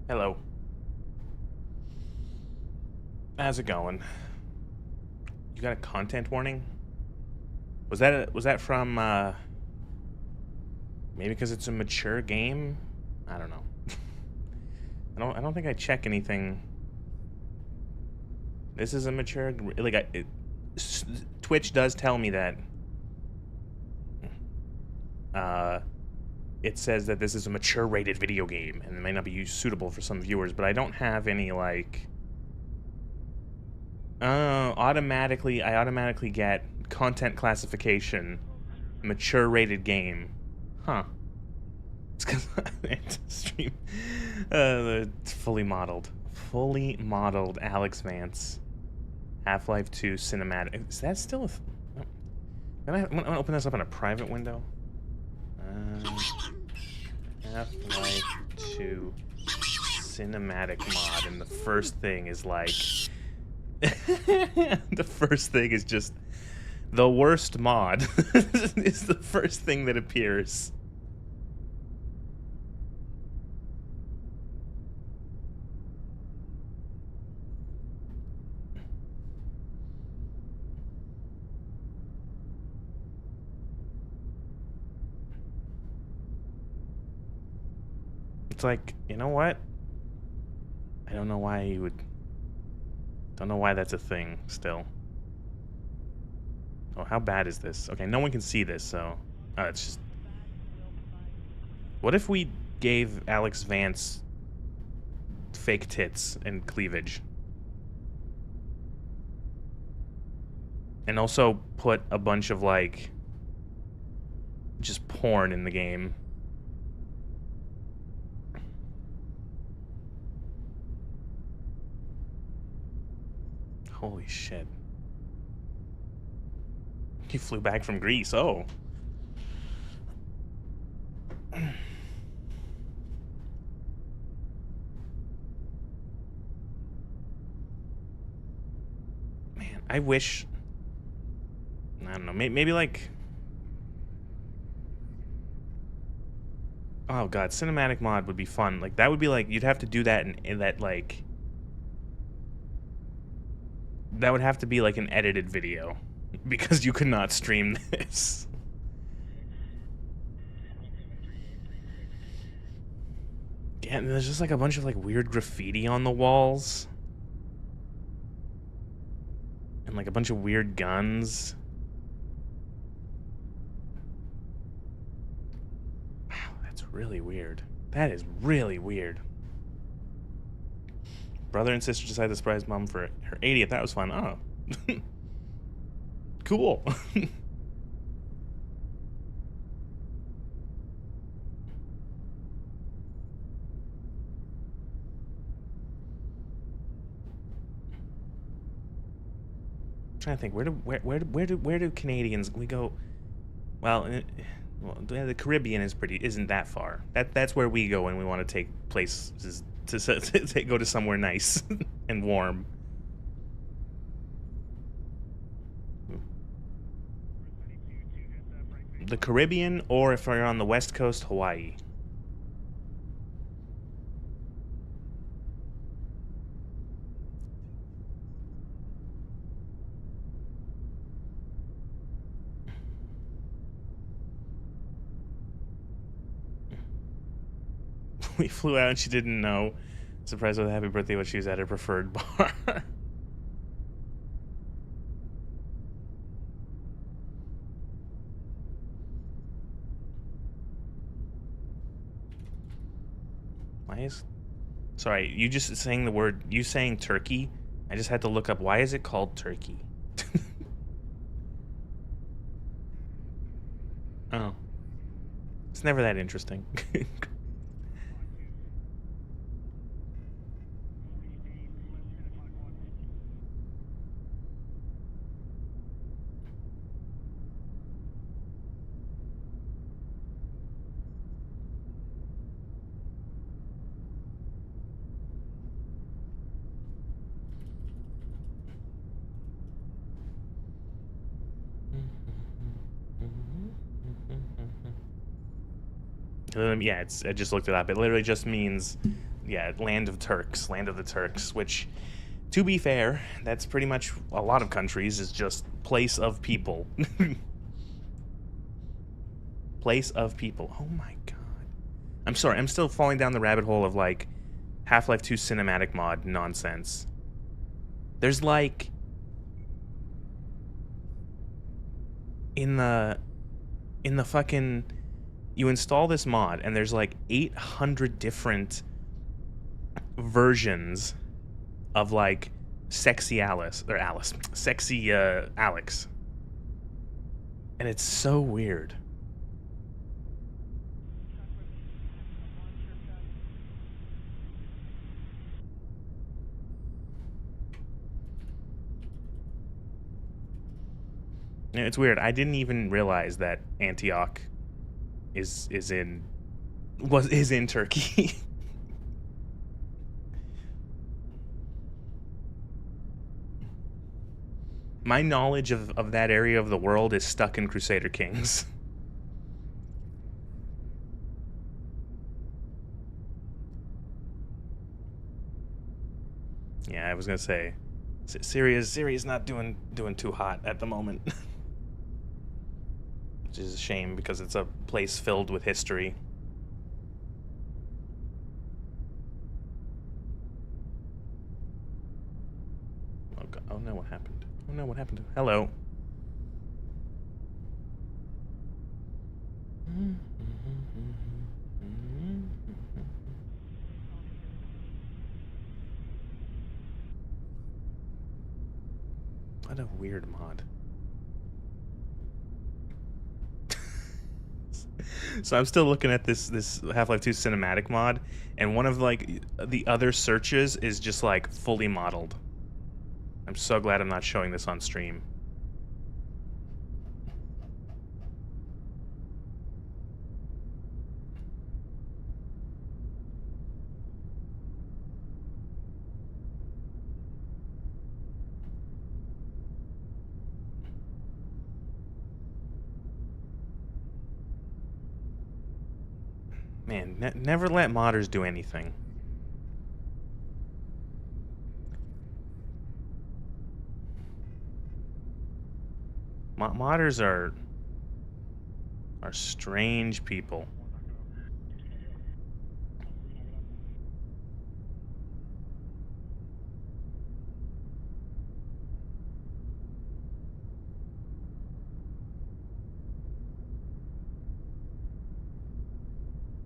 Hello. How's it going? You got a content warning? Was that from maybe because it's a mature game? I don't know. I don't think I check anything. This is a mature Twitch does tell me that it says that this is a mature rated video game and it may not be suitable for some viewers, but I don't have any like I automatically get content classification, mature rated game. Huh. It's because I stream fully modeled. Fully modeled Alex Vance. Half-Life 2 cinematic. Is that still a... I'm gonna open this up in a private window. Half-Life 2 cinematic mod, and the first thing is like... the first thing is just... The worst mod is the first thing that appears. It's like, you know what? I don't know why you would... Don't know why that's a thing, still. Oh, how bad is this? Okay, no one can see this, so... Oh, it's just... What if we gave Alex Vance fake tits and cleavage? And also put a bunch of, like... just porn in the game. Holy shit. He flew back from Greece, oh. Man, I wish... I don't know, maybe like... Oh god, cinematic mod would be fun. Like, that would be like, you'd have to do that in that, like... That would have to be like an edited video, because you could not stream this. Yeah, and there's just like a bunch of like weird graffiti on the walls. And like a bunch of weird guns. Wow, that's really weird. That is really weird. Brother and sister decided to surprise mom for her 80th. That was fun. Oh. Cool. I'm trying to think, where do Canadians we go? Well, the Caribbean isn't that far. That's where we go when we want to take places to go to somewhere nice and warm. The Caribbean, or if you're on the West Coast, Hawaii. We flew out and she didn't know. Surprised with a happy birthday when she was at her preferred bar. Why is... Sorry, you just saying the word... You saying turkey? I just had to look up, why is it called turkey? Oh. It's never that interesting. Yeah, I just looked it up. It literally just means yeah, Land of Turks, Land of the Turks, which, to be fair, that's pretty much a lot of countries, is just place of people. Place of people. Oh my god. I'm sorry, I'm still falling down the rabbit hole of, like, Half-Life 2 cinematic mod nonsense. There's, like... In the fucking... You install this mod, and there's, like, 800 different versions of, like, sexy Alice. Or Alice. Sexy, Alex. And it's so weird. It's weird. I didn't even realize that Antioch is in Turkey. My knowledge of that area of the world is stuck in Crusader Kings. Yeah, I was gonna say, Syria's not doing too hot at the moment, which is a shame because it's a place filled with history. Oh god! Oh no! What happened? Oh no! What happened? Hello. What a weird mod. So I'm still looking at this Half-Life 2 cinematic mod, and one of, like, the other searches is just, like, fully modeled. I'm so glad I'm not showing this on stream. Man, never let modders do anything. Modders are strange people.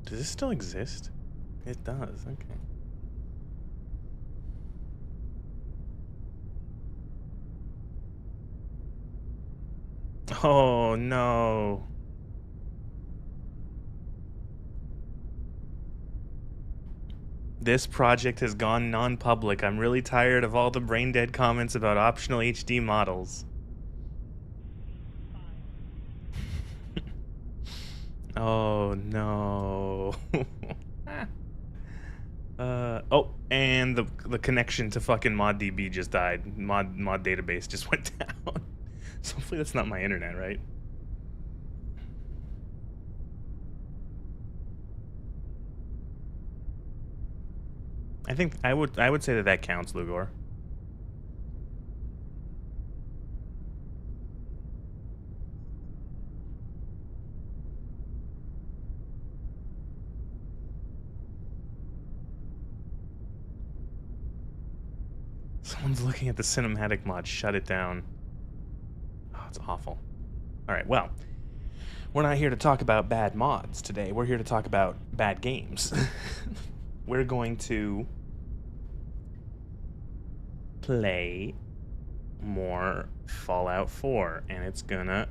Does this still exist? It does, okay. Oh no. This project has gone non-public. I'm really tired of all the brain-dead comments about optional HD models. Oh no. Oh, and the connection to fucking ModDB just died. Mod database just went down. So hopefully that's not my internet, right? I think I would say that counts, Lugor. Someone's looking at the cinematic mod. Shut it down. Oh, it's awful. All right, well, we're not here to talk about bad mods today. We're here to talk about bad games. We're going to play more Fallout 4, and it's gonna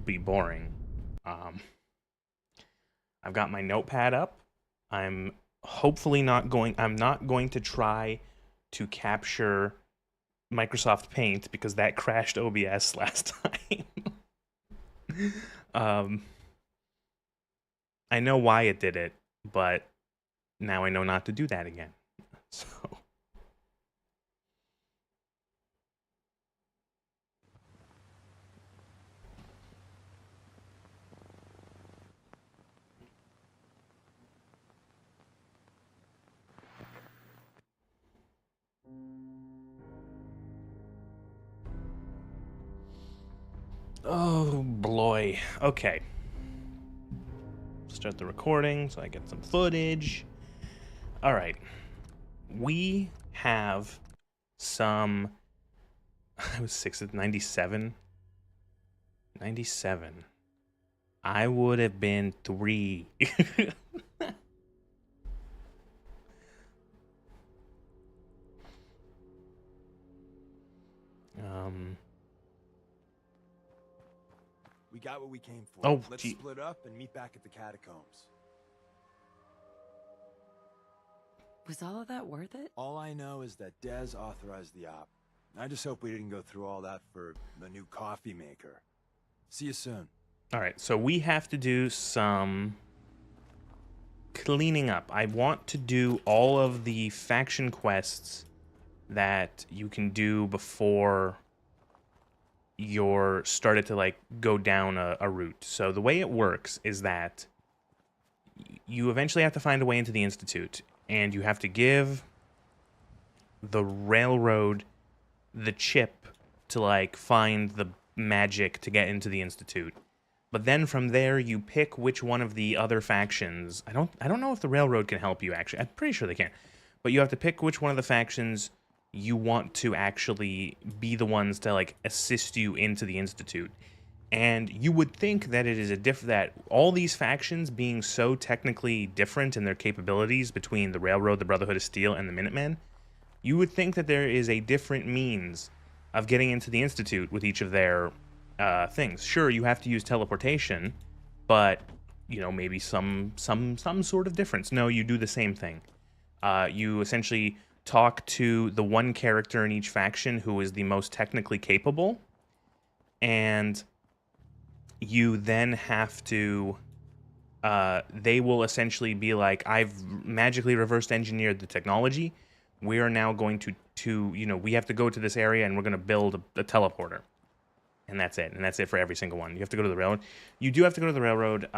be boring. I've got my notepad up. I'm not going to try to capture Microsoft Paint because that crashed OBS last time. I know why it did it, but now I know not to do that again. So Oh, boy. Okay. Start the recording so I get some footage. All right. We have some... I was 6 at 97. 97. I would have been 3. We got what we came for. Oh, let's gee. split up and meet back at the catacombs. Was all of that worth it? All I know is that Dez authorized the op. I just hope we didn't go through all that for the new coffee maker. See you soon. All right, so we have to do some cleaning up. I want to do all of the faction quests that you can do before you're started to like go down a route. So the way it works is that you eventually have to find a way into the Institute, and you have to give the railroad the chip to like find the magic to get into the Institute. But then from there you pick which one of the other factions. I don't know if the railroad can help you actually. I'm pretty sure they can. But you have to pick which one of the factions you want to actually be the ones to like assist you into the Institute. And you would think that it is that all these factions being so technically different in their capabilities between the Railroad, the Brotherhood of Steel, and the Minutemen, you would think that there is a different means of getting into the Institute with each of their things. Sure, you have to use teleportation, but you know, maybe some sort of difference. No, you do the same thing. You essentially talk to the one character in each faction who is the most technically capable, and you then have to they will essentially be like, I've magically reversed engineered the technology. We are now going to you know, we have to go to this area and we're going to build a teleporter. And that's it. And that's it for every single one. You have to go to the railroad. You do have to go to the railroad.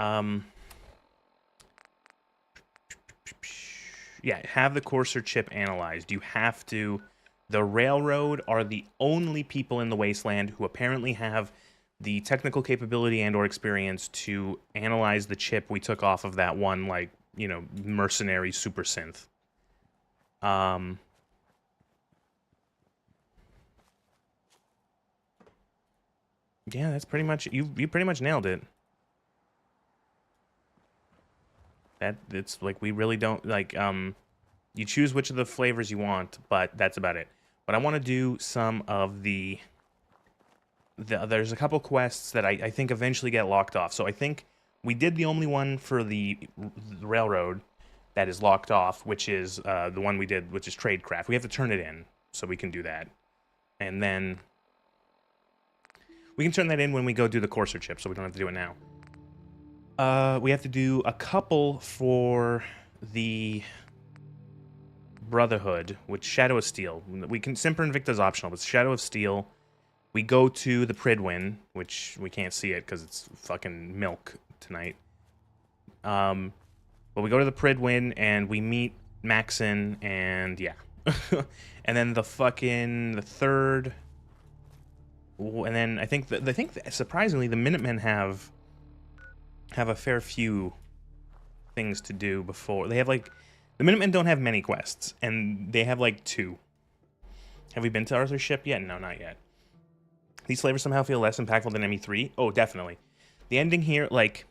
Yeah, have the Courser chip analyzed. You have to... The railroad are the only people in the Wasteland who apparently have the technical capability and or experience to analyze the chip we took off of that one, like, you know, mercenary super synth. Yeah, that's pretty much... You pretty much nailed it. It's like, we really don't, like, you choose which of the flavors you want, but that's about it. But I want to do some of there's a couple quests that I think eventually get locked off. So I think we did the only one for the railroad that is locked off, which is the one we did, which is Tradecraft. We have to turn it in, so we can do that. And then we can turn that in when we go do the Courser chip, so we don't have to do it now. We have to do a couple for the Brotherhood, which Shadow of Steel. We can Semper Invicta is optional, but Shadow of Steel. We go to the Pridwin, which we can't see it because it's fucking milk tonight. But we go to the Pridwin and we meet Maxon, and yeah. And then the third, and then I think surprisingly the Minutemen have a fair few things to do before. They have, like... The Minutemen don't have many quests, and they have, like, 2. Have we been to Arthur's ship yet? No, not yet. These flavors somehow feel less impactful than ME3? Oh, definitely. The ending here, like...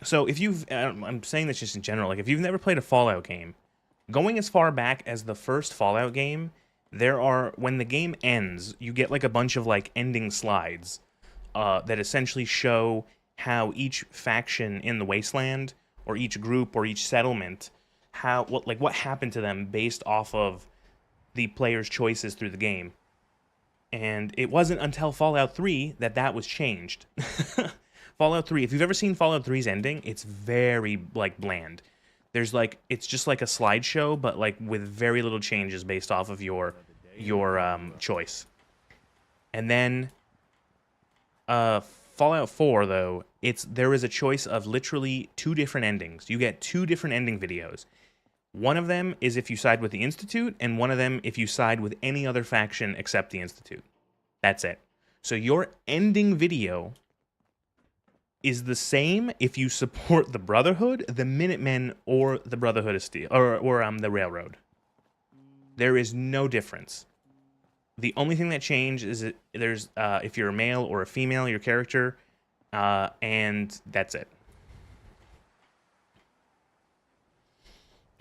So, if you've... I'm saying this just in general. Like, if you've never played a Fallout game, going as far back as the first Fallout game, there are... When the game ends, you get, like, a bunch of, like, ending slides that essentially show how each faction in the Wasteland, or each group, or each settlement, what happened to them based off of the player's choices through the game. And it wasn't until Fallout 3 that was changed. Fallout 3, if you've ever seen Fallout 3's ending, it's very, like, bland. There's, like, it's just like a slideshow, but, like, with very little changes based off of your choice. And then, Fallout 4, though, there is a choice of literally 2 different endings. You get 2 different ending videos. One of them is if you side with the Institute, and one of them if you side with any other faction except the Institute. That's it. So your ending video is the same if you support the Brotherhood, the Minutemen, or the Brotherhood of Steel, or the Railroad. There is no difference. The only thing that changed is there's if you're a male or a female, your character, and that's it.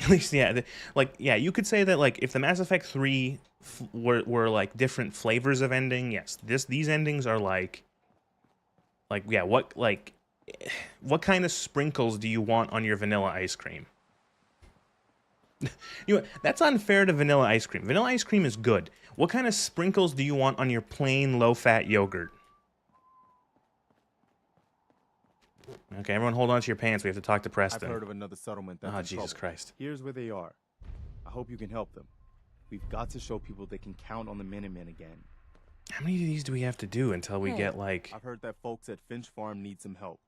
At least, yeah, you could say that, like, if the Mass Effect 3 were like different flavors of ending, yes, these endings are yeah, what kind of sprinkles do you want on your vanilla ice cream? You know, that's unfair to vanilla ice cream. Vanilla ice cream is good. What kind of sprinkles do you want on your plain low-fat yogurt? Okay, everyone hold on to your pants. We have to talk to Preston. I've heard of another settlement that's Oh, in Jesus trouble. Christ. Here's where they are. I hope you can help them. We've got to show people they can count on the Minutemen again. How many of these do we have to do until we get, like... I've heard that folks at Finch Farm need some help.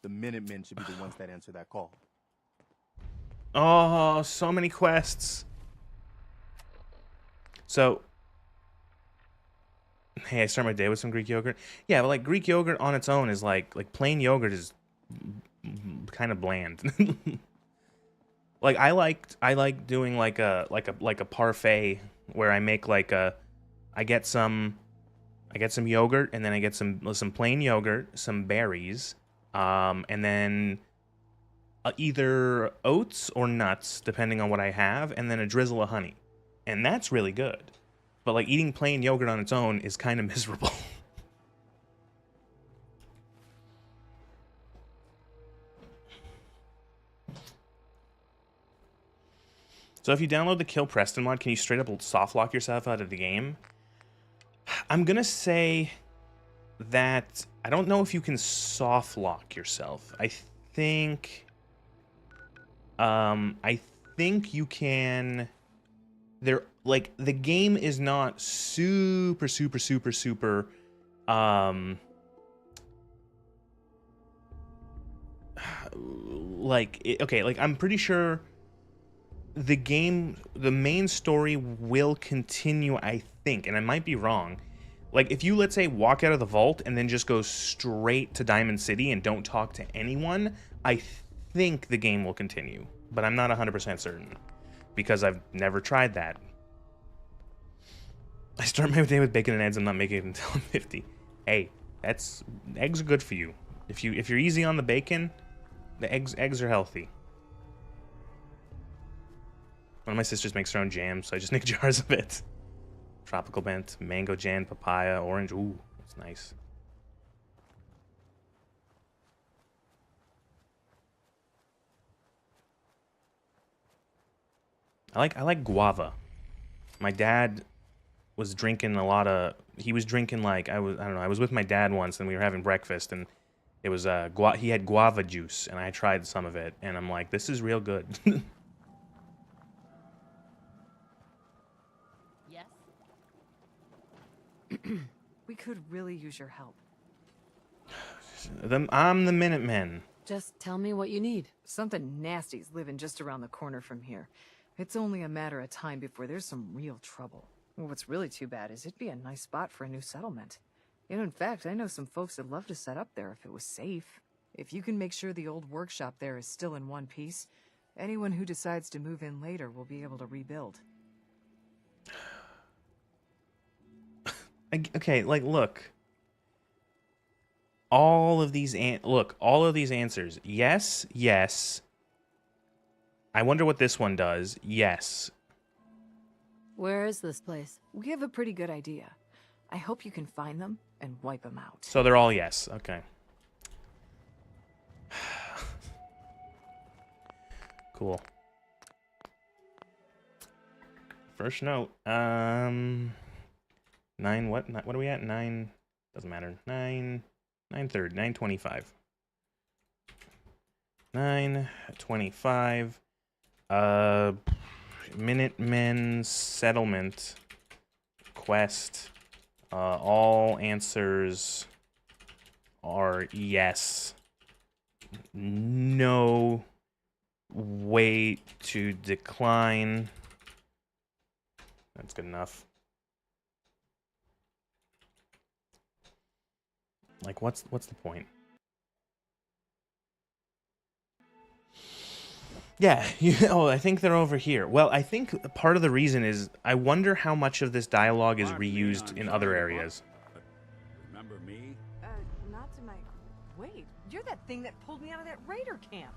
The Minutemen should be the ones that answer that call. Oh, so many quests. So... Hey, I start my day with some Greek yogurt. Yeah, but, like, Greek yogurt on its own is, like plain yogurt is kind of bland. Like, I like doing, like a parfait where I make, like, I get some yogurt, and then I get some plain yogurt, some berries, and then either oats or nuts, depending on what I have, and then a drizzle of honey. And that's really good. But, like, eating plain yogurt on its own is kind of miserable. So if you download the Kill Preston mod, can you straight up soft lock yourself out of the game? I'm gonna say that I don't know if you can soft lock yourself. I think you can. Like, the game is not super okay, like, I'm pretty sure the main story will continue, I think, and I might be wrong. Like, if you, let's say, walk out of the vault and then just go straight to Diamond City and don't talk to anyone, I think the game will continue. But I'm not 100% certain, because I've never tried that. I start my day with bacon and eggs. I'm not making it until I'm 50. Hey, eggs are good for you. If you're easy on the bacon, the eggs are healthy. One of my sisters makes her own jam, so I just make jars of it. Tropical bent, mango jam, papaya, orange. Ooh, that's nice. I like guava. My dad was drinking a lot of. He was drinking, like, I don't know. I was with my dad once, and we were having breakfast, and it was he had guava juice, and I tried some of it, and I'm like, this is real good. Yes? We could really use your help. I'm the Minutemen. Just tell me what you need. Something nasty's living just around the corner from here. It's only a matter of time before there's some real trouble. What's really too bad is it'd be a nice spot for a new settlement. And in fact, I know some folks that'd love to set up there if it was safe. If you can make sure the old workshop there is still in one piece, anyone who decides to move in later will be able to rebuild. Okay, like, look. All of these answers. Yes, yes. I wonder what this one does. Yes. Where is this place? We have a pretty good idea. I hope you can find them and wipe them out. So they're all yes. Okay. Cool. First note. 9 what? What are we at? 9 doesn't matter. 9:30. 9:25. 9:25. Minutemen settlement quest. All answers are yes. No way to decline. That's good enough. Like, what's the point? Yeah, I think they're over here. Well, I think part of the reason is I wonder how much of this dialogue is reused in other areas. Remember me? Not to my... Wait, you're that thing that pulled me out of that raider camp.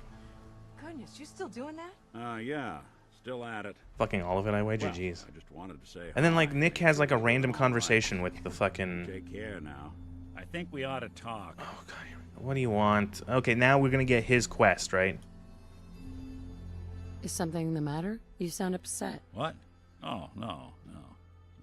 Goodness, you still doing that? Yeah. Still at it. Fucking all of it, I wager, Well, jeez. I just wanted to say And then, like, hi. Nick has, like, a random conversation with the fucking... Take care now. I think we ought to talk. Oh, God. What do you want? Okay, now we're gonna get his quest, right? Is something the matter? You sound upset. What? Oh, no.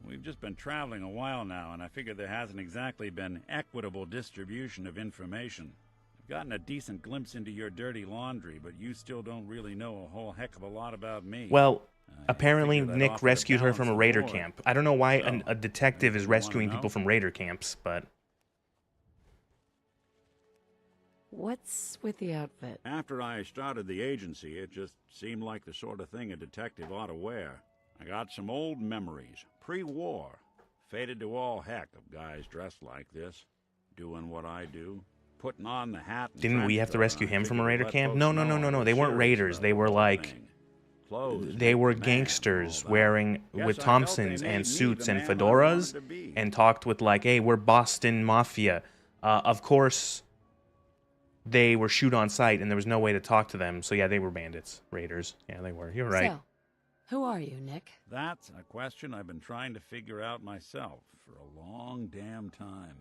We've just been traveling a while now, and I figure there hasn't exactly been equitable distribution of information. I've gotten a decent glimpse into your dirty laundry, but you still don't really know a whole heck of a lot about me. Well, apparently figured I'd Nick offer to rescued her balance from a the raider war. camp. I don't know why So, a detective is you wanna rescuing people know? from raider camps, but... What's with the outfit? After I started the agency, it just seemed like the sort of thing a detective ought to wear. I got some old memories, pre-war. Faded to all heck of guys dressed like this, doing what I do, putting on the hat. And Didn't we have to rescue him from a raider camp? No. They weren't raiders. They were like... They were gangsters wearing with Thompsons and suits and fedoras and talked with like, hey, we're Boston Mafia. Of course, they were shoot on sight and there was no way to talk to them. So yeah, they were bandits, raiders. Yeah, they were. You're right. So, who are you, Nick? That's a question I've been trying to figure out myself for a long damn time.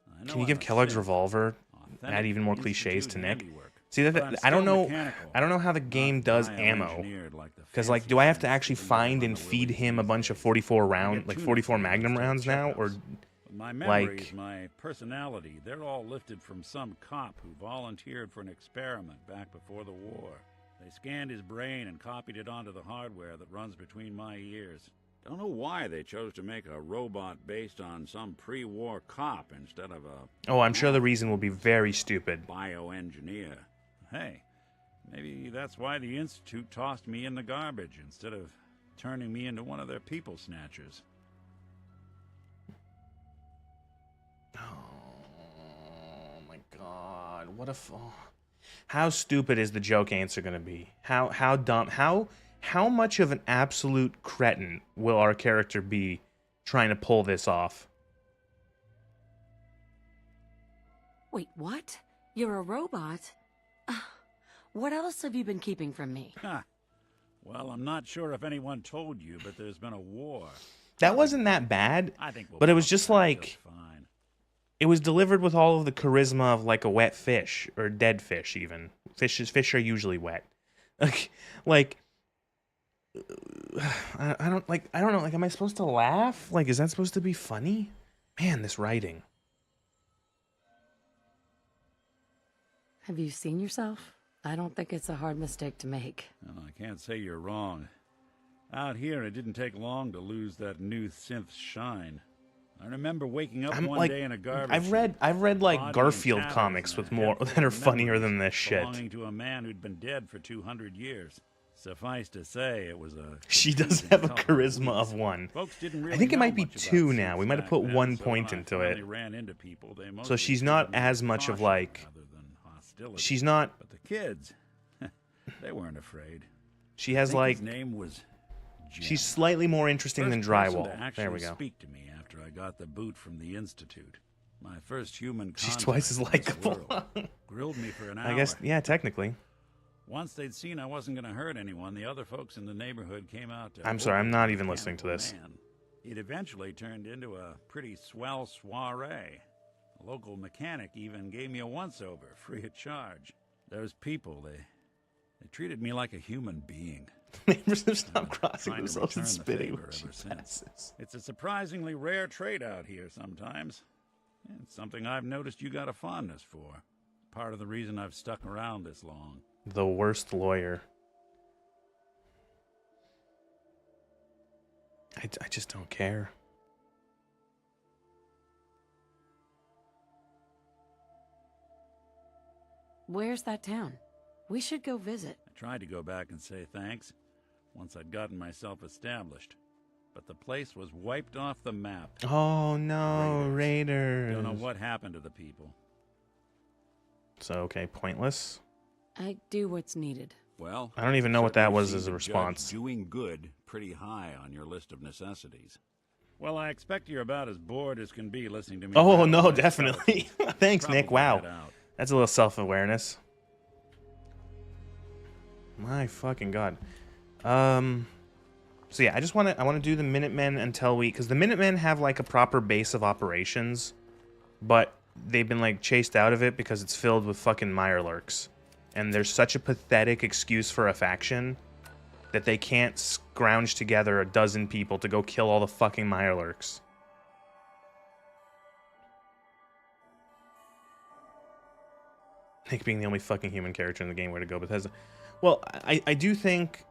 I know Can you give I'm a Kellogg's cynic, revolver authentic add even more cliches institute to Nick? handiwork, See but that I'm I don't still know. mechanical, I don't know how the game not does ammo. bioengineered like the Because like, fancy do I have to things actually sitting find around and the feed Willie's him a these bunch of days. 44 I round, get like tuna 44 fish Magnum instead of rounds now, or checkups. My memories, like- my personality, they're all lifted from some cop who volunteered for an experiment back before the war. They scanned his brain and copied it onto the hardware that runs between my ears. Don't know why they chose to make a robot based on some pre-war cop instead of a oh, I'm sure the reason will be very stupid. bioengineer. Hey, maybe that's why the Institute tossed me in the garbage instead of turning me into one of their people snatchers. Oh my God! What if? Oh. How stupid is the joke answer gonna be? How dumb? How much of an absolute cretin will our character be trying to pull this off? Wait, what? You're a robot? What else have you been keeping from me? Ha! Well, I'm not sure if anyone told you, but there's been a war. That wasn't that bad, I think we'll but it was bounce just back like just fine. it was delivered with all of the charisma of like a wet fish or dead fish. Even fish are usually wet. Like I don't know. Like, am I supposed to laugh? Like, is that supposed to be funny? Man, this writing. Have you seen yourself? I don't think it's a hard mistake to make. Well, I can't say you're wrong. Out here, it didn't take long to lose that new synth shine. I remember waking up I'm one like, day in a garbage. I've read body like in Garfield tatters comics and a with more handful that are of funnier than memories this shit. belonging to a man who'd been dead for 200 years. Suffice to say, it was a. She does confusing have a couple charisma weeks. of one. Folks didn't I really think it know might be much about 2 now. synths We might have back put then, 1 so point when I into finally it. ran into people, they So mostly she's treated not me as with much of caution like. rather than hostility. She's not. But the kids, they weren't afraid. She has I think like. his name was Jim. She's slightly more interesting than First person Drywall. to actually There we go. speak to me after I got the boot from the Institute. My first human She's contact twice as in this likable. world. Grilled me for an hour. I guess, yeah, technically. Once they'd seen I wasn't going to hurt anyone, the other folks in the neighborhood came out to... I'm sorry, I'm not even overlook the listening to this. mechanical man. It eventually turned into a pretty swell soiree. A local mechanic even gave me a once-over, free of charge. Those people, they treated me like a human being. Neighbors have stopped been crossing trying to themselves and return the spitting favor when she ever since. passes. It's a surprisingly rare trait out here sometimes. It's something I've noticed you got a fondness for. Part of the reason I've stuck around this long. The worst lawyer. I just don't care. Where's that town? We should go visit. I tried to go back and say thanks once I'd gotten myself established. but the place was wiped off the map. Oh no, Raiders. Don't know what happened to the people. So, okay, pointless. I do what's needed. Well, I don't even know what that certainly was seem as a to response. judge doing good pretty high on your list of necessities. Well, I expect you're about as bored as can be listening to me. Oh, rattle no, my definitely. skeletons. Thanks, Nick. Probably Wow. head out. That's a little self-awareness. My fucking god. So yeah, I want to do the Minutemen until because the Minutemen have like a proper base of operations, but they've been like chased out of it because it's filled with fucking Mirelurks. And there's such a pathetic excuse for a faction that they can't scrounge together a dozen people to go kill all the fucking Mirelurks. Nick being the only fucking human character in the game, where to go, Bethesda. Well, I do think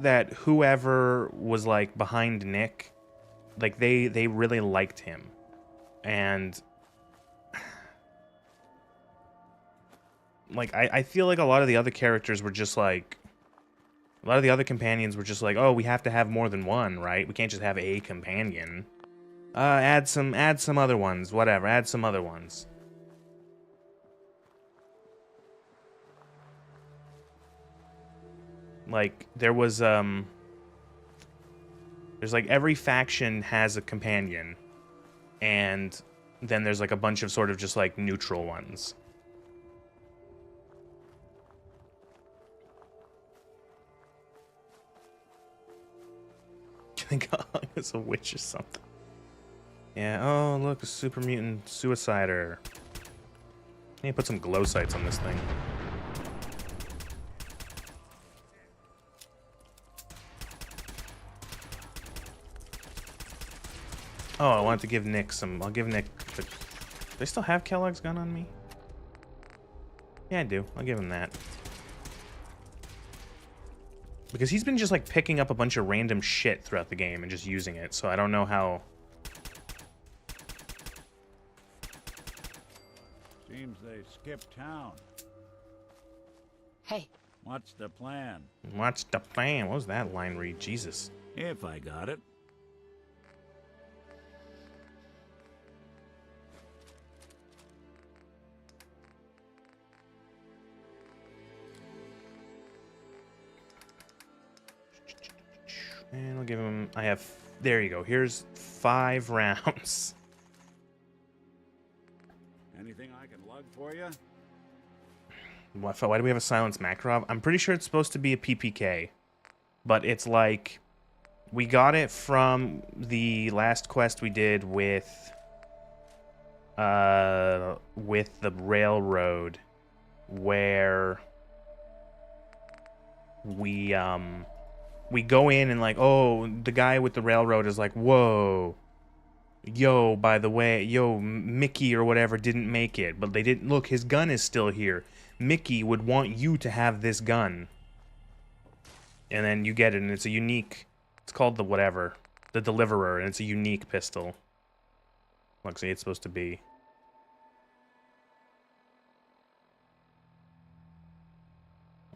that whoever was like behind Nick, like they really liked him. And like I feel like a lot of the other characters were just like, a lot of the other companions were just like, oh, we have to have more than one, right? We can't just have a companion. Add some other ones, whatever. Add some other ones. Like there was there's like every faction has a companion, and then there's like a bunch of sort of just like neutral ones. I think it's a witch or something. Yeah, oh look, a super mutant suicider. I need to put some glow sights on this thing. Oh, I wanted to give Nick some. I'll give Nick. Do they still have Kellogg's gun on me? Yeah, I do. I'll give him that. Because he's been just like picking up a bunch of random shit throughout the game and just using it, so I don't know how. Seems they skipped town. Hey, What's the plan? What's the plan? What was that line read? Jesus. If I got it. And I'll give him. I have. There you go. Here's 5 rounds. Anything I can lug for you? Why do we have a silenced Makarov? I'm pretty sure it's supposed to be a PPK, but it's like we got it from the last quest we did with the railroad, where we go in and like, oh, the guy with the railroad is like, whoa, yo, by the way, yo, Mickey or whatever didn't make it, but they didn't look, his gun is still here. Mickey would want you to have this gun. And then you get it, and it's a unique, it's called the whatever, the Deliverer, and it's a unique pistol. Look, see, it's supposed to be.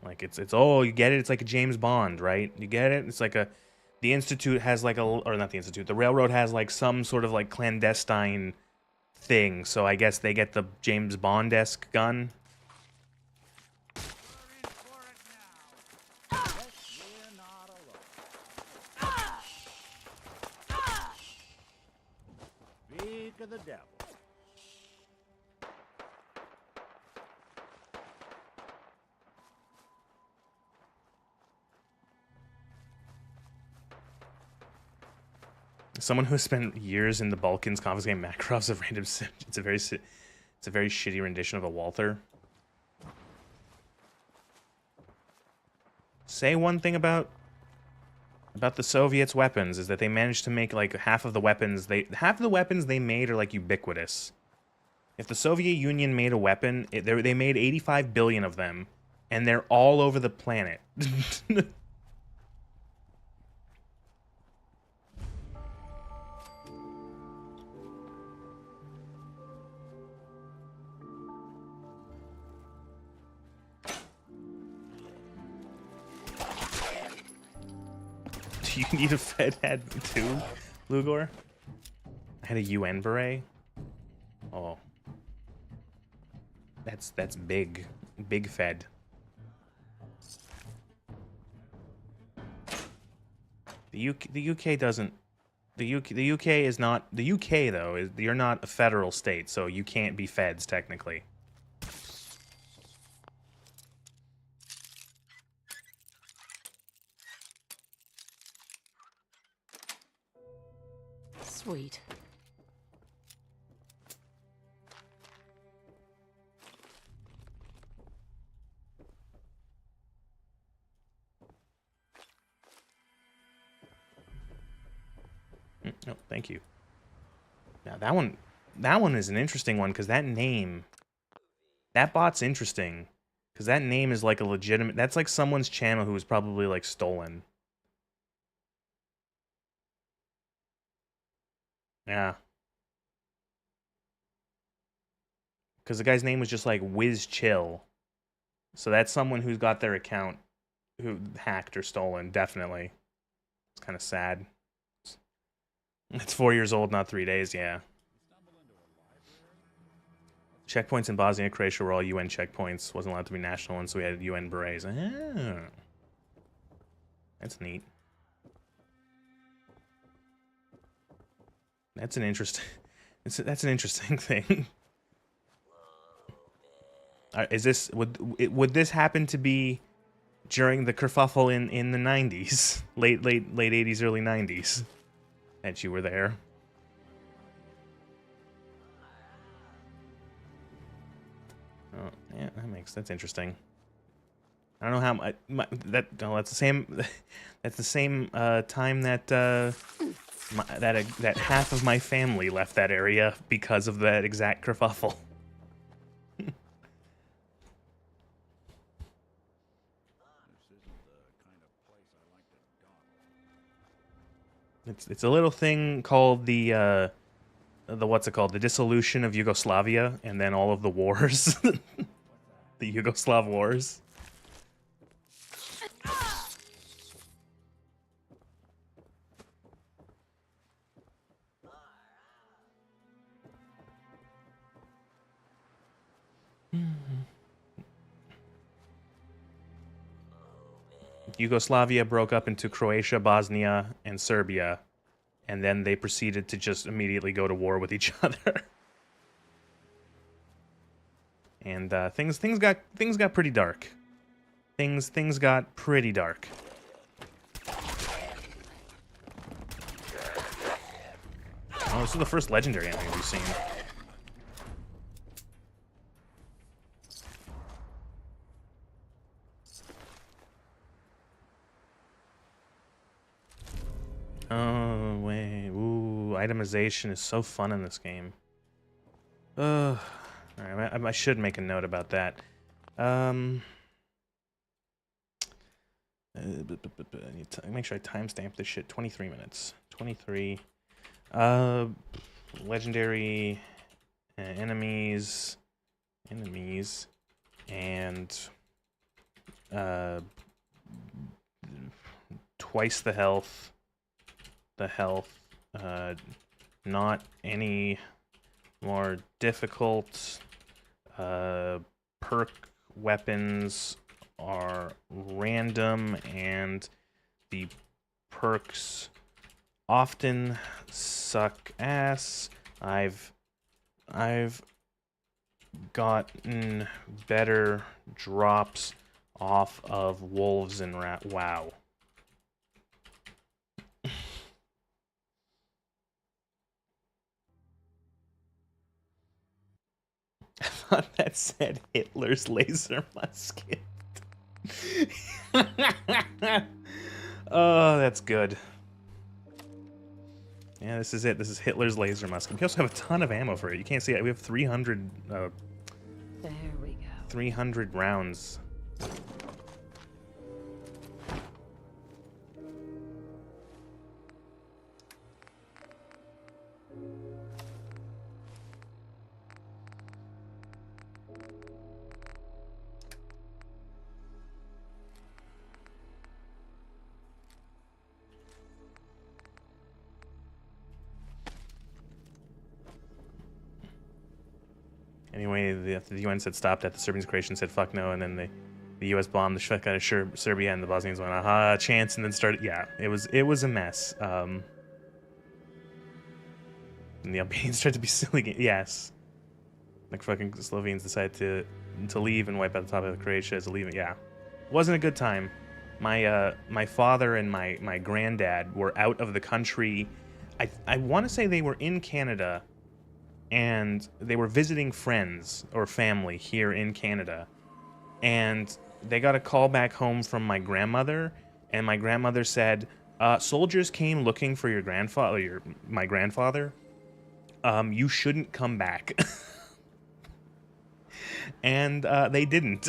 Like, it's oh, you get it? It's like a James Bond, right? You get it? It's like a, the Institute has like a, or not the Institute, the Railroad has like some sort of like clandestine thing, so I guess they get the James Bond-esque gun. Speak of the devil. Someone who has spent years in the Balkans confiscating Makarovs of random. It's a very shitty rendition of a Walther. Say one thing about the Soviets' weapons is that they managed to make like half of the weapons they made are like ubiquitous. If the Soviet Union made a weapon, they made 85 billion of them, and they're all over the planet. You need a Fed head too, Lugor? I had a UN beret. Oh. That's big. Big Fed. The UK doesn't. The UK is not. The UK though is you're not a federal state, so you can't be feds technically. Sweet. No, thank you. Now that one is an interesting one because that name, that bot's interesting because that name is like a legitimate. That's like someone's channel who was probably like stolen. Yeah. Because the guy's name was just like Wiz Chill. So that's someone who's got their account who hacked or stolen, definitely. It's kind of sad. It's 4 years old, not 3 days, yeah. Checkpoints in Bosnia and Croatia were all UN checkpoints. Wasn't allowed to be national ones, so we had UN berets. Ah. That's neat. That's an interesting... That's an interesting thing. Is this would this happen to be during the kerfuffle in the 90s, late 80s, early 90s, that you were there? Oh yeah, that's interesting. I don't know how that's the same. That's the same time that that half of my family left that area because of that exact kerfuffle. It's a little thing called the what's it called? The dissolution of Yugoslavia, and then all of the wars, the Yugoslav wars. Yugoslavia broke up into Croatia, Bosnia, and Serbia, and then they proceeded to just immediately go to war with each other. And things got pretty dark. Things got pretty dark. Oh, this is the first legendary enemy we've seen. Oh, wait. Ooh, itemization is so fun in this game. Alright, I should make a note about that. I need to make sure I timestamp this shit. 23 minutes. 23. Legendary enemies, and twice the health. Not any more difficult. Perk weapons are random, and the perks often suck ass. I've gotten better drops off of wolves and wow. I thought that said Hitler's laser musket. Oh, that's good. Yeah, this is it. This is Hitler's laser musket. We also have a ton of ammo for it. You can't see it. We have 300. There we go. 300 rounds. Anyway, the UN said stop that. The Serbians, Croatians said fuck no, and then the U.S. bombed the shit out of Serbia, and the Bosnians went aha chance, and then started. Yeah, it was a mess. And the Albanians tried to be silly. Yes, like fucking Slovenes decided to leave and wipe out the top of Croatia as a leave. Yeah, wasn't a good time. My father and my granddad were out of the country. I want to say they were in Canada, and they were visiting friends or family here in Canada, and they got a call back home from my grandmother, and my grandmother said, soldiers came looking for your grandfather, my grandfather. You shouldn't come back. And they didn't.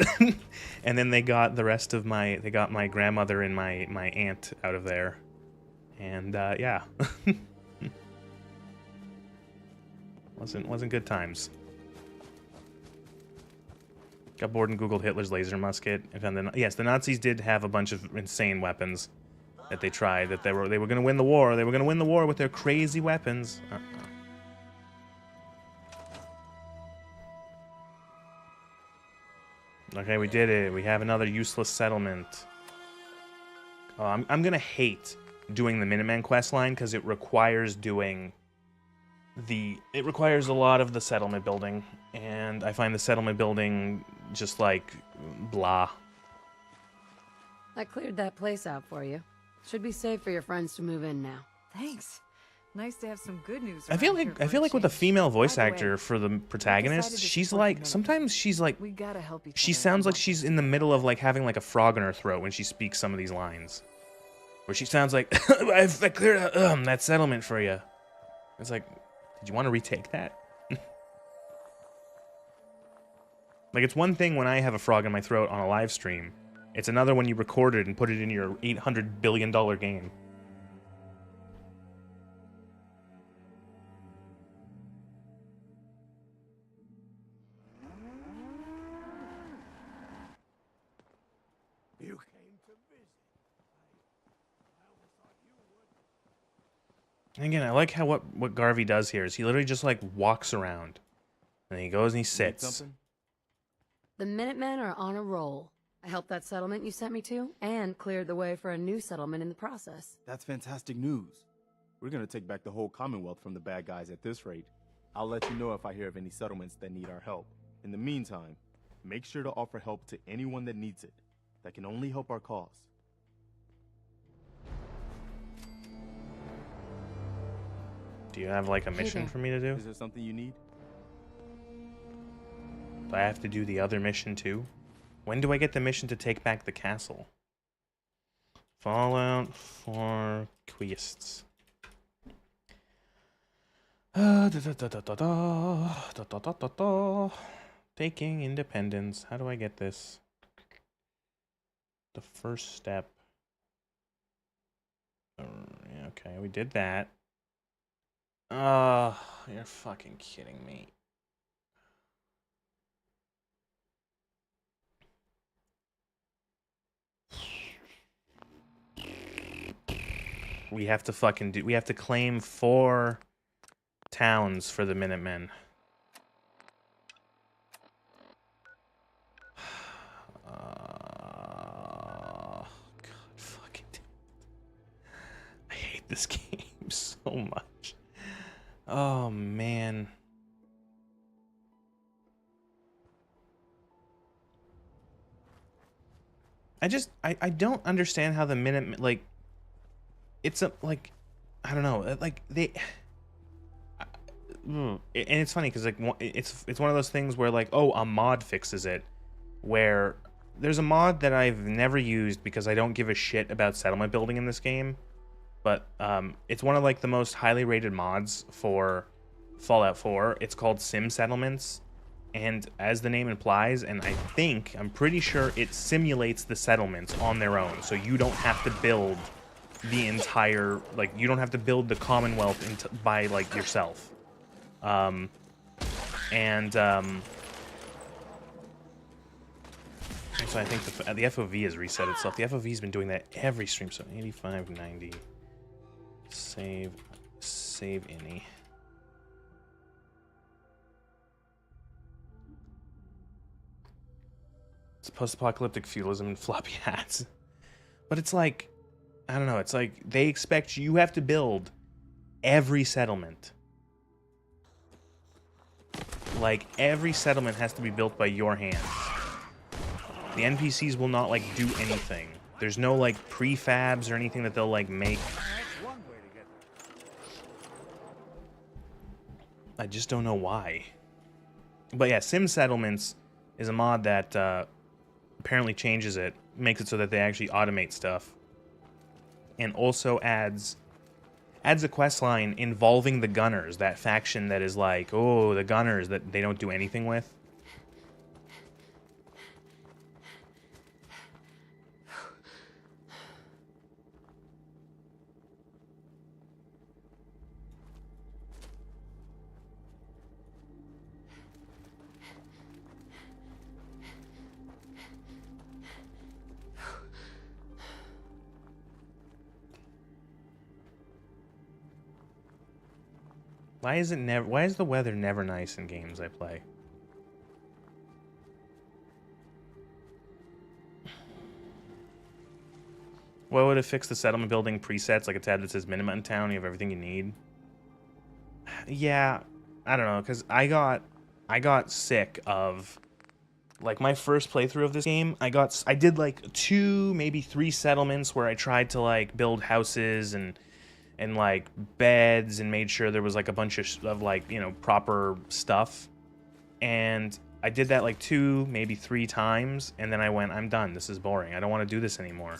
And then they got the rest of my grandmother and my aunt out of there. And yeah. wasn't good times. Got bored and Googled Hitler's laser musket and found yes, the Nazis did have a bunch of insane weapons that they tried, that they were going to win the war. They were going to win the war with their crazy weapons. Okay, we did it. We have another useless settlement. Oh, I'm gonna hate doing the Minuteman quest line because it requires it requires a lot of the settlement building, and I find the settlement building just like blah. I cleared that place out for you. Should be safe for your friends to move in now. Thanks. Nice to have some good news. I feel like with a female voice By the way, actor for the protagonist, decided to she's support like the sometimes she's like We gotta help each she other sounds like out. she's in the middle of like having like a frog in her throat when she speaks some of these lines, where she sounds like I cleared out that settlement for you. It's like, did you want to retake that? Like, it's one thing when I have a frog in my throat on a live stream. It's another when you record it and put it in your $800 billion game. You came to visit. I always thought you would. And again, I like how what Garvey does here is he literally just like walks around. And he goes and he Need sits. something? The Minutemen are on a roll. I helped that settlement you sent me to, and cleared the way for a new settlement in the process. That's fantastic news. We're gonna take back the whole Commonwealth from the bad guys at this rate. I'll let you know if I hear of any settlements that need our help. In the meantime, make sure to offer help to anyone that needs it. That can only help our cause. Do you have like a Hey mission there. for me to do? Is there something you need? Do I have to do the other mission too? When do I get the mission to take back the castle? Fallout for quests. Taking independence. How do I get this? The first step. Yeah, okay, we did that. You're fucking kidding me. We have to claim 4 towns for the Minutemen. God fucking damn it. I hate this game so much. Oh man. I don't understand how the Minutemen, like, it's a, like, I don't know, like, and it's funny because, like, it's one of those things where, like, oh, a mod fixes it, where there's a mod that I've never used because I don't give a shit about settlement building in this game, but it's one of, like, the most highly rated mods for Fallout 4. It's called Sim Settlements, and as the name implies, and I'm pretty sure it simulates the settlements on their own, so you don't have to build the entire, like, you don't have to build the Commonwealth by, like, yourself. So I think the FOV has reset itself. The FOV's been doing that every stream, so 85, 90. Save any. post-apocalyptic feudalism and floppy hats. But it's like, I don't know, it's like they expect you have to build every settlement. Like, every settlement has to be built by your hands. The NPCs will not, like, do anything. There's no, like, prefabs or anything that they'll, like, make. I just don't know why. But yeah, Sim Settlements is a mod that apparently changes it, makes it so that they actually automate stuff, and also adds a quest line involving the Gunners, that faction that is like, oh, the Gunners that they don't do anything with. Why is the weather never nice in games I play? What would it fix the settlement building presets, like a tab that says minimum town, you have everything you need? Yeah, I don't know, because I got sick of, like, my first playthrough of this game. I did like 2, maybe 3 settlements where I tried to, like, build houses and like beds and made sure there was like a bunch of like, you know, proper stuff. And I did that like 2, maybe 3 times, and then I went, I'm done. This is boring. I don't want to do this anymore.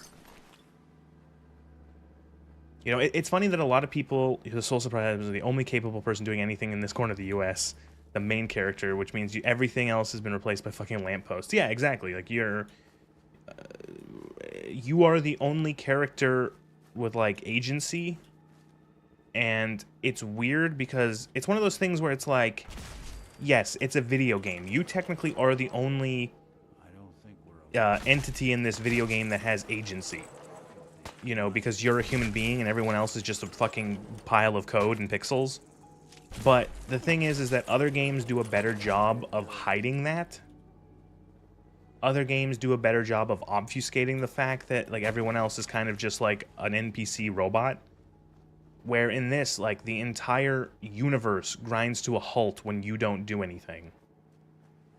You know, it's funny that a lot of people, the sole surprise is the only capable person doing anything in this corner of the US, the main character, which means everything else has been replaced by fucking lampposts. Yeah, exactly. Like, you are the only character with like agency. And it's weird because it's one of those things where it's like, yes, it's a video game. You technically are the only entity in this video game that has agency. You know, because you're a human being and everyone else is just a fucking pile of code and pixels. But the thing is that other games do a better job of hiding that. Other games do a better job of obfuscating the fact that, like, everyone else is kind of just like an NPC robot. Where in this, like, the entire universe grinds to a halt when you don't do anything.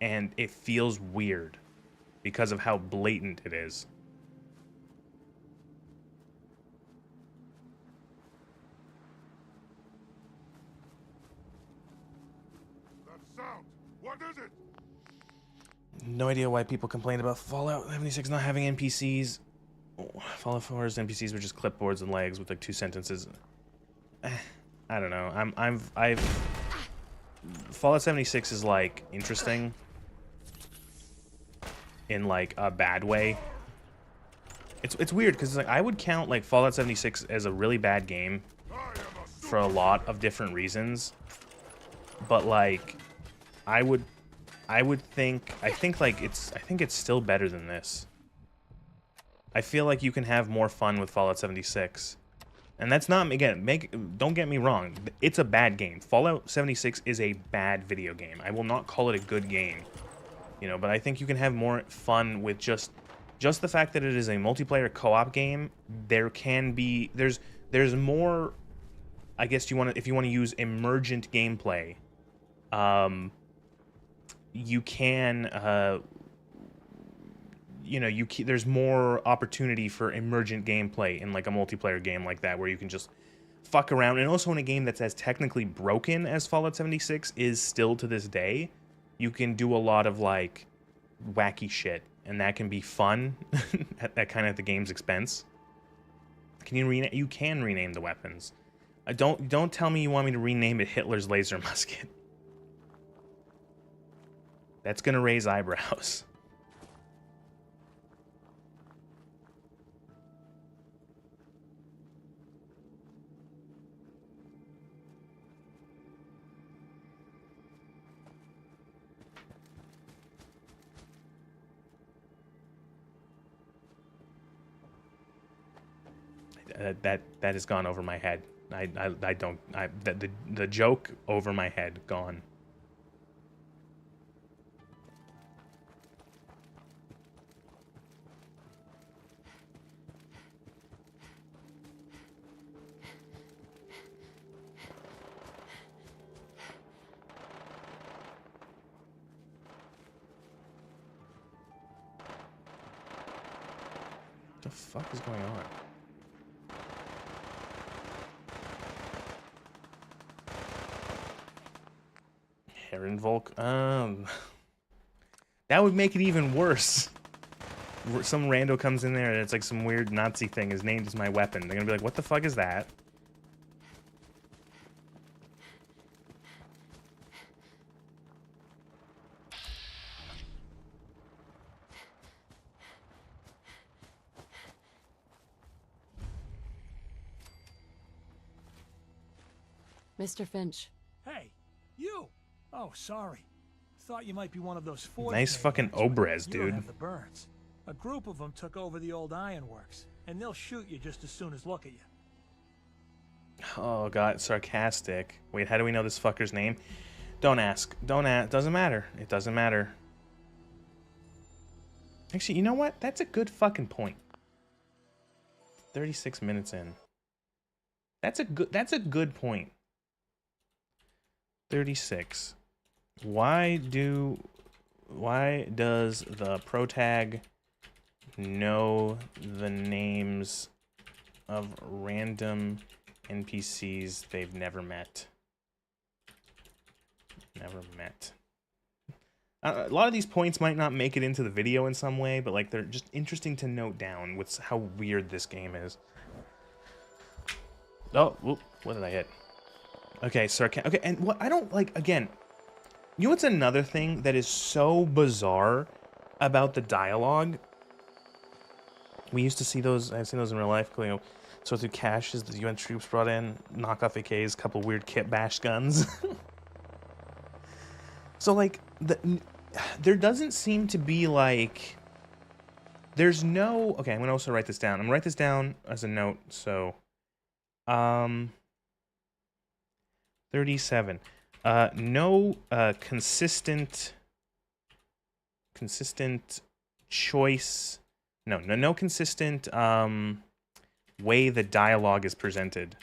And it feels weird because of how blatant it is. That sound! What is it? No idea why people complain about Fallout 76 not having NPCs. Fallout 4's NPCs were just clipboards and legs with like 2 sentences. I don't know. I've Fallout 76 is like interesting in like a bad way. It's weird because like I would count like Fallout 76 as a really bad game for a lot of different reasons, but like I think it's still better than this. I feel like you can have more fun with Fallout 76. And that's not, again, don't get me wrong, it's a bad game. Fallout 76 is a bad video game. I will not call it a good game, you know, but I think you can have more fun with just the fact that it is a multiplayer co-op game. There's more, I guess if you want to use emergent gameplay, you can, you know, there's more opportunity for emergent gameplay in like a multiplayer game like that, where you can just fuck around. And also in a game that's as technically broken as Fallout 76 is still to this day, you can do a lot of like wacky shit, and that can be fun at kind of the game's expense. You can rename the weapons. Don't tell me you want me to rename it Hitler's laser musket. That's gonna raise eyebrows. That has gone over my head. The joke over my head gone. the fuck is going on? Heron Volk. That would make it even worse. Some rando comes in there and it's like some weird Nazi thing. His name is my weapon. They're gonna be like, what the fuck is that? Mr. Finch. Hey, you! Oh, sorry. Thought you might be one of those Forge Nice fucking Obrez, You don't dude. have the burns. A group of them took over the old ironworks, and they'll shoot you just as soon as look at you. Oh god, sarcastic. Wait, how do we know this fucker's name? Don't ask. Don't ask. Doesn't matter. It doesn't matter. Actually, you know what? That's a good fucking point. 36 minutes in. That's a good point. 36. Why does the protag know the names of random NPCs they've never met? Never met. A lot of these points might not make it into the video in some way, but like they're just interesting to note down with how weird this game is. Oh, whoop, what did I hit? Okay, okay, and what I don't like, again, you know what's another thing that is so bizarre about the dialogue? We used to see those, I've seen those in real life, you know, sort through caches the UN troops brought in, knockoff AKs, couple weird kit bash guns. So, like, there doesn't seem to be, like, there's no, okay, I'm going to also write this down. I'm going to write this down as a note, so, 37. No consistent choice. No consistent way the dialogue is presented.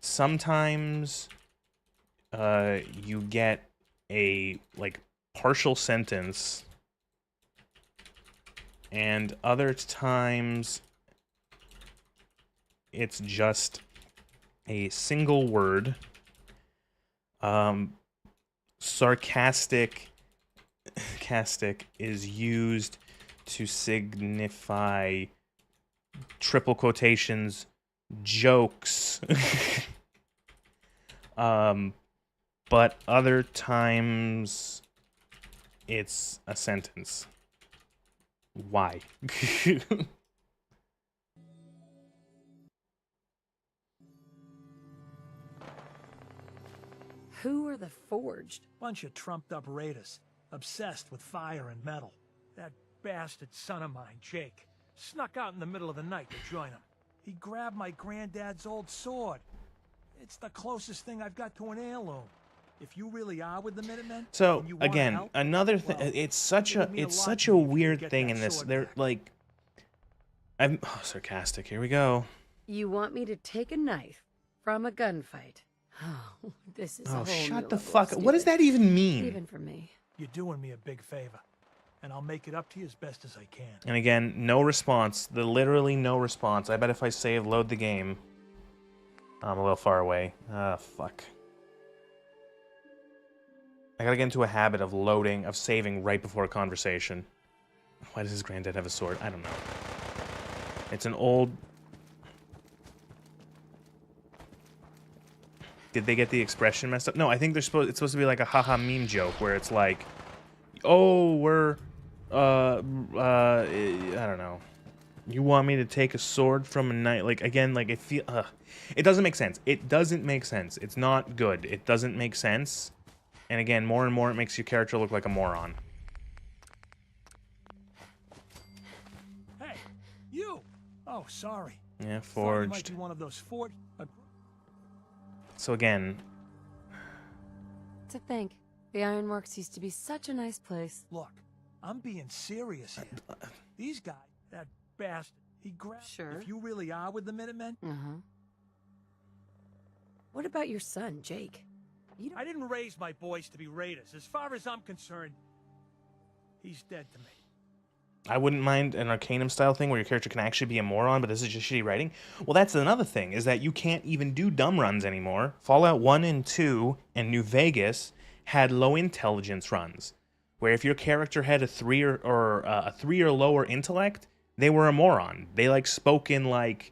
Sometimes you get a like partial sentence, and other times it's just a single word. Sarcastic is used to signify triple quotations jokes. But other times it's a sentence. Why? Who are the Forged? Bunch of trumped-up raiders, obsessed with fire and metal. That bastard son of mine, Jake, snuck out in the middle of the night to join him. He grabbed my granddad's old sword. It's the closest thing I've got to an heirloom. If you really are with the Minutemen, so and you wanna again, help, another thing. well, It's such a weird thing in this. They're like, I'm sarcastic. Here we go. You want me to take a knife from a gunfight? Oh, this is a Oh, whole new shut the level of fuck up. What does that even mean? Even for me. You're doing me a big favor, and I'll make it up to you as best as I can. And again, no response. Literally no response. I bet if I save, load the game. I'm a little far away. Ah, fuck. I gotta get into a habit of saving right before a conversation. Why does his granddad have a sword? I don't know. It's an old... Did they get the expression messed up? No, I think it's supposed to be like a haha meme joke where it's like, oh, we're, I don't know. You want me to take a sword from a knight? Like, again, like, it doesn't make sense. It doesn't make sense. It's not good. It doesn't make sense. And again, more and more it makes your character look like a moron. Hey, you! Oh, sorry. Yeah, Thought you might forged. be one of those Forged. So again, To think, the Ironworks used to be such a nice place. Look, I'm being serious here. These guys, that bastard, he grabbed... Sure. If you really are with the Minutemen, Uh-huh. What about your son, Jake? You don't... I didn't raise my boys to be raiders. As far as I'm concerned, He's dead to me. I wouldn't mind an Arcanum-style thing where your character can actually be a moron, but this is just shitty writing. Well, that's another thing, is that you can't even do dumb runs anymore. Fallout 1 and 2 and New Vegas had low intelligence runs, where if your character had a 3 or a 3 or lower intellect, they were a moron. They, like, spoke in, like,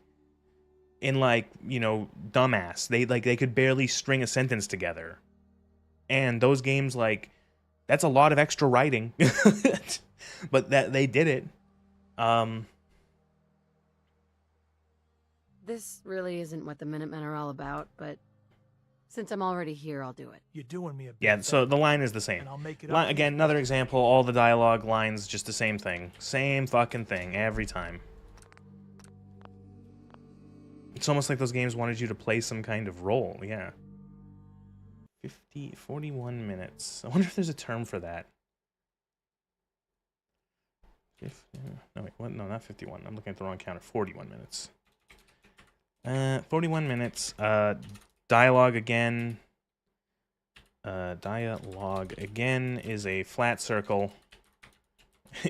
you know, dumbass. They could barely string a sentence together. And those games, like, that's a lot of extra writing. But that they did it. This really isn't what the Minutemen are all about, but since I'm already here, I'll do it. You're doing me a big Yeah, so favor, the line is the same. and I'll make it up to you. Again, another example, all the dialogue lines, just the same thing. Same fucking thing, every time. It's almost like those games wanted you to play some kind of role, yeah. 41 minutes. I wonder if there's a term for that. No, wait, what? No, not 51. I'm looking at the wrong counter. 41 minutes. 41 minutes. Dialogue again. Dialogue again is a flat circle.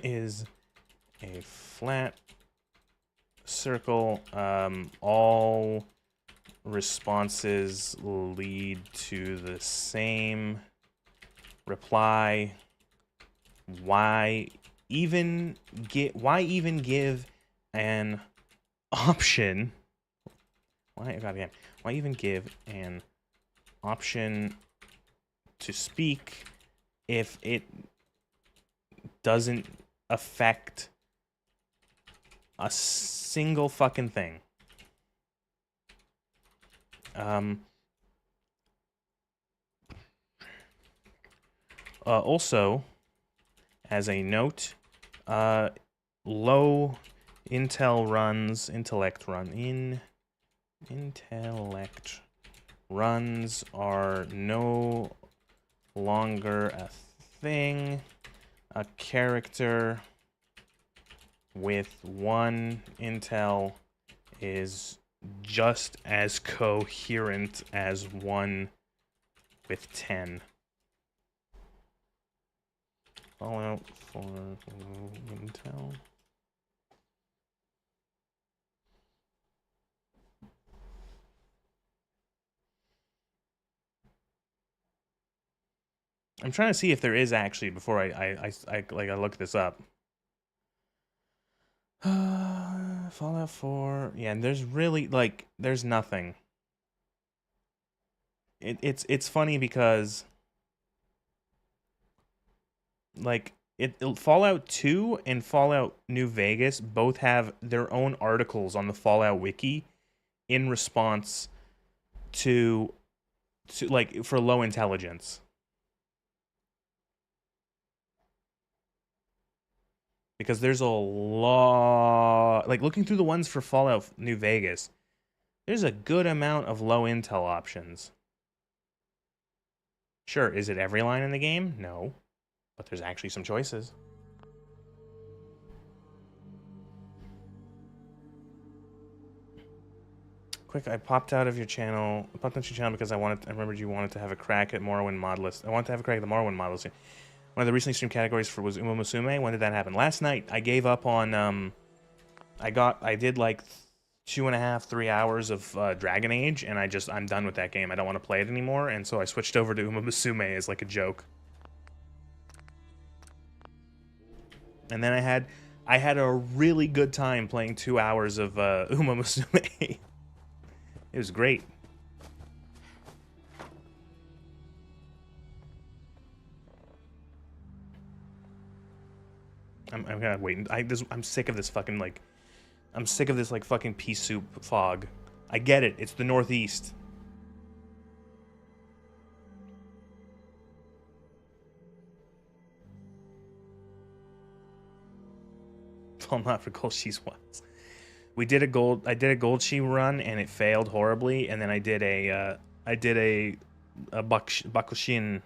Is a flat circle. All responses lead to the same reply. Why even give an option? Why even give an option to speak if it doesn't affect a single fucking thing? Also, as a note, low intellect runs are no longer a thing. A character with 1 intel is just as coherent as one with 10. Fallout for low intel. I'm trying to see if there is actually before I look this up. Fallout 4. Yeah, and there's really there's nothing. It's funny because Fallout 2 and Fallout New Vegas both have their own articles on the Fallout wiki in response to for low intelligence. Because there's a lot, looking through the ones for Fallout New Vegas, there's a good amount of low intel options. Sure, is it every line in the game? No. But there's actually some choices. Quick, I popped out of your channel. I popped out your channel because I remembered you wanted to have a crack at Morrowind mod list. I wanted to have a crack at the Morrowind mod list. One of the recently streamed categories was Uma Musume. When did that happen? Last night. I gave up on, I did 2.5, 3 hours of Dragon Age, and I'm done with that game. I don't want to play it anymore, and so I switched over to Uma Musume as a joke. And then I had a really good time playing 2 hours of Uma Musume. It was great. I'm gonna wait. I'm sick of this fucking I'm sick of this fucking pea soup fog. I get it. It's the Northeast. Well, not for Gold She's once. I did a Gold She run and it failed horribly, and then I did a Bakushin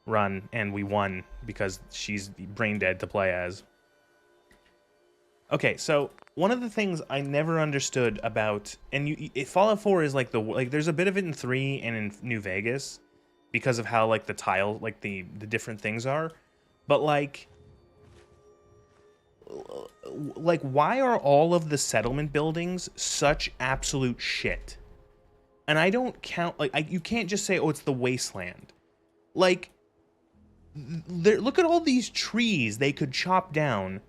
run and we won because she's brain dead to play as. Okay, so one of the things I never understood about, and Fallout 4 is there's a bit of it in 3 and in New Vegas because of how the tile, the different things are, but like, why are all of the settlement buildings such absolute shit? And I don't count, like, you can't just say, oh, it's the Wasteland. Like, look at all these trees they could chop down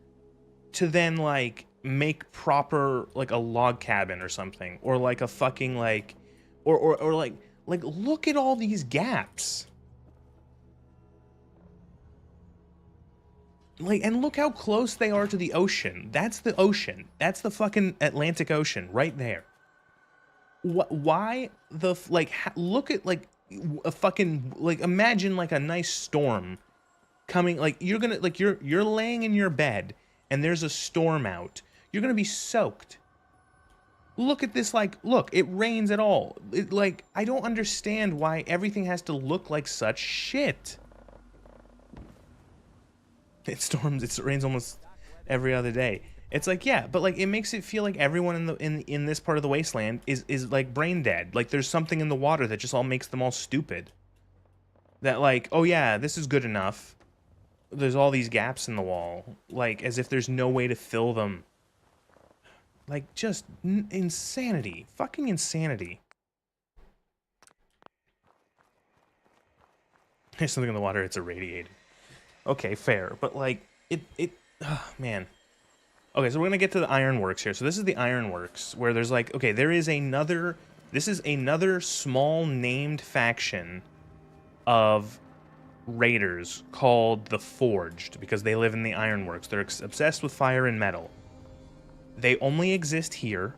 to then, like, make proper, like, a log cabin or something. Or, like, a fucking, like, or like, look at all these gaps. Like, and look how close they are to the ocean. That's the ocean. That's the fucking Atlantic Ocean right there. Why the, like, look at, like, a fucking, like, imagine, like, a nice storm coming, like, you're gonna, like, you're laying in your bed, and there's a storm out. You're gonna be soaked. Look at this, like, look, it rains at all. Like, I don't understand why everything has to look like such shit. It storms, it rains almost every other day. It's like, yeah, but like it makes it feel like everyone in this part of the wasteland is like brain dead. Like there's something in the water that just all makes them all stupid. That like, oh yeah, this is good enough. There's all these gaps in the wall, like as if there's no way to fill them. Like just insanity, fucking insanity. There's something in the water, it's irradiated. Okay, fair, but like oh, man. Okay, so we're gonna get to the ironworks here. So this is the ironworks, where there's like, okay, this is another small named faction of raiders called the Forged, because they live in the ironworks. They're obsessed with fire and metal. They only exist here.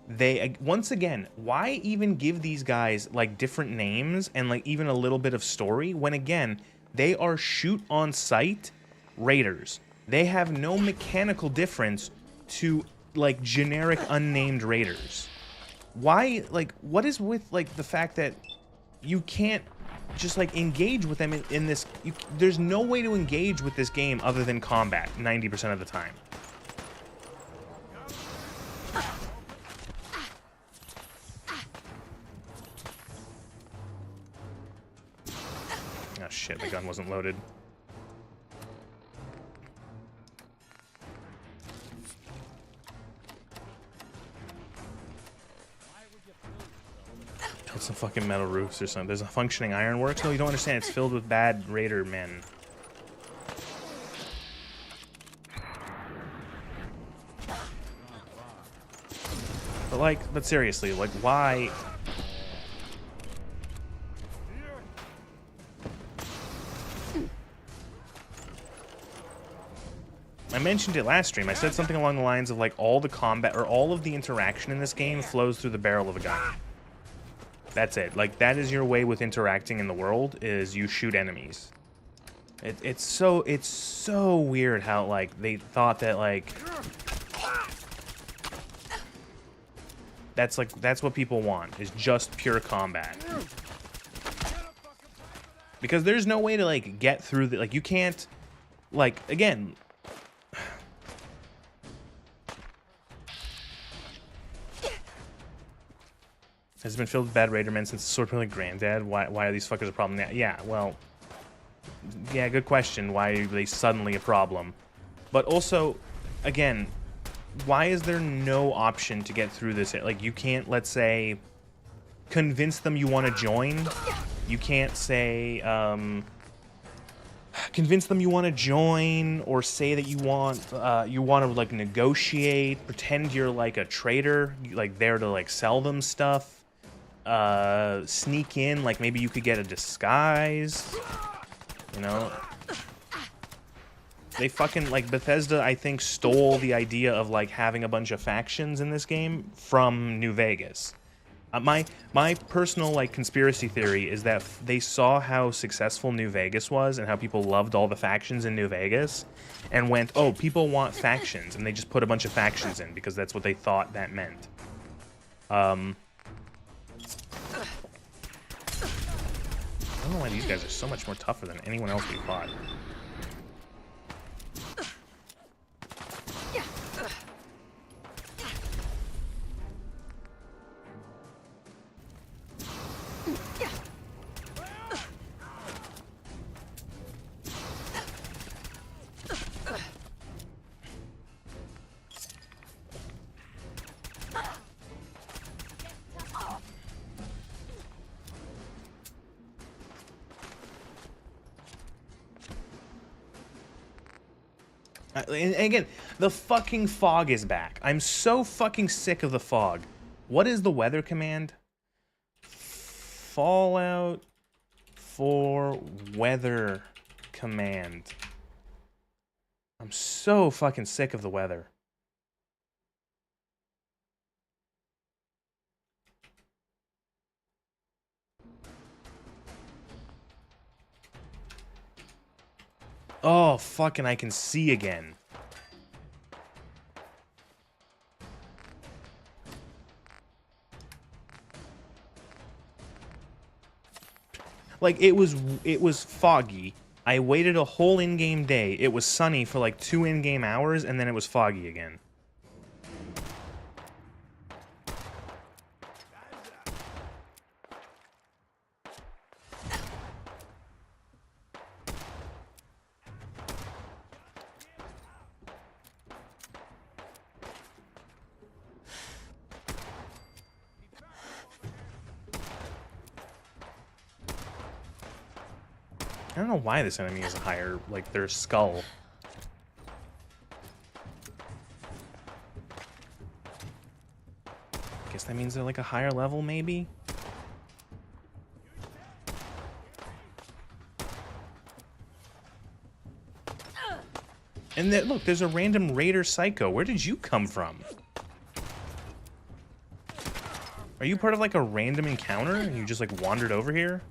They, once again, why even give these guys like different names and like even a little bit of story when again, they are shoot on sight raiders. They have no mechanical difference to, like, generic unnamed raiders. Why, like, what is with, like, the fact that you can't just, like, engage with them in this... there's no way to engage with this game other than combat 90% of the time. Oh, shit, the gun wasn't loaded. Some fucking metal roofs or something. There's a functioning ironworks? No, you don't understand. It's filled with bad raider men. But like, but seriously, like why? I mentioned it last stream. I said something along the lines of like all the combat or all of the interaction in this game flows through the barrel of a gun. That's it. Like, that is your way with interacting in the world, is you shoot enemies. It's so weird how, like, they thought that, like... That's what people want, is just pure combat. Because there's no way to, like, get through the... Like, you can't... Like, again... Has been filled with bad raidermen since sort of like Granddad. Why are these fuckers a problem now? Yeah, well, yeah, good question. Why are they suddenly a problem? But also, again, why is there no option to get through this? Like, you can't, let's say, convince them you want to join. You can't say, convince them you want to join, or say that you want to like negotiate, pretend you're like a trader, like there to like sell them stuff. Sneak in, like maybe you could get a disguise, you know. They fucking, like, Bethesda, I think, stole the idea of like having a bunch of factions in this game from New Vegas. My personal like conspiracy theory is that they saw how successful New Vegas was and how people loved all the factions in New Vegas and went, oh, people want factions, and they just put a bunch of factions in because that's what they thought that meant. I don't know why these guys are so much more tougher than anyone else we fought. And again, the fucking fog is back. I'm so fucking sick of the fog. What is the weather command? Fallout 4 weather command. I'm so fucking sick of the weather. Oh, fucking I can see again. Like, it was foggy. I waited a whole in-game day. It was sunny for like 2 in-game hours, and then it was foggy again. I don't know why this enemy is higher, like their skull. Guess that means they're like a higher level, maybe? And then, look, there's a random raider psycho. Where did you come from? Are you part of like a random encounter and you just like wandered over here?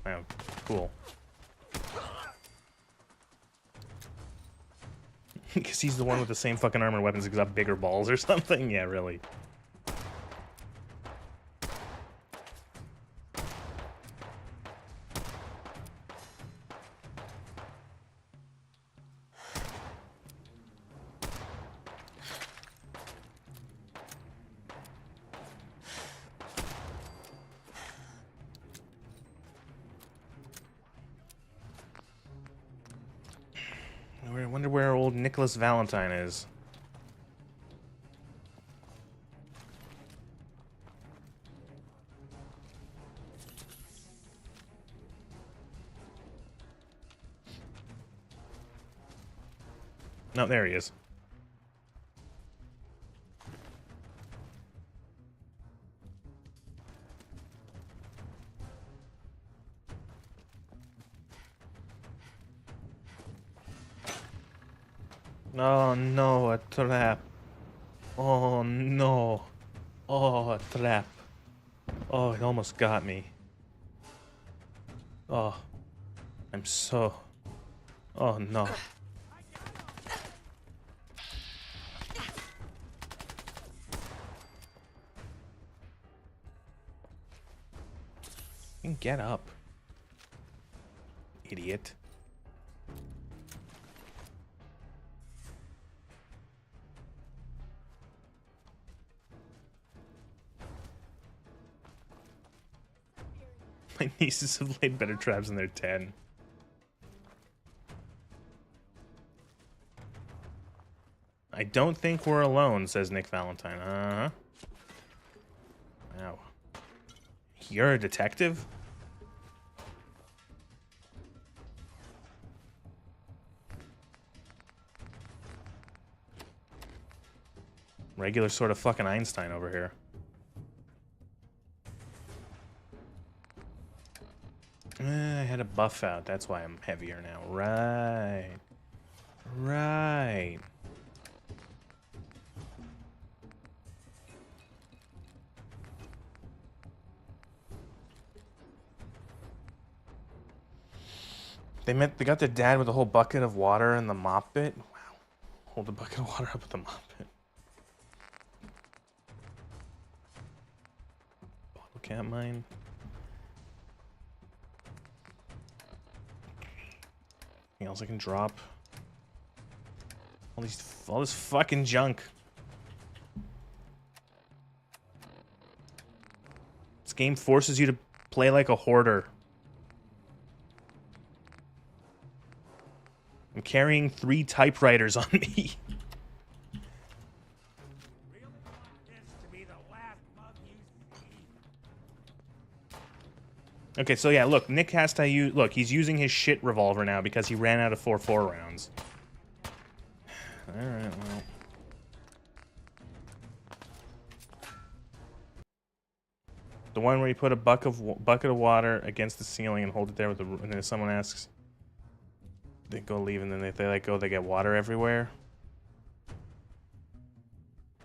Oh, cool. Because he's the one with the same fucking armor and weapons, he's got bigger balls or something? Yeah, really. I wonder where old Nicholas Valentine is. No, there he is. Oh no, a trap. Oh no. Oh, a trap. Oh, it almost got me. Oh, I'm so... Oh no. You can get up. Idiot. My nieces have laid better traps than they're 10. I don't think we're alone, says Nick Valentine. Uh-huh. Wow. You're a detective? Regular sort of fucking Einstein over here. I had a buff out. That's why I'm heavier now. Right. Right. They got the dad with a whole bucket of water and the mop bit. Wow. Hold the bucket of water up with the mop bit. Bottle cap mine. Anything else I can drop? All this fucking junk. This game forces you to play like a hoarder. I'm carrying 3 typewriters on me. Okay, so yeah, look, Nick has to use... Look, he's using his shit revolver now because he ran out of 4.4 rounds. Alright, well... The one where you put a bucket of water against the ceiling and hold it there with the... And then if someone asks... They go leave, and then if they let go, they get water everywhere.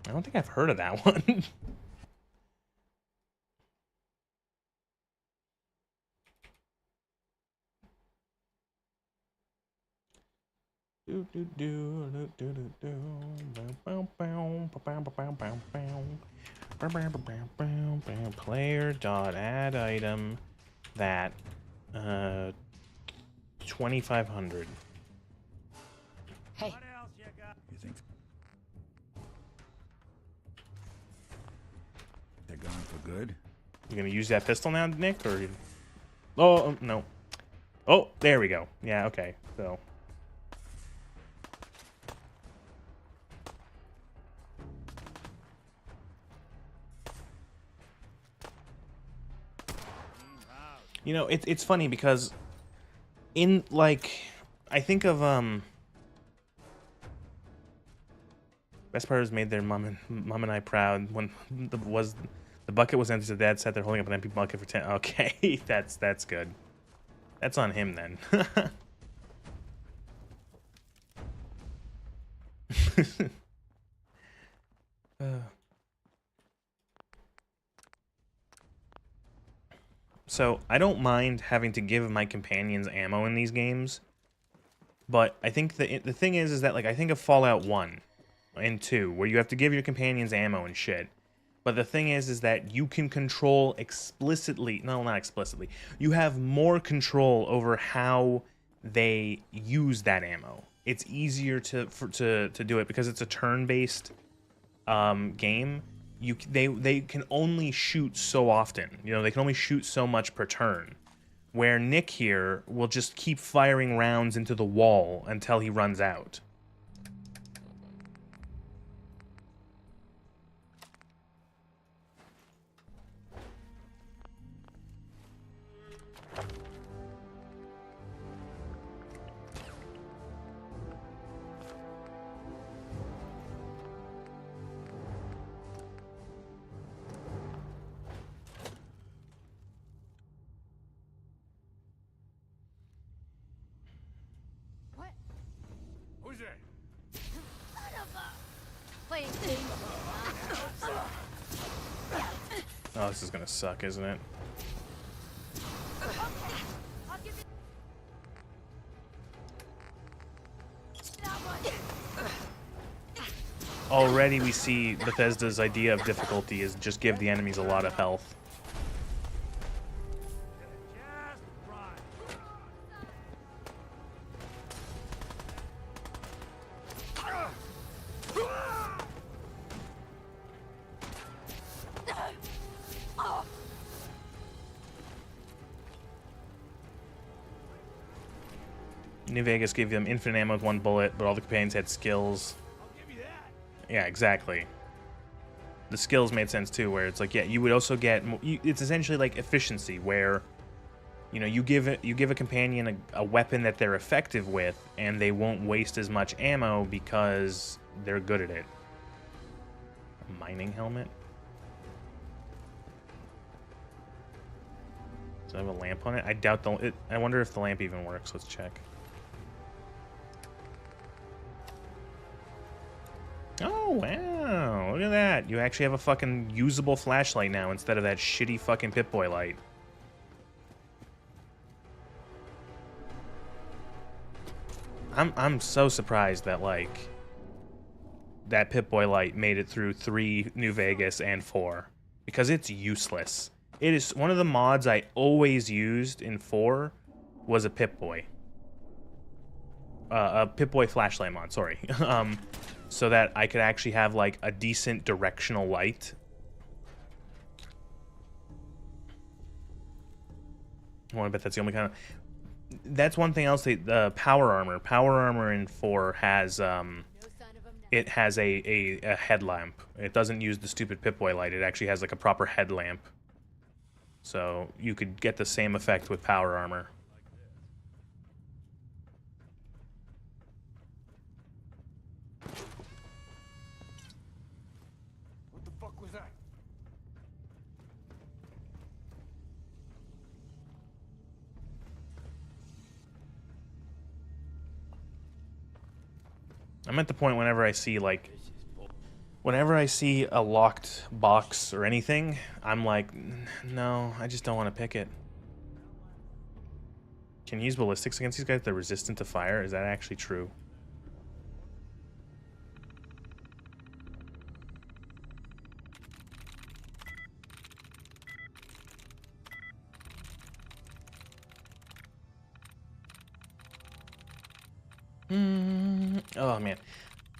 I don't think I've heard of that one. Player dot add item that 2,500. Hey, You think they're gone for good? You gonna use that pistol now, Nick, or? Oh no. Oh, there we go. Yeah, okay. So. You know, it's funny because in like I think of best part is made their mom and I proud when the bucket was empty. So Dad sat there holding up an empty bucket for 10. Okay, that's good. That's on him then. So I don't mind having to give my companions ammo in these games, but I think the thing is that like I think of Fallout 1 and 2 where you have to give your companions ammo and shit. But the thing is that you can control explicitly, no, not explicitly. You have more control over how they use that ammo. It's easier to do it because it's a turn-based game. They can only shoot so often. You know, they can only shoot so much per turn. Where Nick here will just keep firing rounds into the wall until he runs out. what? Who's there? Playing Oh, this is gonna suck, isn't it? Already we see Bethesda's idea of difficulty is just give the enemies a lot of health. New Vegas gave them infinite ammo with one bullet, but all the companions had skills. Yeah, exactly. The skills made sense too, where it's like, yeah, you would also get. It's essentially like efficiency, where, you know, you give a companion a weapon that they're effective with, and they won't waste as much ammo because they're good at it. A mining helmet. Does it have a lamp on it? I doubt I wonder if the lamp even works. Let's check. Oh, wow. Look at that. You actually have a fucking usable flashlight now instead of that shitty fucking Pip-Boy light. I'm so surprised that, like, that Pip-Boy light made it through 3 New Vegas and 4. Because it's useless. It is one of the mods I always used in 4 was a Pip-Boy. A Pip-Boy flashlight mod, sorry. So that I could actually have, like, a decent directional light. Well, I bet that's the only kind of... That's one thing else, the power armor. Power armor in 4 has, it has a headlamp. It doesn't use the stupid Pip-Boy light. It actually has, like, a proper headlamp. So you could get the same effect with power armor. What the fuck was that? I'm at the point whenever I see a locked box or anything, I'm like, no, I just don't want to pick it. Can you use ballistics against these guys? They're resistant to fire. Is that actually true? Oh man,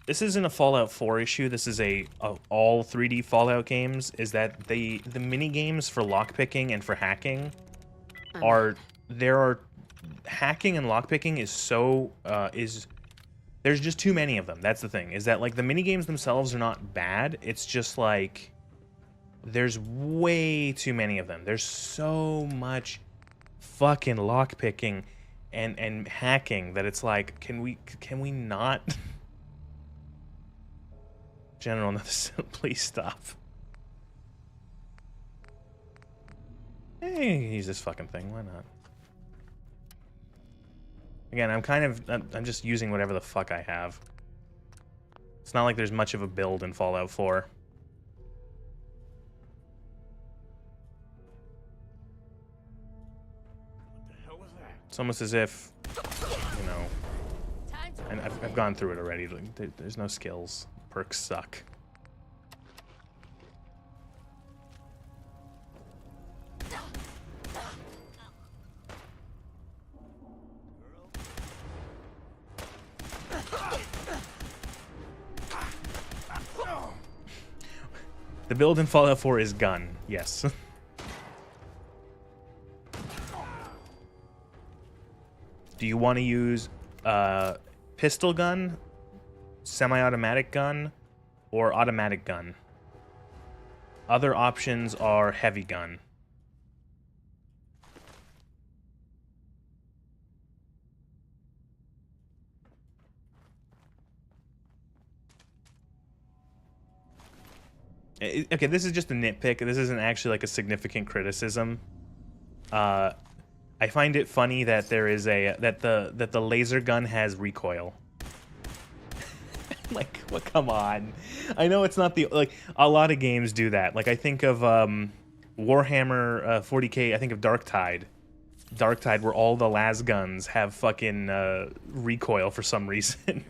this isn't a Fallout 4 issue. This is a all 3D Fallout games. Is that the mini games for lockpicking and for hacking are hacking and lockpicking is so there's just too many of them. That's the thing. Is that like the mini games themselves are not bad. It's just like there's way too many of them. There's so much fucking lockpicking and hacking that it's like, can we not? General, please stop. Hey, use this fucking thing. Why not? Again, I'm just using whatever the fuck I have. It's not like there's much of a build in Fallout 4. It's almost as if, you know, and I've gone through it already. Like, there's no skills. Perks suck. The build in Fallout 4 is gun, yes. Do you want to use pistol gun, semi-automatic gun, or automatic gun? Other options are heavy gun. Okay, this is just a nitpick. This isn't actually like a significant criticism. I find it funny that there is that the laser gun has recoil. Like, what? Come on. I know it's not a lot of games do that. Like, I think of Warhammer 40K. I think of Darktide, where all the las guns have fucking recoil for some reason.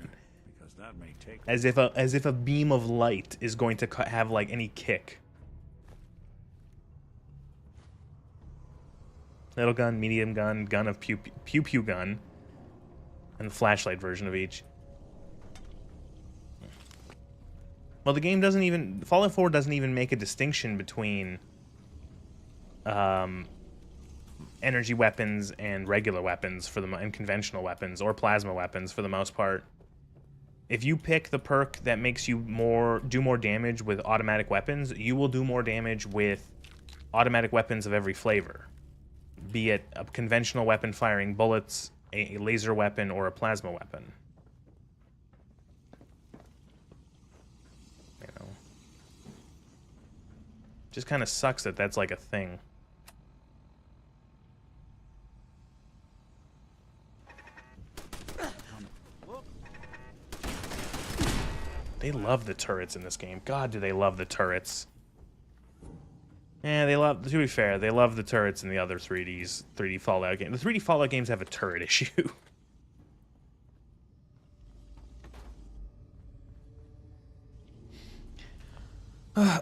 Because that may take as if a beam of light is going to have like any kick. Little gun, medium gun, gun of pew pew gun, and the flashlight version of each. Well, the game doesn't even... Fallout 4 doesn't even make a distinction between energy weapons and regular weapons and conventional weapons or plasma weapons for the most part. If you pick the perk that makes you do more damage with automatic weapons, you will do more damage with automatic weapons of every flavor. Be it a conventional weapon firing bullets, a laser weapon, or a plasma weapon. You know. Just kind of sucks that that's like a thing. They love the turrets in this game. God, do they love the turrets. Yeah, to be fair, they love the turrets in the other 3D Fallout games. The 3D Fallout games have a turret issue.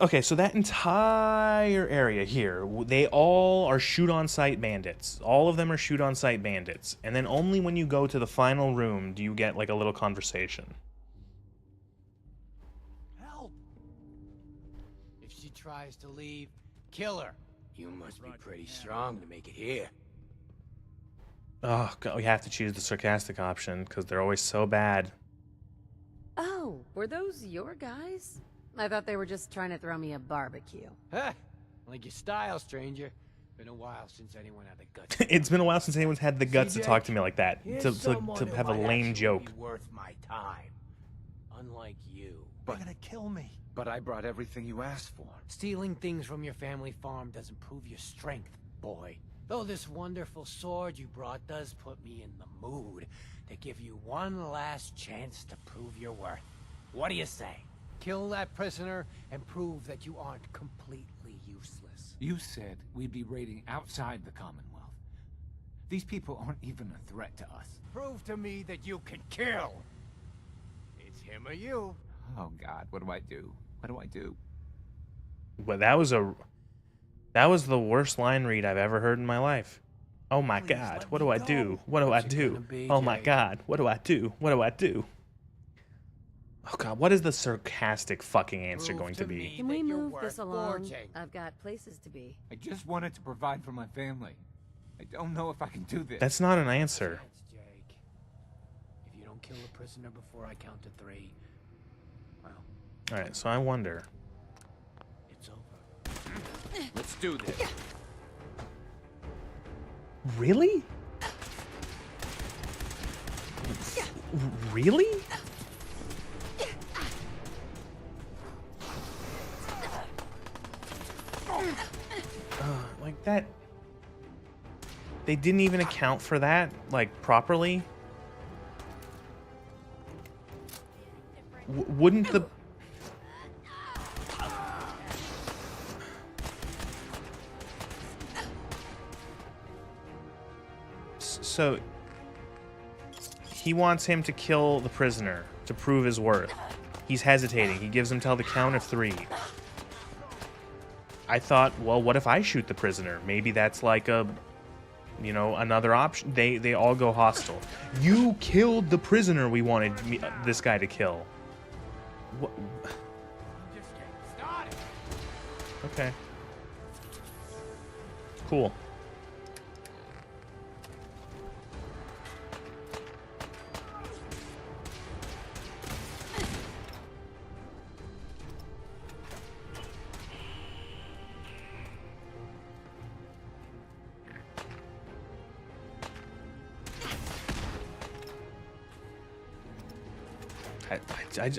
Okay, so that entire area here, they all are shoot-on-sight bandits. All of them are shoot-on-sight bandits. And then only when you go to the final room do you get, like, a little conversation. Help! If she tries to leave, kill her. You must be pretty strong to make it here. Oh, God, we have to choose the sarcastic option, because they're always so bad. Oh, were those your guys? I thought they were just trying to throw me a barbecue. Huh, like your style, stranger. Been a while since anyone had the guts. It's been a while since anyone's had the guts to talk to me like that. Here's To someone who have a might lame actually joke. be worth my time. Unlike you. They're gonna kill me. But I brought everything you asked for. Stealing things from your family farm doesn't prove your strength, boy. Though this wonderful sword you brought does put me in the mood to give you one last chance to prove your worth. What do you say? Kill that prisoner and prove that you aren't completely useless. You said we'd be raiding outside the Commonwealth. These people aren't even a threat to us. Prove to me that you can kill. It's him or you. Oh God, what do I do? What do I do? But that was the worst line read I've ever heard in my life. Oh my Please God, let what me do I go. do? What do I What's it do? gonna be, Oh my Jake? God, what do I do? What do I do? Oh God, what is the sarcastic fucking answer Prove going to be? me Can that we you're move worth this along? forging. I've got places to be. I just wanted to provide for my family. I don't know if I can do this. That's not an answer. Chance, Jake. If you don't kill the prisoner before I count to 3, well, All right, so I wonder. it's over. Let's do this. Really? Really? Like that. They didn't even account for that, like, properly. Wouldn't the... So, he wants him to kill the prisoner to prove his worth. He's hesitating. He gives him till the count of 3. I thought, well, what if I shoot the prisoner? Maybe that's like a, you know, another option. They all go hostile. You killed the prisoner we wanted this guy to kill. What? I'm just getting started. Okay. Cool.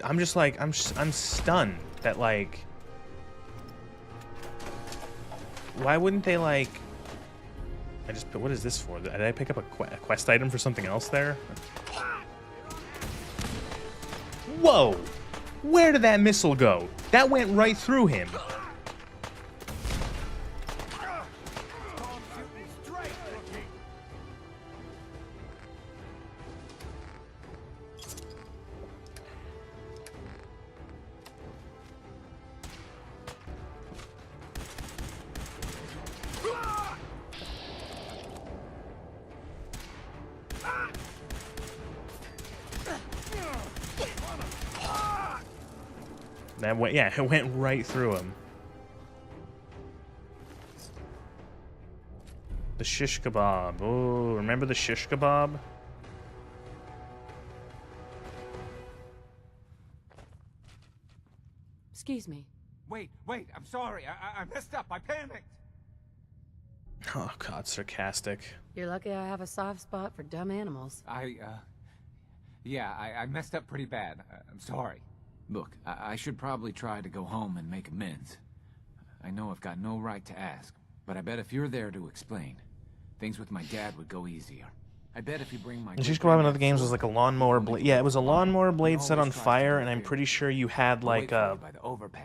I'm just like, I'm stunned that, like, why wouldn't they, like, I just put, what is this for? Did I pick up a quest item for something else there? Whoa! Where did that missile go? That went right through him. That went, yeah, it went right through him. The shish kebab. Oh, remember the shish kebab? Excuse me. Wait, I'm sorry. I messed up. I panicked. Oh God, sarcastic. You're lucky I have a soft spot for dumb animals. Yeah, I messed up pretty bad. I'm sorry. Look, I should probably try to go home and make amends. I know I've got no right to ask, but I bet if you're there to explain, things with my dad would go easier. I bet if you bring my... The shish kebab in other games was like a lawnmower blade. Yeah, it was a lawnmower blade set on fire, and I'm pretty sure you had like a...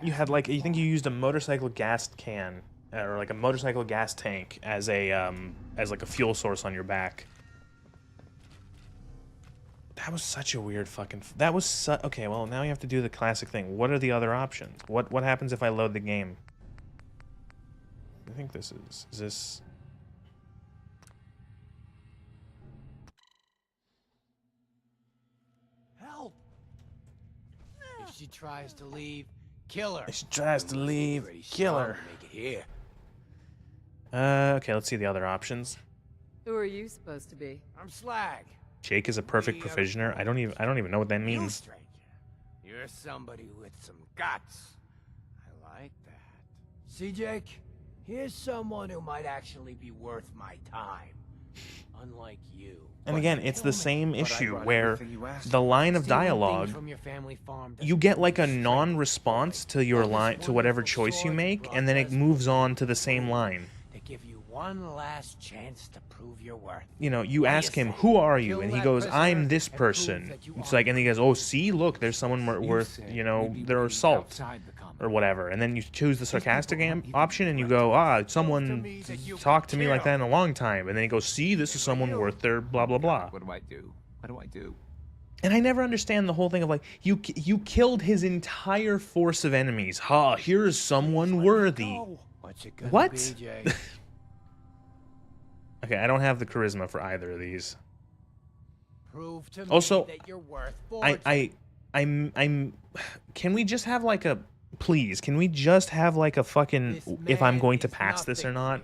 You had like, I think you used a motorcycle gas can, or like a motorcycle gas tank as a, as like a fuel source on your back. That was such a weird fucking... That was okay, well, now you have to do the classic thing. What are the other options? What happens if I load the game? I think this is... Is this... Help! If she tries to leave, kill her. If she tries to leave, Pretty kill strong her. to Make it here. Okay, let's see the other options. Who are you supposed to be? I'm Slag. Jake is a perfect provisioner. I don't even know what that You, means. stranger. You're somebody with some guts. I like that. See, Jake? Here's someone who might actually be worth my time. Unlike you. And again, it's the same issue where the line of Stealing things dialogue, from your family farm you get like a non-response to your line, to whatever choice you make, and then it moves on to the same line. They give you one last chance to prove your worth. You know, you ask him, "Who are you?" And he goes, "I'm this person." It's like, and he goes, "Oh, see, look, there's someone worth, you know, their salt." Or whatever, and then you choose the sarcastic option, and you go, someone talked to me like that in a long time, and then he goes, see, this is someone worth their blah blah blah. What do I do? What do I do? And I never understand the whole thing of like, you killed his entire force of enemies. Ha, here's someone worthy. What? Okay, I don't have the charisma for either of these. Prove to Also, me that you're worth I'm. Can we just have like a? Please, can we just have like a fucking if I'm going to pass this or not?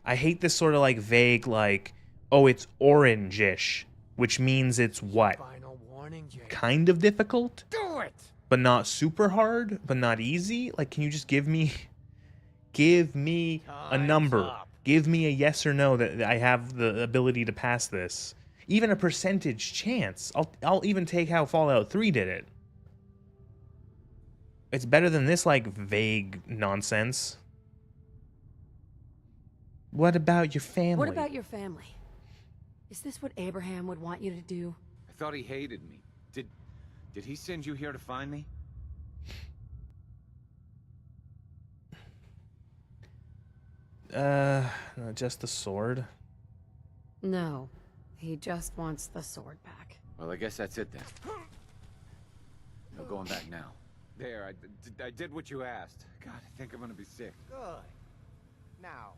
I hate this sort of like vague like, oh, it's orange-ish, which means it's what? Kind of difficult? Do it! But not super hard, but not easy? Like, can you just give me a number? Give me a yes or no that I have the ability to pass this. Even a percentage chance. I'll even take how Fallout 3 did it. It's better than this, like, vague nonsense. What about your family? What about your family? Is this what Abraham would want you to do? I thought he hated me. Did he send you here to find me? Just the sword? No. He just wants the sword back. Well, I guess that's it then. No going back now. There, I did what you asked. God, I think I'm gonna be sick. Good. Now,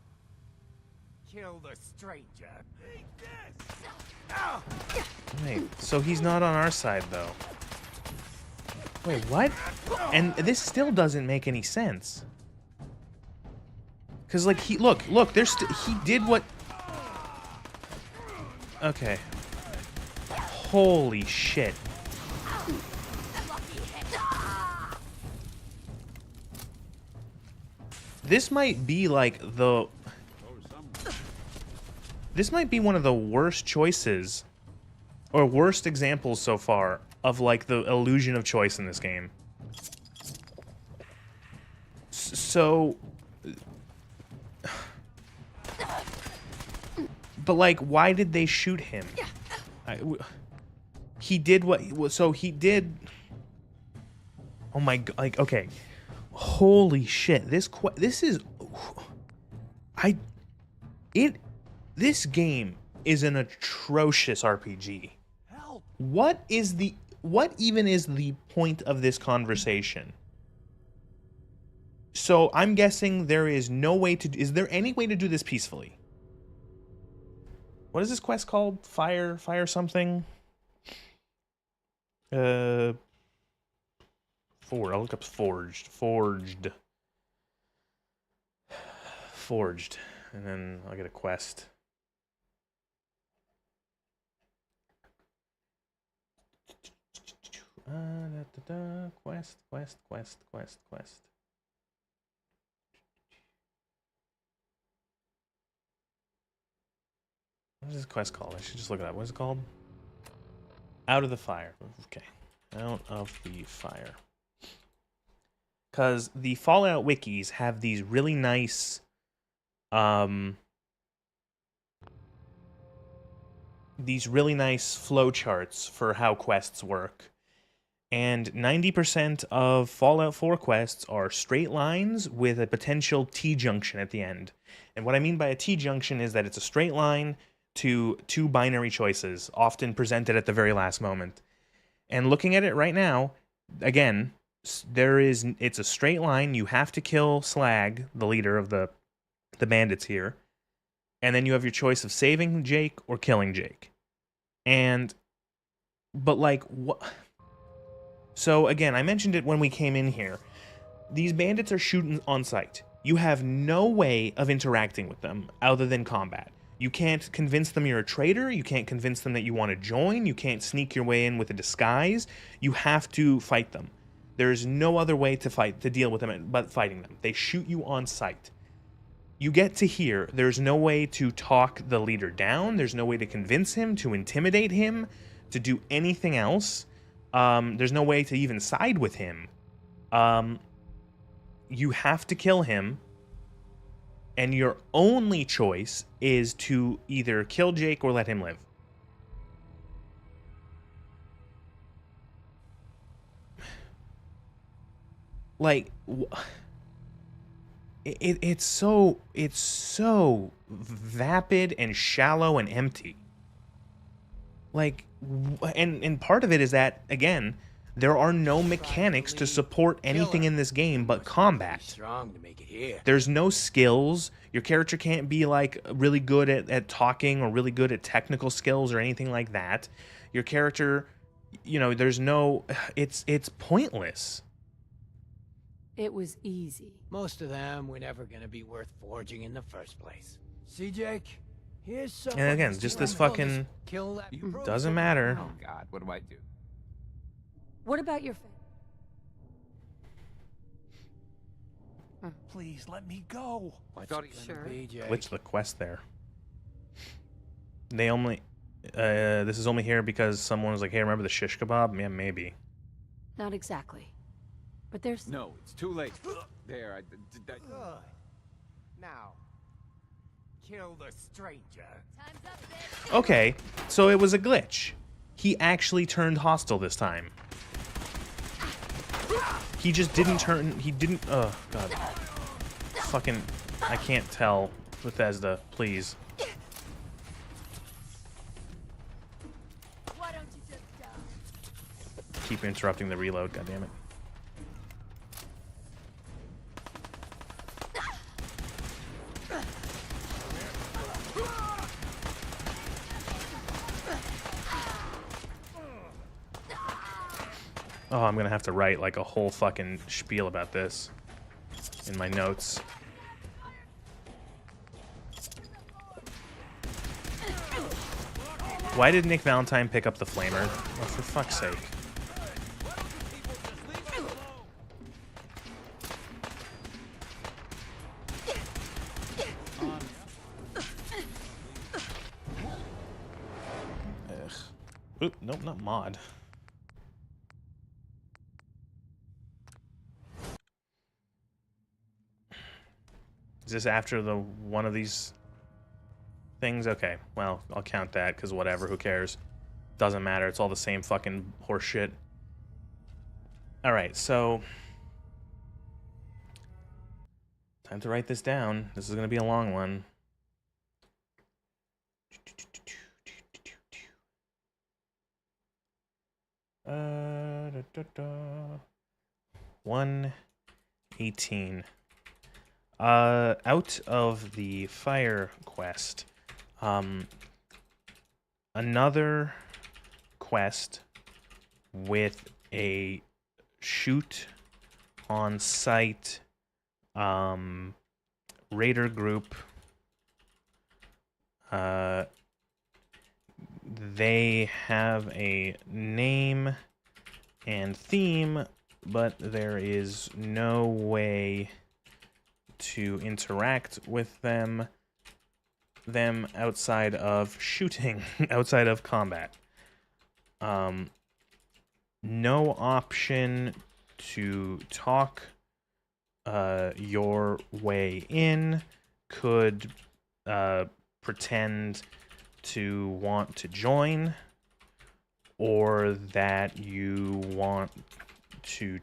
kill the stranger. Eat this! Wait, so he's not on our side, though. Wait, what? And this still doesn't make any sense. Because, like, look, he did what... Okay. Holy shit. This might be, like, This might be one of the worst choices, or worst examples so far, of, like, the illusion of choice in this game. So... But, like, why did they shoot him? He did what... So he did... Oh my god, like, okay. Holy shit, this is... This game is an atrocious RPG. Help. What even is the point of this conversation? So I'm guessing there is no way to... Is there any way to do this peacefully? What is this quest called? Fire something? I'll look up Forged. Forged. And then I'll get a quest. Quest. What is this quest called? I should just look it up. What is it called? Out of the Fire. Okay. Out of the Fire. Because the Fallout wikis have these really nice... these really nice flowcharts for how quests work. And 90% of Fallout 4 quests are straight lines with a potential T-junction at the end. And what I mean by a T-junction is that it's a straight line to two binary choices, often presented at the very last moment. And looking at it right now, again, it's a straight line. You have to kill Slag, the leader of the bandits here. And then you have your choice of saving Jake or killing Jake. But like, what? So again, I mentioned it when we came in here. These bandits are shooting on sight. You have no way of interacting with them other than combat. You can't convince them you're a traitor. You can't convince them that you want to join. You can't sneak your way in with a disguise. You have to fight them. There is no other way to deal with them but fighting them. They shoot you on sight. You get to here. There's no way to talk the leader down. There's no way to convince him, to intimidate him, to do anything else. There's no way to even side with him. You have to kill him. And your only choice is to either kill Jake or let him live. Like, it's so vapid and shallow and empty. Like, and part of it is that, again, there are no mechanics to support anything in this game but combat. Strong to make it here. There's no skills. Your character can't be like really good at talking or really good at technical skills or anything like that. Your character, you know, there's no, it's pointless. It was easy. Most of them were never gonna be worth forging in the first place. See, Jake? Here's some. And again, just this fucking Kill that. doesn't matter. Oh God, what do I do? What about your Please let me go. I thought he Sure. Glitch the quest there. They only, this is only here because someone was like, hey, remember the shish kebab? Yeah, maybe. Not exactly. But there's... No, it's too late. There, Good. Now, kill the stranger. Okay, so it was a glitch. He actually turned hostile this time. He just didn't turn, he didn't, oh, God. Fucking, I can't tell. Bethesda, please. Why don't you just die? Keep interrupting the reload, goddammit. Oh, I'm gonna have to write like a whole fucking spiel about this in my notes. Why did Nick Valentine pick up the flamer? Oh, for fuck's sake. Ugh. Oop, nope, not mod. Is this after the one of these things? Okay, well, I'll count that, because whatever, who cares? Doesn't matter, it's all the same fucking horseshit. Alright, so... time to write this down. This is going to be a long one. Da, da, da. 118. Out of the fire quest, another quest with a shoot on site raider group. They have a name and theme, but there is no way to interact with them outside of shooting, outside of combat. No option to talk your way in. Could pretend to want to join, or that you want to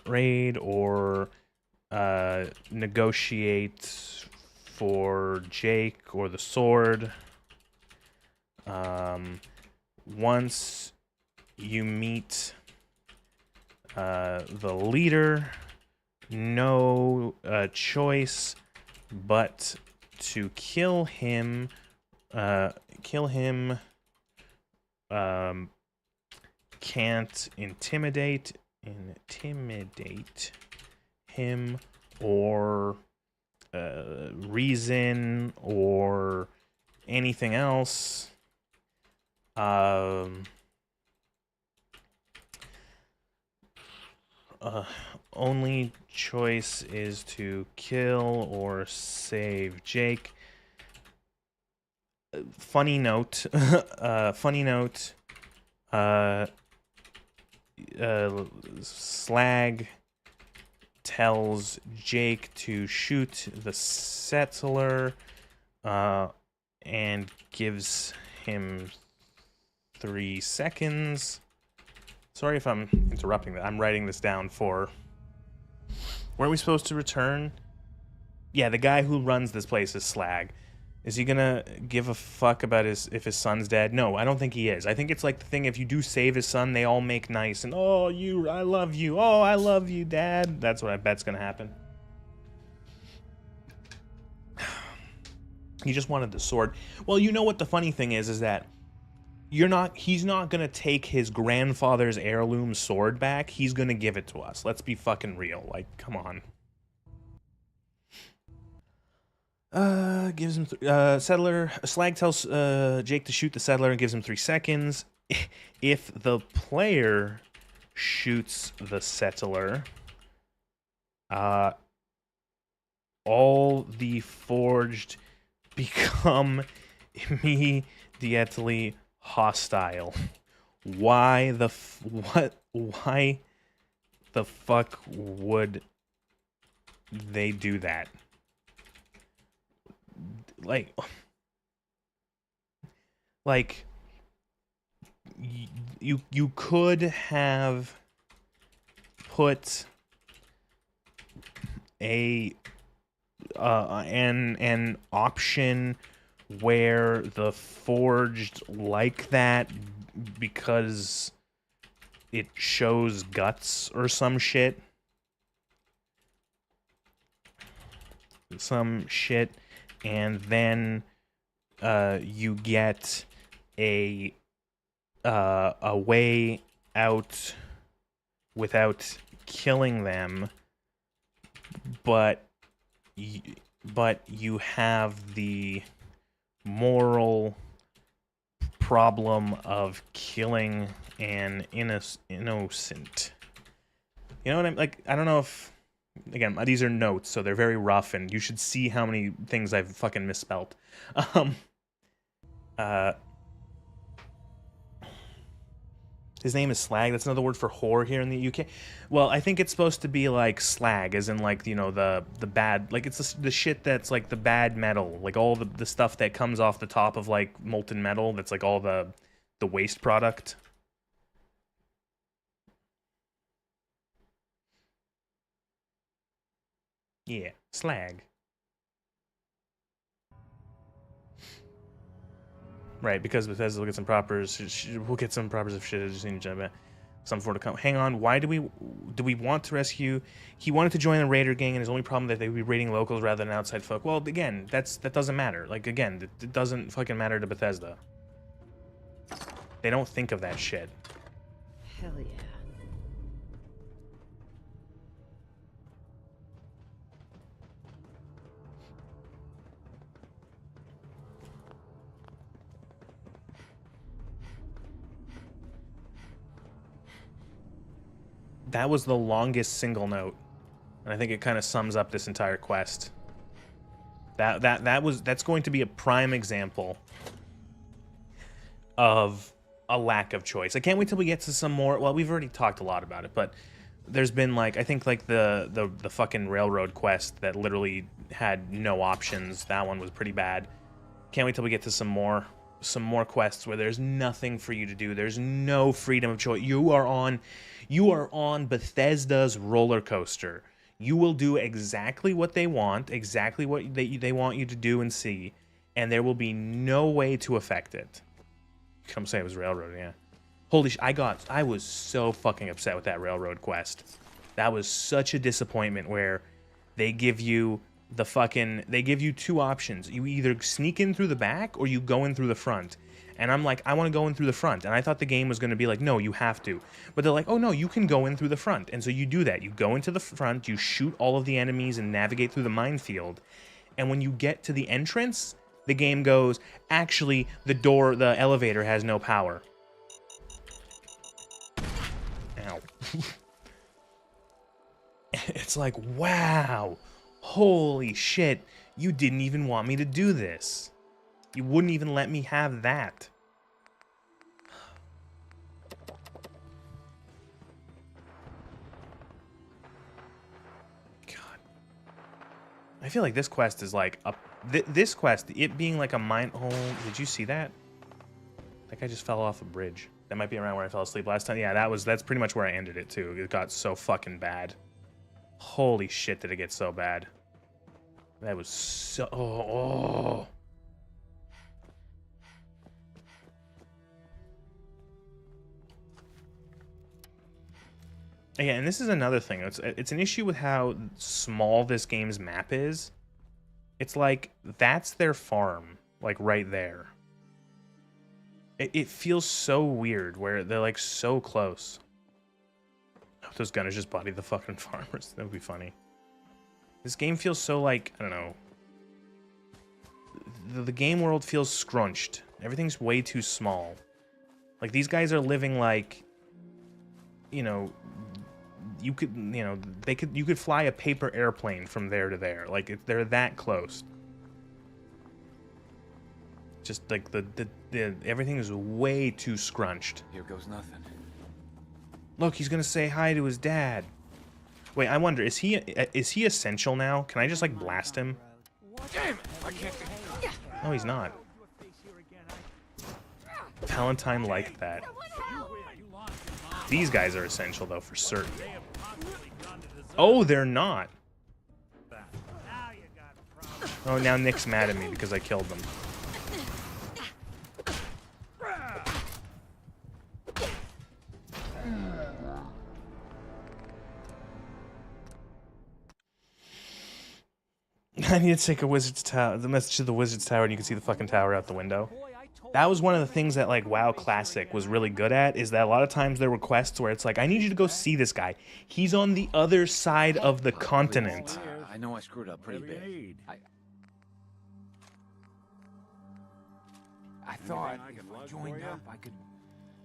raid, or negotiate for Jake or the sword. Once you meet the leader, no choice but to kill him. Can't intimidate him, or reason, or anything else. only choice is to kill or save Jake. Funny note. Funny note. Slag tells Jake to shoot the settler, and gives him 3 seconds. Sorry if I'm interrupting that. I'm writing this down for... Weren't we supposed to return? Yeah, the guy who runs this place is Slag. Is he gonna give a fuck about if his son's dead? No, I don't think he is. I think it's like the thing, if you do save his son, they all make nice and, oh, I love you. Oh, I love you, Dad. That's what I bet's gonna happen. He just wanted the sword. Well, you know what the funny thing is that he's not gonna take his grandfather's heirloom sword back. He's gonna give it to us. Let's be fucking real. Like, come on. Gives him settler. Slag tells Jake to shoot the settler and gives him 3 seconds. If the player shoots the settler, all the forged become immediately hostile. Why the fuck would they do that? Like you could have put an option where the forged like that because it shows guts or some shit. And then you get a way out without killing them, but you have the moral problem of killing an innocent. You know what I'm like? I don't know if. Again, these are notes, so they're very rough, and you should see how many things I've fucking misspelt. His name is Slag. That's another word for whore here in the UK. Well, I think it's supposed to be like slag, as in like, you know, the bad, like it's the shit that's like the bad metal, like all the stuff that comes off the top of like molten metal. That's like all the waste product. Yeah, slag. Right, because Bethesda will get some propers. We'll get some propers of shit. I just need to jump back. Some for to come. Hang on. Why do we want to rescue? He wanted to join the raider gang, and his only problem that they would be raiding locals rather than outside folk. Well, again, that doesn't matter. Like again, it doesn't fucking matter to Bethesda. They don't think of that shit. Hell yeah. That was the longest single note, and I think it kind of sums up this entire quest. That's going to be a prime example of a lack of choice. I can't wait till we get to some more. Well, we've already talked a lot about it, but there's been like I think like the fucking railroad quest that literally had no options. That one was pretty bad. Can't wait till we get to some more quests where there's nothing for you to do. There's no freedom of choice. You are on Bethesda's roller coaster. You will do exactly what they want, exactly what they want you to do and see, and there will be no way to affect it. Come say it was railroad, yeah. Holy sh! I was so fucking upset with that railroad quest. That was such a disappointment where they give you two options. You either sneak in through the back or you go in through the front. And I'm like, I want to go in through the front. And I thought the game was going to be like, no, you have to. But they're like, oh no, you can go in through the front. And so you do that. You go into the front, you shoot all of the enemies and navigate through the minefield. And when you get to the entrance, the game goes, actually, the elevator has no power. Ow. It's like, wow, holy shit, you didn't even want me to do this. You wouldn't even let me have that. God. I feel like this quest is like a... this quest, it being like a mine... Oh, did you see that? That guy just fell off a bridge. That might be around where I fell asleep last time. Yeah, that's pretty much where I ended it, too. It got so fucking bad. Holy shit, did it get so bad. That was so... Oh. Yeah, and this is another thing. It's an issue with how small this game's map is. It's like, that's their farm, like right there. It feels so weird where they're like so close. I hope those gunners just body the fucking farmers. That would be funny. This game feels so like, I don't know. The game world feels scrunched. Everything's way too small. Like, these guys are living like, you know, you could, you know, you could fly a paper airplane from there to there. Like, they're that close. Just like the everything is way too scrunched. Here goes nothing. Look, he's gonna say hi to his dad. Wait, I wonder, is he essential now? Can I just like blast him? Damn it! I can't. No, he's not. Valentine liked that. These guys are essential though, for certain. Oh, they're not. Oh, now Nick's mad at me because I killed them. I need to take a wizard's tower, the message to the wizard's tower, and you can see the fucking tower out the window. That was one of the things that like WoW Classic was really good at, is that a lot of times there were quests where it's like, I need you to go see this guy. He's on the other side of the continent. I know I screwed up pretty big. I thought if I joined up, I could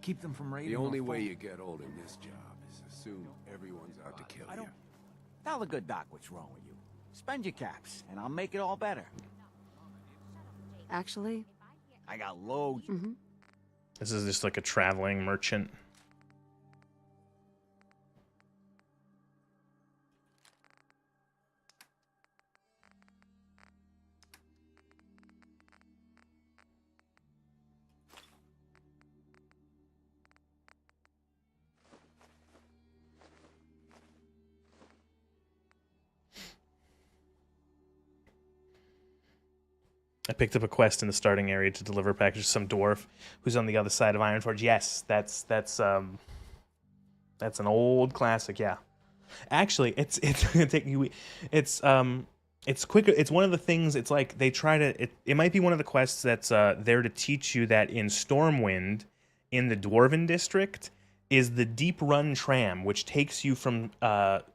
keep them from raiding. The only way you get old in this job is assume everyone's out to kill you. Tell the good doc what's wrong with you. Spend your caps, and I'll make it all better. Actually, I got loads. This is just like a traveling merchant. I picked up a quest in the starting area to deliver a package to some dwarf who's on the other side of Ironforge. Yes, that's an old classic. Yeah, actually, it's gonna take you. It's quicker. It's one of the things. It's like they try to. It might be one of the quests that's there to teach you that in Stormwind, in the Dwarven district, is the Deep Run tram, which takes you from.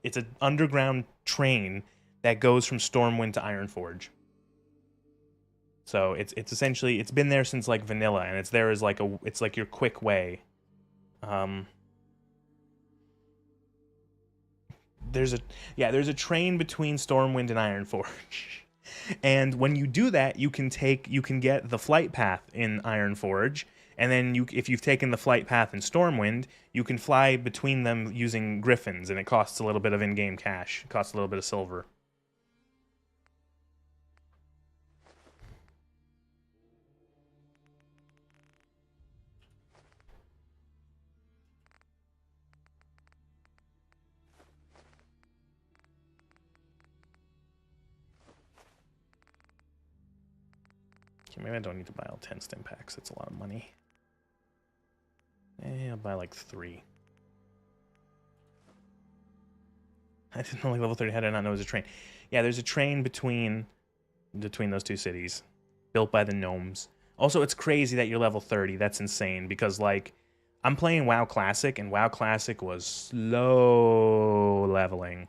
It's an underground train that goes from Stormwind to Ironforge. So it's essentially, it's been there since like vanilla, and it's there as like it's like your quick way. There's a train between Stormwind and Ironforge. And when you do that, you can get the flight path in Ironforge, and then if you've taken the flight path in Stormwind, you can fly between them using griffins, and it costs a little bit of in-game cash. It costs a little bit of silver. Maybe I don't need to buy all 10 stim packs. That's a lot of money. I'll buy like 3. I didn't know like level 30. How did I not know it was a train? Yeah, there's a train between those two cities, built by the gnomes. Also, it's crazy that you're level 30. That's insane because like I'm playing WoW Classic, and WoW Classic was slow leveling.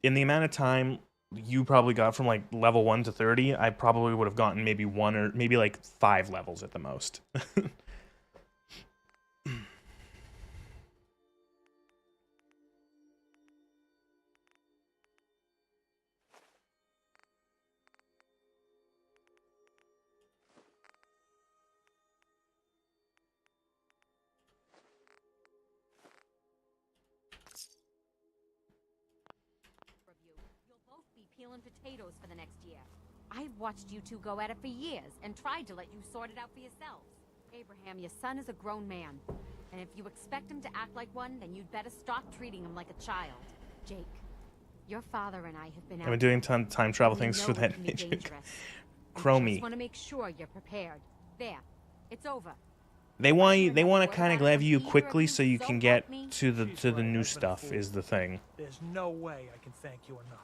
In the amount of time you probably got from like level 1 to 30, I probably would have gotten maybe 1 or maybe like 5 levels at the most. peeling potatoes for the next year. I've watched you two go at it for years and tried to let you sort it out for yourselves. Abraham, your son is a grown man. And if you expect him to act like one, then you'd better stop treating him like a child. Jake, your father and I have been out. I've been doing time travel things for that. Chromie. Just want to make sure you're prepared. There, it's over. They want to kind of leave you quickly so you can get to the new stuff. Is the thing. There's no way I can thank you enough.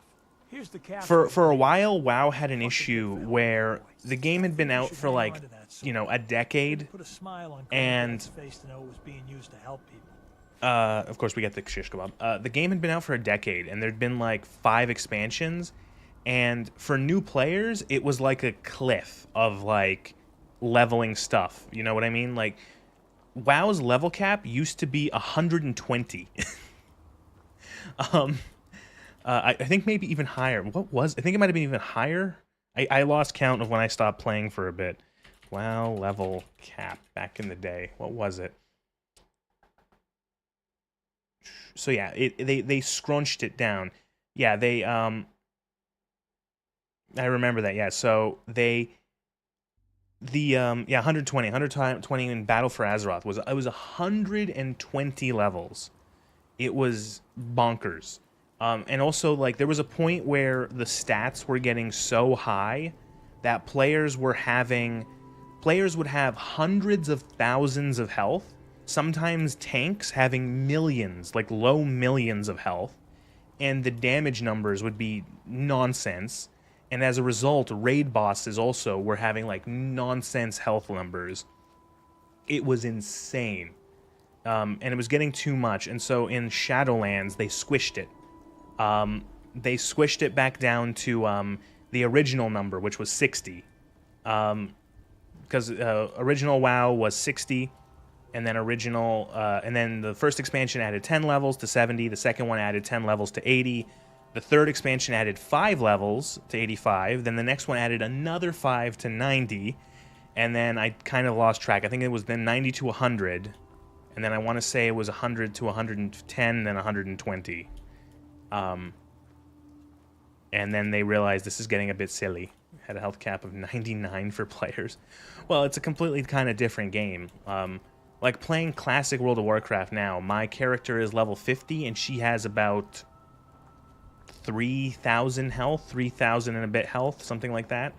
Here's the For a while, WoW had an issue where the game had been out for like, you know, a decade, and of course we get the shish kebab. The game had been out for a decade, and there'd been like 5 expansions, and for new players, it was like a cliff of like leveling stuff. You know what I mean? Like WoW's level cap used to be 120. I think maybe even higher. I think it might have been even higher. I lost count of when I stopped playing for a bit. WoW level cap back in the day. What was it? So yeah, they scrunched it down. Yeah, they I remember that. Yeah, so yeah, 120 in Battle for Azeroth was 120 levels. It was bonkers. And also, like, there was a point where the stats were getting so high that players would have hundreds of thousands of health, sometimes tanks having millions, like low millions of health, and the damage numbers would be nonsense. And as a result, raid bosses also were having, like, nonsense health numbers. It was insane. And it was getting too much. And so in Shadowlands, they squished it. They squished it back down to the original number, which was 60. Because original WoW was 60, and then and then the first expansion added 10 levels to 70. The second one added 10 levels to 80. The third expansion added 5 levels to 85. Then the next one added another 5 to 90. And then I kind of lost track. I think it was then 90 to 100. And then I want to say it was 100 to 110, then 120. And then they realized this is getting a bit silly. Had a health cap of 99 for players. Well, it's a completely kind of different game. Like playing classic World of Warcraft now, my character is level 50 and she has about 3,000 health, 3,000 and a bit health, something like that.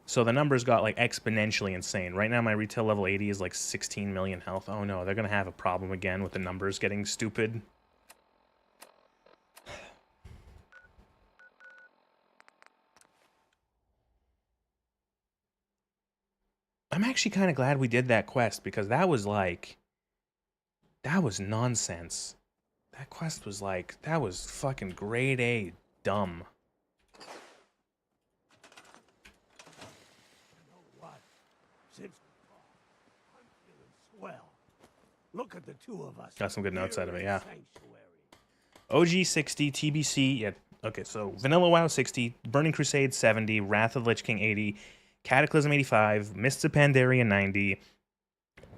So the numbers got like exponentially insane. Right now my retail level 80 is like 16 million health. Oh no, they're gonna have a problem again with the numbers getting stupid. I'm actually kind of glad we did that quest because that was nonsense. That quest was like, that was fucking grade A dumb. Look at the two of us. Got some good notes out of it, yeah. OG 60, TBC, yeah, okay, so Vanilla WoW 60, Burning Crusade 70, Wrath of the Lich King 80, Cataclysm 85, Mists of Pandaria 90,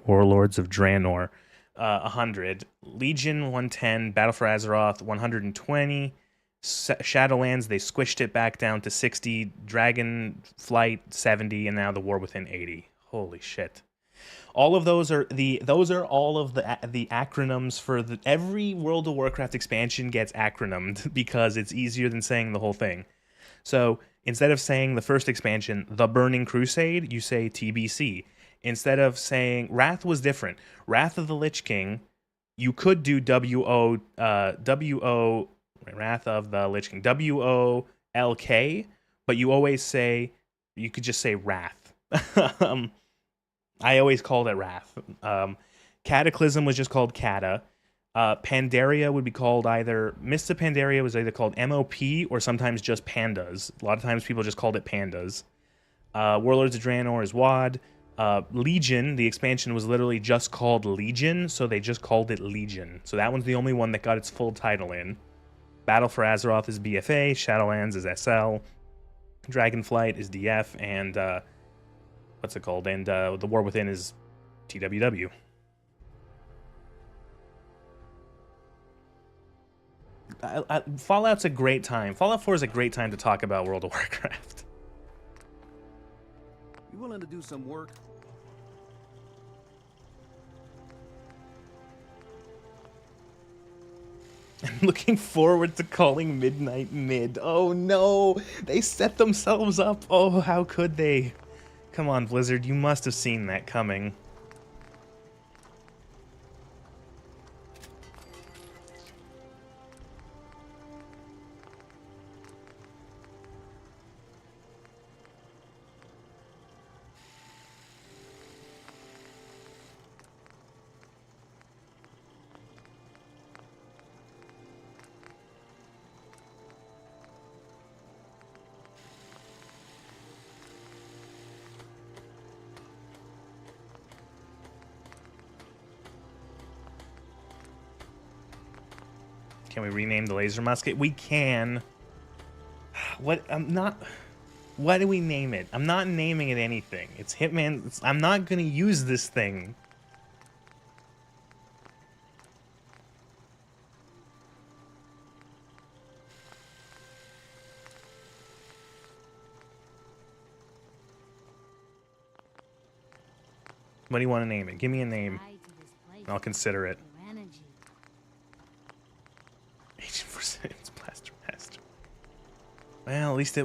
Warlords of Draenor 100, Legion 110, Battle for Azeroth 120, Shadowlands, they squished it back down to 60, Dragonflight 70, and now the War Within 80. Holy shit. All of those are all of the acronyms for every World of Warcraft expansion gets acronymed because it's easier than saying the whole thing. So instead of saying the first expansion, The Burning Crusade, you say TBC. Instead of saying Wrath was different. Wrath of the Lich King, you could do Wrath of the Lich King, WOLK, but you could just say Wrath. I always called it Wrath. Cataclysm was just called Cata. Pandaria would be called either... Mists of Pandaria was either called MOP or sometimes just Pandas. A lot of times people just called it Pandas. Warlords of Draenor is WAD. Legion, the expansion was literally just called Legion, so they just called it Legion. So that one's the only one that got its full title in. Battle for Azeroth is BFA, Shadowlands is SL, Dragonflight is DF, and... what's it called? And the War Within is TWW. Fallout's a great time. Fallout 4 is a great time to talk about World of Warcraft. You willing to do some work? I'm looking forward to calling Midnight Mid. Oh no, they set themselves up. Oh, how could they? Come on, Blizzard, you must have seen that coming. Can we rename the laser musket? We can. What? I'm not. What do we name it? I'm not naming it anything. It's Hitman. I'm not gonna use this thing. What do you want to name it? Give me a name. I'll consider it. Agent for Science Blaster Master. Well, at least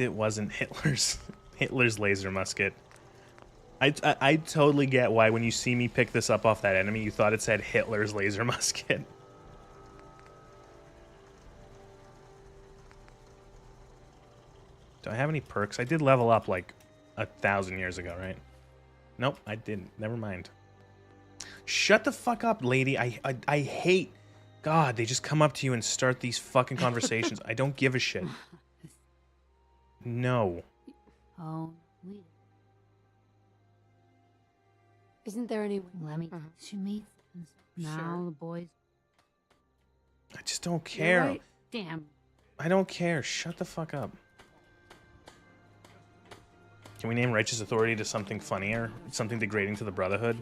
it wasn't Hitler's laser musket. I totally get why when you see me pick this up off that enemy, you thought it said Hitler's laser musket. Do I have any perks? I did level up like 1,000 years ago, right? Nope, I didn't. Never mind. Shut the fuck up, lady. I hate... God, they just come up to you and start these fucking conversations. I don't give a shit. No. Oh, Isn't there any... let me to me. Now the boys. I just don't care. Right. Damn. I don't care. Shut the fuck up. Can we name Righteous Authority to something funnier? Something degrading to the Brotherhood?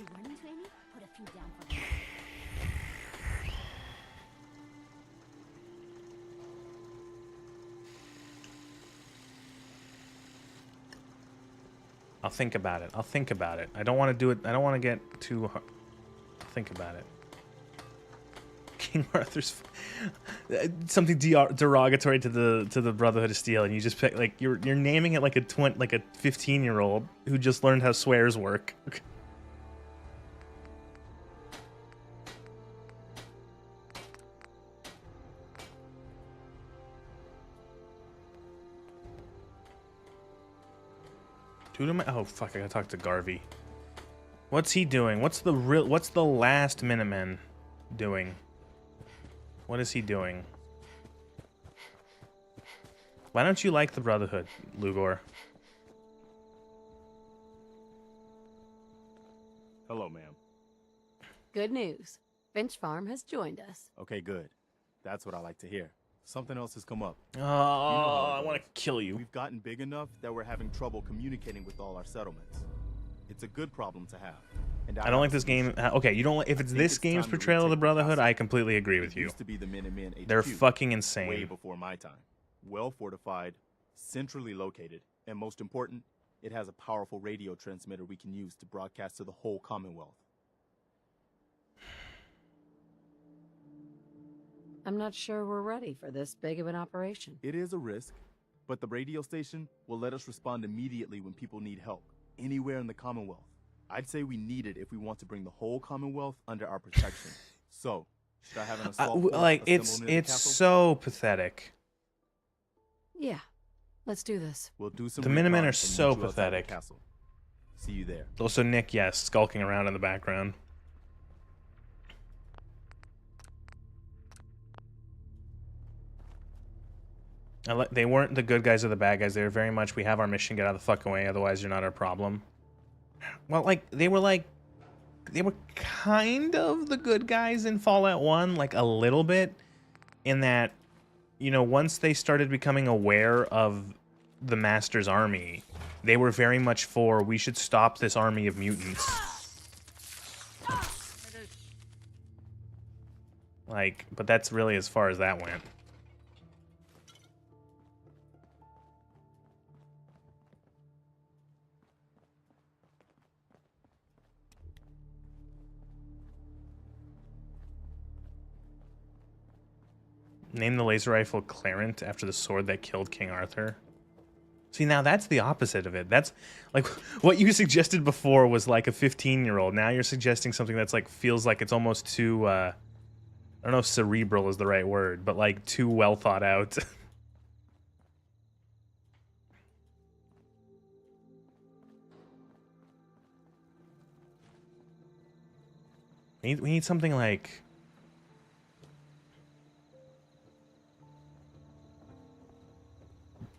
I'll think about it. I'll think about it. I don't want to do it. I don't want to get too hard. I'll think about it. King Arthur's something derogatory to the Brotherhood of Steel, and you just pick like you're naming it like a 15-year-old who just learned how swears work. Oh fuck! I gotta talk to Garvey. What's he doing? What's the last Minuteman doing? What is he doing? Why don't you like the Brotherhood, Lugor? Hello, ma'am. Good news. Finch Farm has joined us. Okay, good. That's what I like to hear. Something else has come up. Oh, I want to kill you. We've gotten big enough that we're having trouble communicating with all our settlements. It's a good problem to have. And I don't like this game. Okay, you don't. If it's this game's portrayal of the Brotherhood, I completely agree with you. Used to be the Minutemen HQ, they're fucking insane. Way before my time. Well fortified, centrally located, and most important, it has a powerful radio transmitter we can use to broadcast to the whole Commonwealth. I'm not sure we're ready for this big of an operation. It is a risk, but the radio station will let us respond immediately when people need help, anywhere in the Commonwealth. I'd say we need it if we want to bring the whole Commonwealth under our protection. So, should I have an assault force like assembled near the it's castle? so pathetic. Yeah, let's do this. We'll do some The Minutemen recon are and so meet you outside the pathetic. castle. See you there. Also, Nick, yes, skulking around in the background. They weren't the good guys or the bad guys. They were very much, we have our mission, get out of the fucking way, otherwise you're not our problem. Well, they were kind of the good guys in Fallout 1, like a little bit, in that, you know, once they started becoming aware of the Master's army, they were very much for, we should stop this army of mutants. Like, but that's really as far as that went. Name the laser rifle Clarent after the sword that killed King Arthur. See, now that's the opposite of it. That's like what you suggested before was like a 15-year-old. Now you're suggesting something that's like feels like it's almost too I don't know if cerebral is the right word, but like too well thought out. We need something like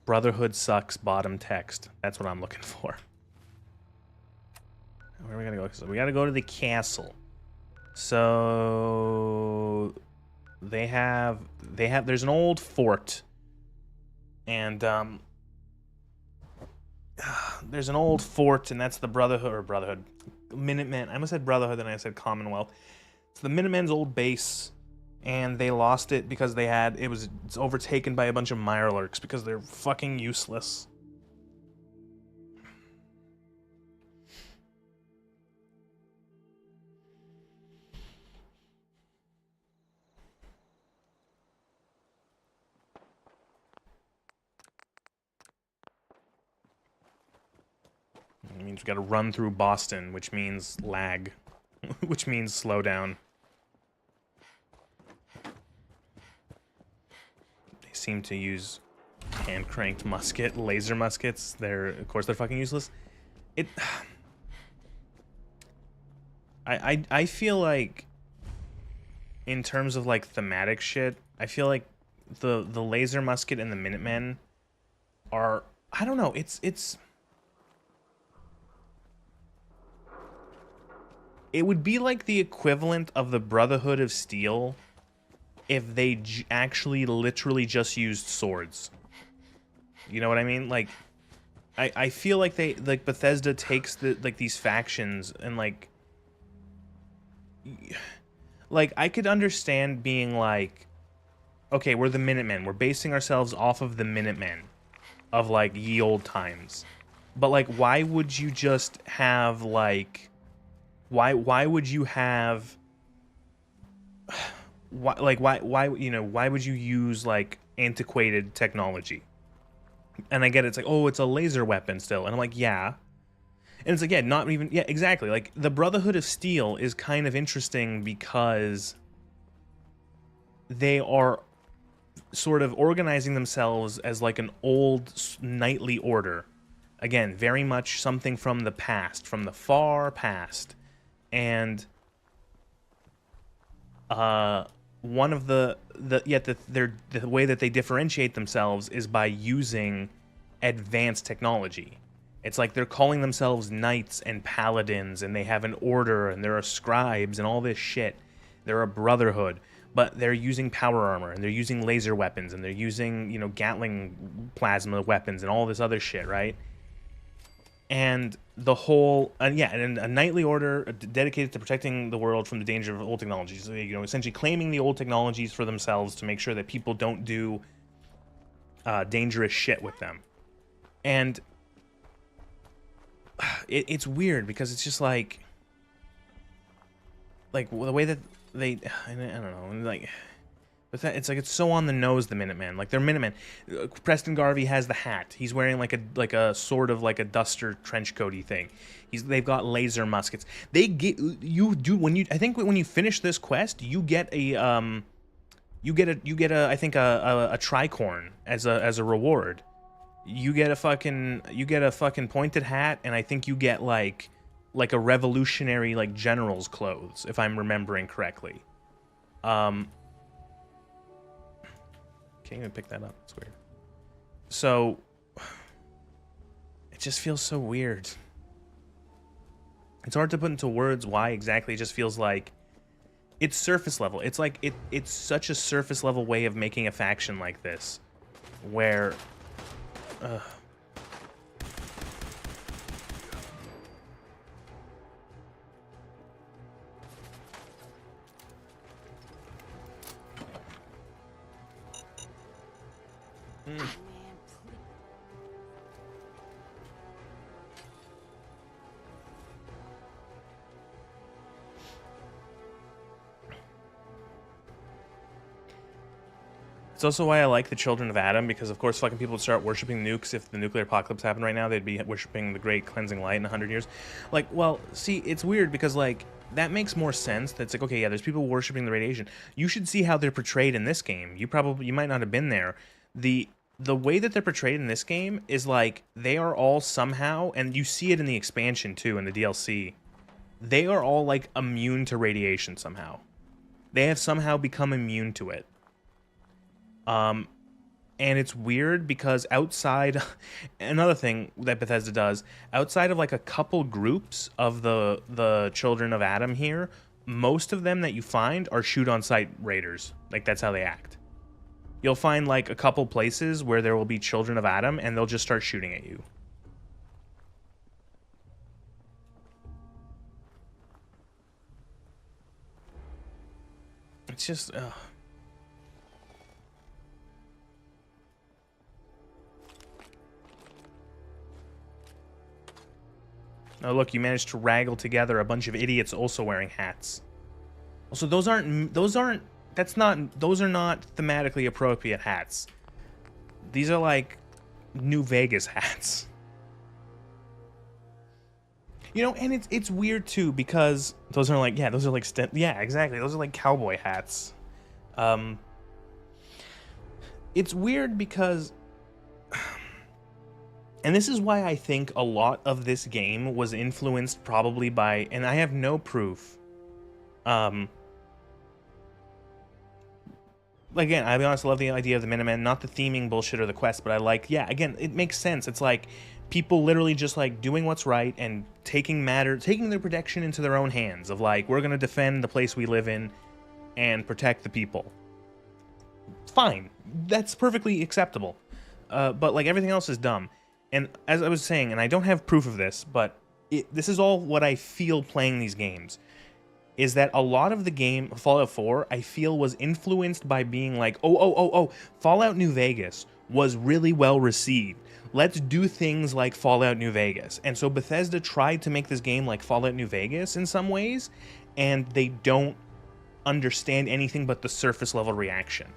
Brotherhood sucks bottom text. That's what I'm looking for. Where are we gonna go? So we gotta go to the castle. So there's an old fort. And there's an old fort, and that's the Brotherhood. Minutemen. I almost said Brotherhood, then I said Commonwealth. It's the Minutemen's old base. And they lost it because it's overtaken by a bunch of Mirelurks because they're fucking useless. It means we gotta run through Boston, which means lag, which means slow down. Seem to use hand-cranked laser muskets. Of course they're fucking useless. I feel like in terms of like thematic shit, I feel like the laser musket and the Minutemen are, I don't know, it would be like the equivalent of the Brotherhood of Steel if they actually literally just used swords. You know what I mean? Like, I feel like Bethesda takes these factions and like I could understand being like, okay, we're the Minutemen. We're basing ourselves off of the Minutemen of like ye old times. But like, why would you just have like, why would you have why would you use like antiquated technology? And I get it, it's like, oh, it's a laser weapon still, and I'm like, yeah. And it's like, yeah, not even, yeah, exactly. Like the Brotherhood of Steel is kind of interesting because they are sort of organizing themselves as like an old knightly order. Again, very much something from the past, from the far past. And one of the way that they differentiate themselves is by using advanced technology. It's like they're calling themselves knights and paladins, and they have an order, and there are scribes and all this shit. They're a brotherhood, but they're using power armor, and they're using laser weapons, and they're using, you know, Gatling plasma weapons and all this other shit, right? And the whole, and a knightly order dedicated to protecting the world from the danger of old technologies. You know, essentially claiming the old technologies for themselves to make sure that people don't do dangerous shit with them. And it's weird because it's just like the way that they, I don't know, like. But it's like it's so on the nose, the Minutemen. Like they're Minutemen. Preston Garvey has the hat. He's wearing like a sort of like a duster trench coaty thing. They've got laser muskets. They get I think when you finish this quest, you get a I think a tricorn as a reward. You get a fucking pointed hat, and I think you get like a revolutionary like general's clothes, if I'm remembering correctly. Can't even pick that up. It's weird. So it just feels so weird. It's hard to put into words why exactly. It just feels like it's surface level. It's like it's such a surface level way of making a faction like this, where It's also why I like the Children of Adam, because of course fucking people would start worshipping nukes if the nuclear apocalypse happened right now. They'd be worshipping the great cleansing light in 100 years. Like, well, see, it's weird because, like, that makes more sense. That's like, okay, yeah, there's people worshipping the radiation. You should see how they're portrayed in this game. You might not have been there. The way that they're portrayed in this game is like, they are all somehow, and you see it in the expansion too, in the DLC, they are all like immune to radiation somehow. They have somehow become immune to it. And it's weird because outside, another thing that Bethesda does, outside of like a couple groups of the Children of Adam here, most of them that you find are shoot-on-sight raiders. Like, that's how they act. You'll find like a couple places where there will be Children of Adam and they'll just start shooting at you. It's just, oh, look, you managed to wrangle together a bunch of idiots also wearing hats. Also, those are not thematically appropriate hats. These are like New Vegas hats. You know, and it's weird too because those are like, yeah, yeah, exactly. Those are like cowboy hats. It's weird because, and this is why I think a lot of this game was influenced probably by, and I have no proof. Again, I'll be honest, I love the idea of the Minutemen, not the theming bullshit or the quest, but I like, yeah, again, it makes sense. It's like people literally just like doing what's right and taking their protection into their own hands of like, we're going to defend the place we live in and protect the people. Fine. That's perfectly acceptable. But like everything else is dumb. And as I was saying, and I don't have proof of this, but this is all what I feel playing these games, is that a lot of the game, Fallout 4, I feel was influenced by being like, oh, Fallout New Vegas was really well received. Let's do things like Fallout New Vegas. And so Bethesda tried to make this game like Fallout New Vegas in some ways, and they don't understand anything but the surface level reaction,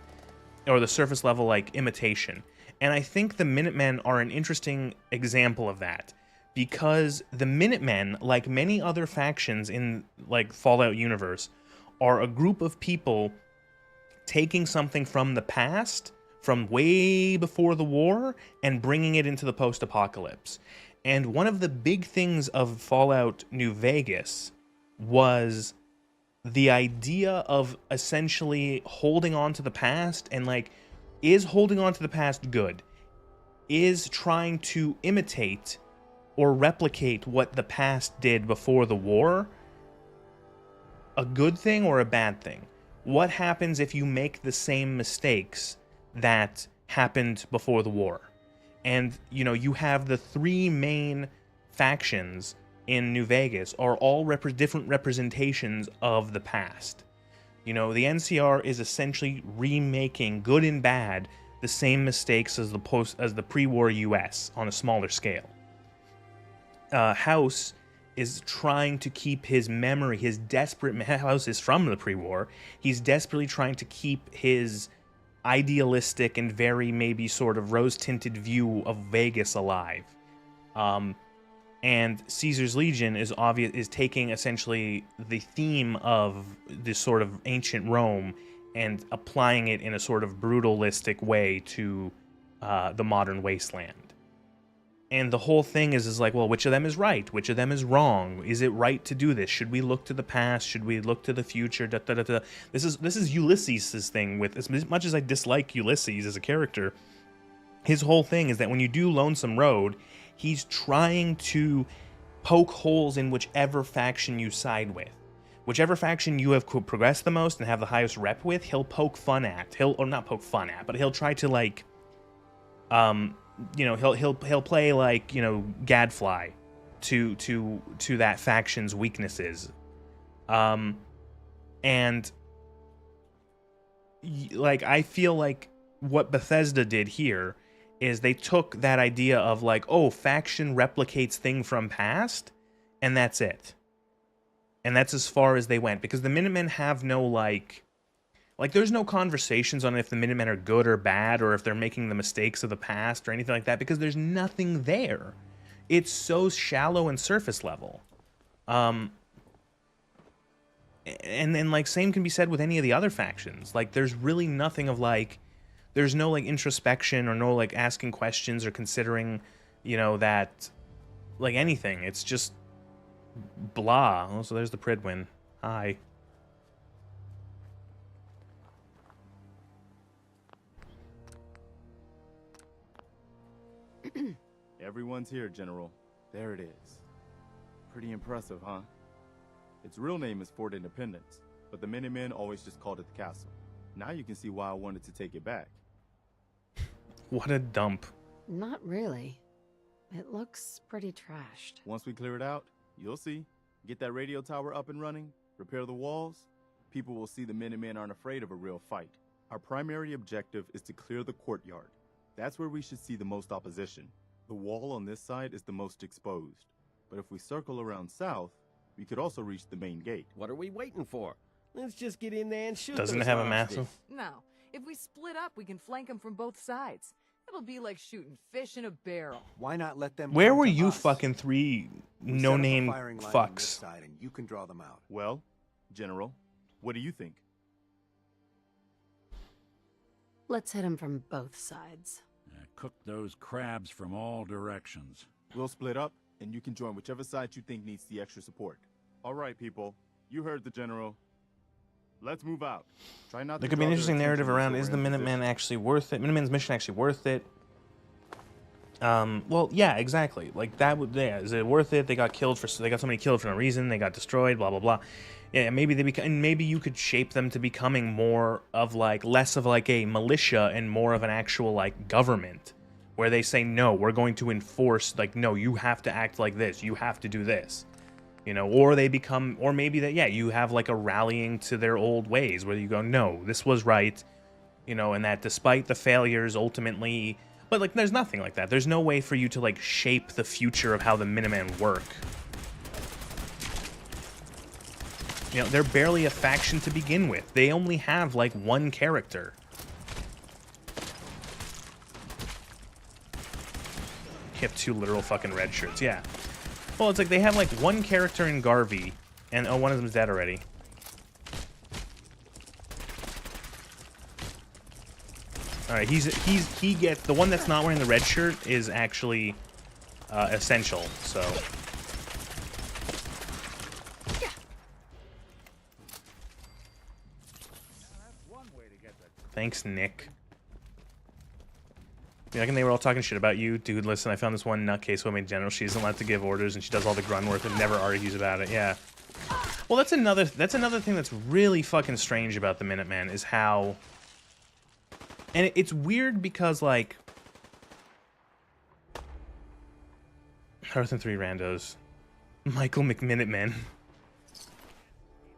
or the surface level like imitation. And I think the Minutemen are an interesting example of that, because the Minutemen, like many other factions in like Fallout universe, are a group of people taking something from the past, from way before the war, and bringing it into the post-apocalypse. And one of the big things of Fallout New Vegas was the idea of essentially holding on to the past, and like, is holding on to the past good? Is trying to imitate or replicate what the past did before the war a good thing or a bad thing? What happens if you make the same mistakes that happened before the war? And, you know, you have the three main factions in New Vegas are all different representations of the past. You know, the NCR is essentially remaking, good and bad, the same mistakes as the pre-war US on a smaller scale. House is trying to keep his memory, House is from the pre-war, he's desperately trying to keep his idealistic and very maybe sort of rose-tinted view of Vegas alive. And Caesar's Legion is taking essentially the theme of this sort of ancient Rome and applying it in a sort of brutalistic way to the modern Wasteland. And the whole thing is like, well, which of them is right? Which of them is wrong? Is it right to do this? Should we look to the past? Should we look to the future? Da, da, da, da. This is Ulysses' thing. With as much as I dislike Ulysses as a character, his whole thing is that when you do Lonesome Road, he's trying to poke holes in whichever faction you side with. Whichever faction you have progressed the most and have the highest rep with, he'll poke fun at. Or not poke fun at, but he'll try to like, you know, he'll play like, you know, gadfly to that faction's weaknesses. And like, I feel like what Bethesda did here is they took that idea of like, oh, faction replicates thing from past, and that's it. And that's as far as they went, because the Minutemen have no like there's no conversations on if the Minutemen are good or bad, or if they're making the mistakes of the past or anything like that, because there's nothing there. It's so shallow and surface level. And then like same can be said with any of the other factions. Like there's really nothing of like, there's no like introspection or no like asking questions or considering, you know, that like anything. It's just blah. Oh, so there's the Pridwin. Hi. Everyone's here, General. There it is. Pretty impressive, huh? Its real name is Fort Independence, but the Minutemen always just called it the castle. Now you can see why I wanted to take it back. What a dump. Not really. It looks pretty trashed. Once we clear it out, you'll see. Get that radio tower up and running, repair the walls, people will see the Minutemen aren't afraid of a real fight. Our primary objective is to clear the courtyard. That's where we should see the most opposition. The wall on this side is the most exposed. But if we circle around south, we could also reach the main gate. What are we waiting for? Let's just get in there and shoot. Doesn't it those have a monsters. massive? No. If we split up, we can flank them from both sides. It'll be like shooting fish in a barrel. Why not let them? Where come were to you us? fucking three We set up a no-name firing line on this fucks? side, and you can draw them out. Well, General, what do you think? Let's hit him from both sides. Cook those crabs from all directions. We'll split up, and you can join whichever side you think needs the extra support. All right, people. You heard the General. Let's move out. Try not There to could be an draw their interesting narrative attention around, until is we're the in Minutemen position. actually worth it? Minutemen's mission actually worth it? Well, yeah, exactly. Like that would, yeah, is it worth it? They got killed they got somebody killed for no reason. They got destroyed. Blah blah blah. Yeah, maybe and maybe you could shape them to becoming more of like less of like a militia and more of an actual like government, where they say no, we're going to enforce. Like no, you have to act like this. You have to do this. You know, or they become, or maybe that, yeah, you have like a rallying to their old ways where you go, no, this was right. You know, and that despite the failures, ultimately. But, like, there's nothing like that. There's no way for you to, like, shape the future of how the Minutemen work. You know, they're barely a faction to begin with. They only have, like, one character. You have two literal fucking red shirts, yeah. Well, it's like they have, like, one character in Garvey, and, oh, one of them's dead already. All right, he gets the one that's not wearing the red shirt is actually essential. So thanks, Nick. I reckon they were all talking shit about you, dude. Listen, I found this one nutcase woman general. She isn't allowed to give orders, and she does all the grunt work and never argues about it. Yeah. Well, that's another thing that's really fucking strange about the Minutemen is how. And it's weird because, like, Earth and 3 randos, Michael McMinuteman.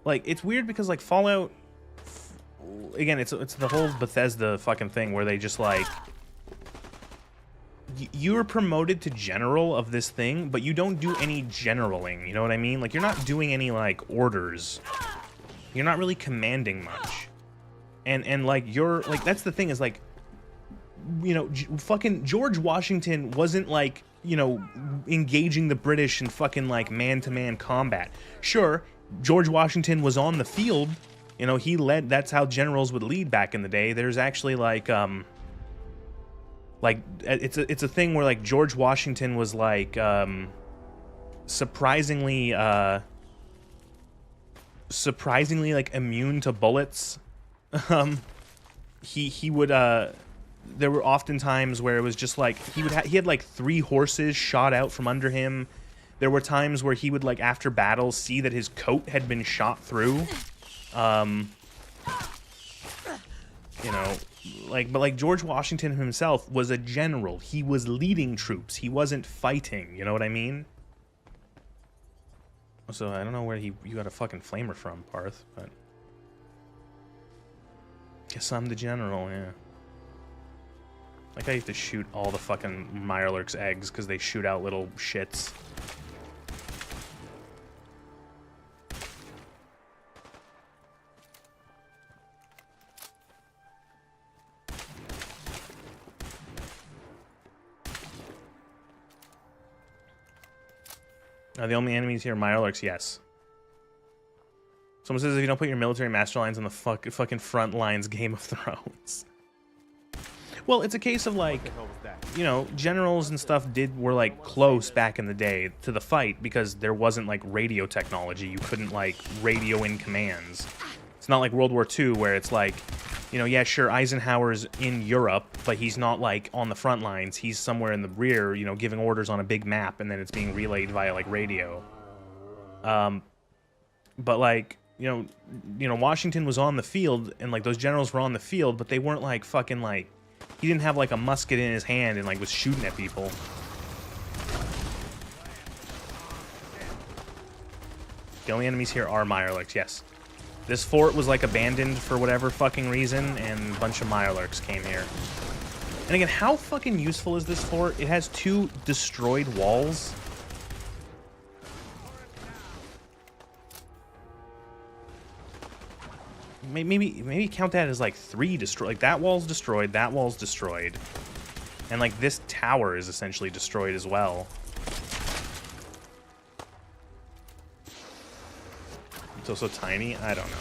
Like, it's weird because, like, Fallout, again, it's the whole Bethesda fucking thing where they just, like, you're promoted to general of this thing, but you don't do any generaling, you know what I mean? Like, you're not doing any, like, orders. You're not really commanding much. And like, you're, like, that's the thing is, like, you know, fucking George Washington wasn't, like, you know, engaging the British in fucking, like, man-to-man combat. Sure, George Washington was on the field, you know, he led, that's how generals would lead back in the day. There's actually, like, it's a thing where, like, George Washington was, like, surprisingly, like, immune to bullets. He would there were often times where it was just like he had like 3 horses shot out from under him. There were times where he would, like, after battles see that his coat had been shot through. You know, like, but like George Washington himself was a general. He was leading troops. He wasn't fighting, you know what I mean? So I don't know where you got a fucking flamer from, Parth, but guess I'm the general, yeah. Like I have to shoot all the fucking Mirelurk's eggs because they shoot out little shits. Are the only enemies here Mirelurks? Yes. Someone says if you don't put your military master lines on the fucking front lines, Game of Thrones. Well, it's a case of like, you know, generals and stuff were like close back in the day to the fight because there wasn't like radio technology. You couldn't like radio in commands. It's not like World War II where it's like, you know, yeah, sure, Eisenhower's in Europe, but he's not like on the front lines. He's somewhere in the rear, you know, giving orders on a big map, and then it's being relayed via like radio. But like, you know, Washington was on the field, and like those generals were on the field, but they weren't like fucking like, he didn't have like a musket in his hand and like was shooting at people. The only enemies here are Mirelurks, yes. This fort was like abandoned for whatever fucking reason, and a bunch of Mirelurks came here. And again, how fucking useful is this fort? It has 2 destroyed walls. Maybe count that as like 3 destroyed. Like that wall's destroyed, that wall's destroyed. And like this tower is essentially destroyed as well. It's also tiny? I don't know.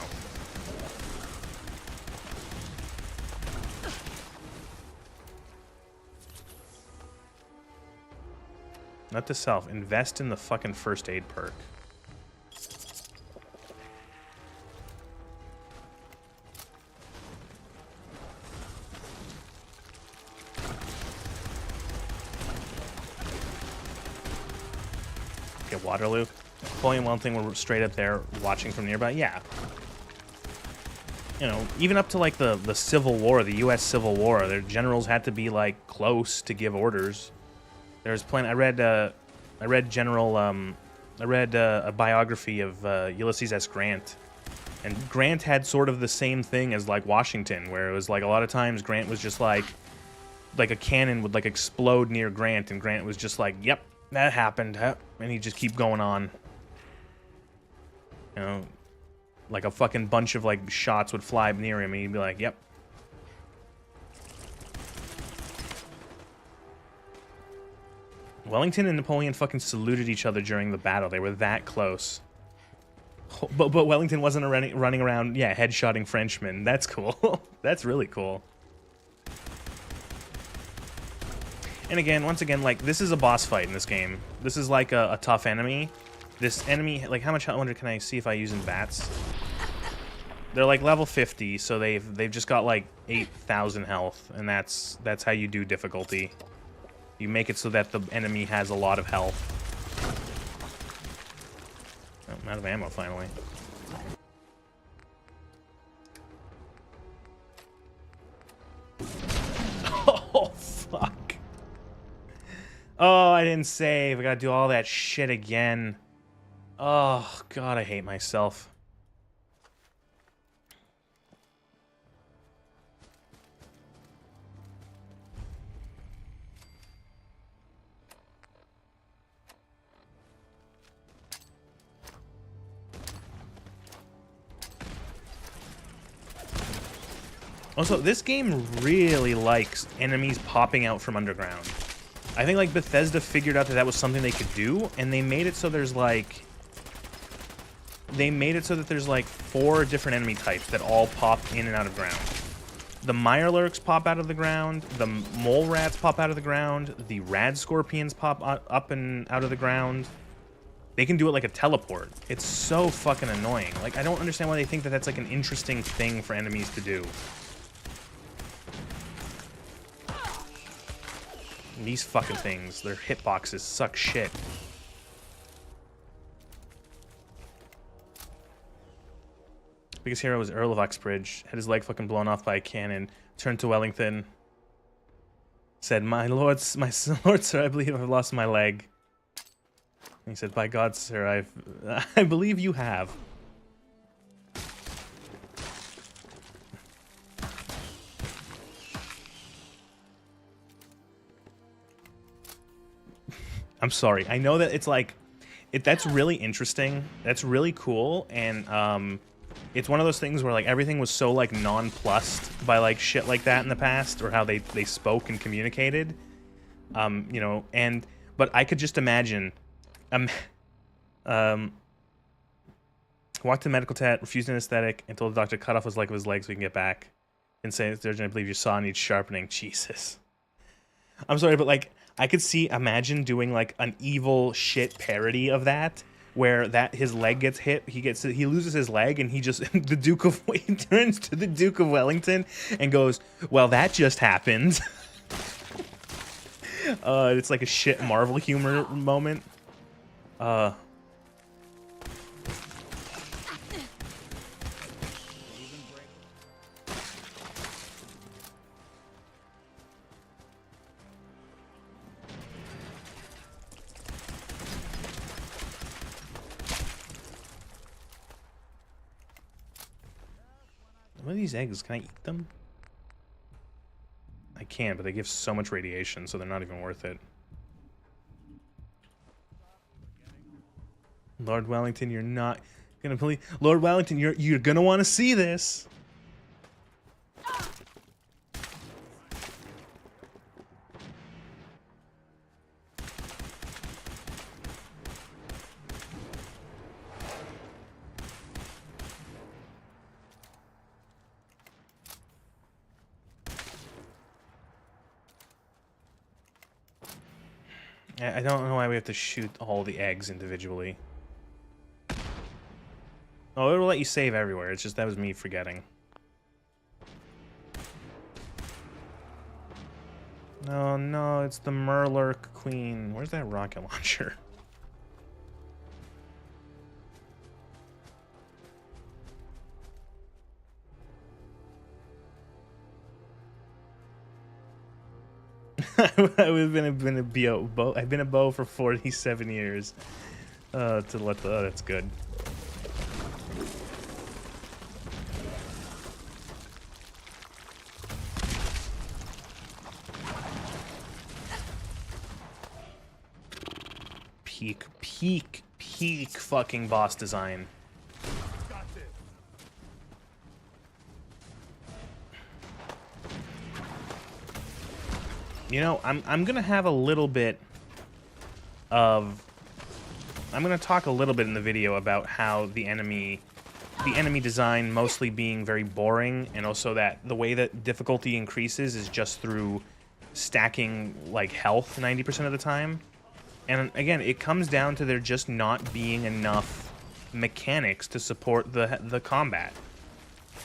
Not to self. Invest in the fucking first aid perk. Okay, Waterloo. Napoleon Wellington were straight up there watching from nearby. Yeah. You know, even up to like the Civil War, the U.S. Civil War, their generals had to be like close to give orders. There's plenty. I read a biography of Ulysses S. Grant, and Grant had sort of the same thing as like Washington, where it was like a lot of times Grant was just like a cannon would like explode near Grant, and Grant was just like, "Yep, that happened," and he'd just keep going on. You know, like a fucking bunch of like shots would fly near him, and he'd be like, "Yep." Wellington and Napoleon fucking saluted each other during the battle. They were that close. But Wellington wasn't running around, yeah, headshotting Frenchmen. That's cool. That's really cool. And again, once again, like, this is a boss fight in this game. This is like a tough enemy. This enemy, like, how much, I wonder, can I see if I use in bats? They're like level 50, so they've just got like 8,000 health, and that's how you do difficulty. You make it so that the enemy has a lot of health. Oh, I'm out of ammo finally. Oh, fuck. Oh, I didn't save. I gotta do all that shit again. Oh, God, I hate myself. Also, this game really likes enemies popping out from underground. I think like Bethesda figured out that that was something they could do, and they made it so there's like... They made it so that there's like 4 different enemy types that all pop in and out of ground. The Mirelurks pop out of the ground, the Mole Rats pop out of the ground, the Rad Scorpions pop up and out of the ground. They can do it like a teleport. It's so fucking annoying. Like, I don't understand why they think that that's like an interesting thing for enemies to do. These fucking things, their hitboxes suck shit. Biggest hero was Earl of Uxbridge. Had his leg fucking blown off by a cannon. Turned to Wellington. Said, my lord, sir, I believe I've lost my leg. And he said, by God, sir, I believe you have. I'm sorry. I know that it's like, that's really interesting. That's really cool, and it's one of those things where like everything was so like nonplussed by like shit like that in the past, or how they spoke and communicated. You know, but I could just imagine, walked to the medical tent, refused anesthetic, and told the doctor to cut off his leg of his leg so he can get back. And say, surgeon, I believe your saw needs sharpening. Jesus. I'm sorry, but like, I could imagine doing like an evil shit parody of that, where his leg gets hit, he loses his leg, and he just, he turns to the Duke of Wellington and goes, well, that just happened. It's like a shit Marvel humor moment. What are these eggs? Can I eat them? I can, but they give so much radiation, so they're not even worth it. Lord Wellington, you're not gonna believe. Lord Wellington, you're gonna want to see this. I don't know why we have to shoot all the eggs individually. Oh, it'll let you save everywhere. It's just that was me forgetting. No, no, it's the Murlurk Queen. Where's that rocket launcher? I've been a bow for 47 years. That's good. Peak fucking boss design. You know, I'm gonna have a little bit of... I'm gonna talk a little bit in the video about how the enemy design mostly being very boring, and also that the way that difficulty increases is just through stacking, like, health 90% of the time. And again, it comes down to there just not being enough mechanics to support the combat.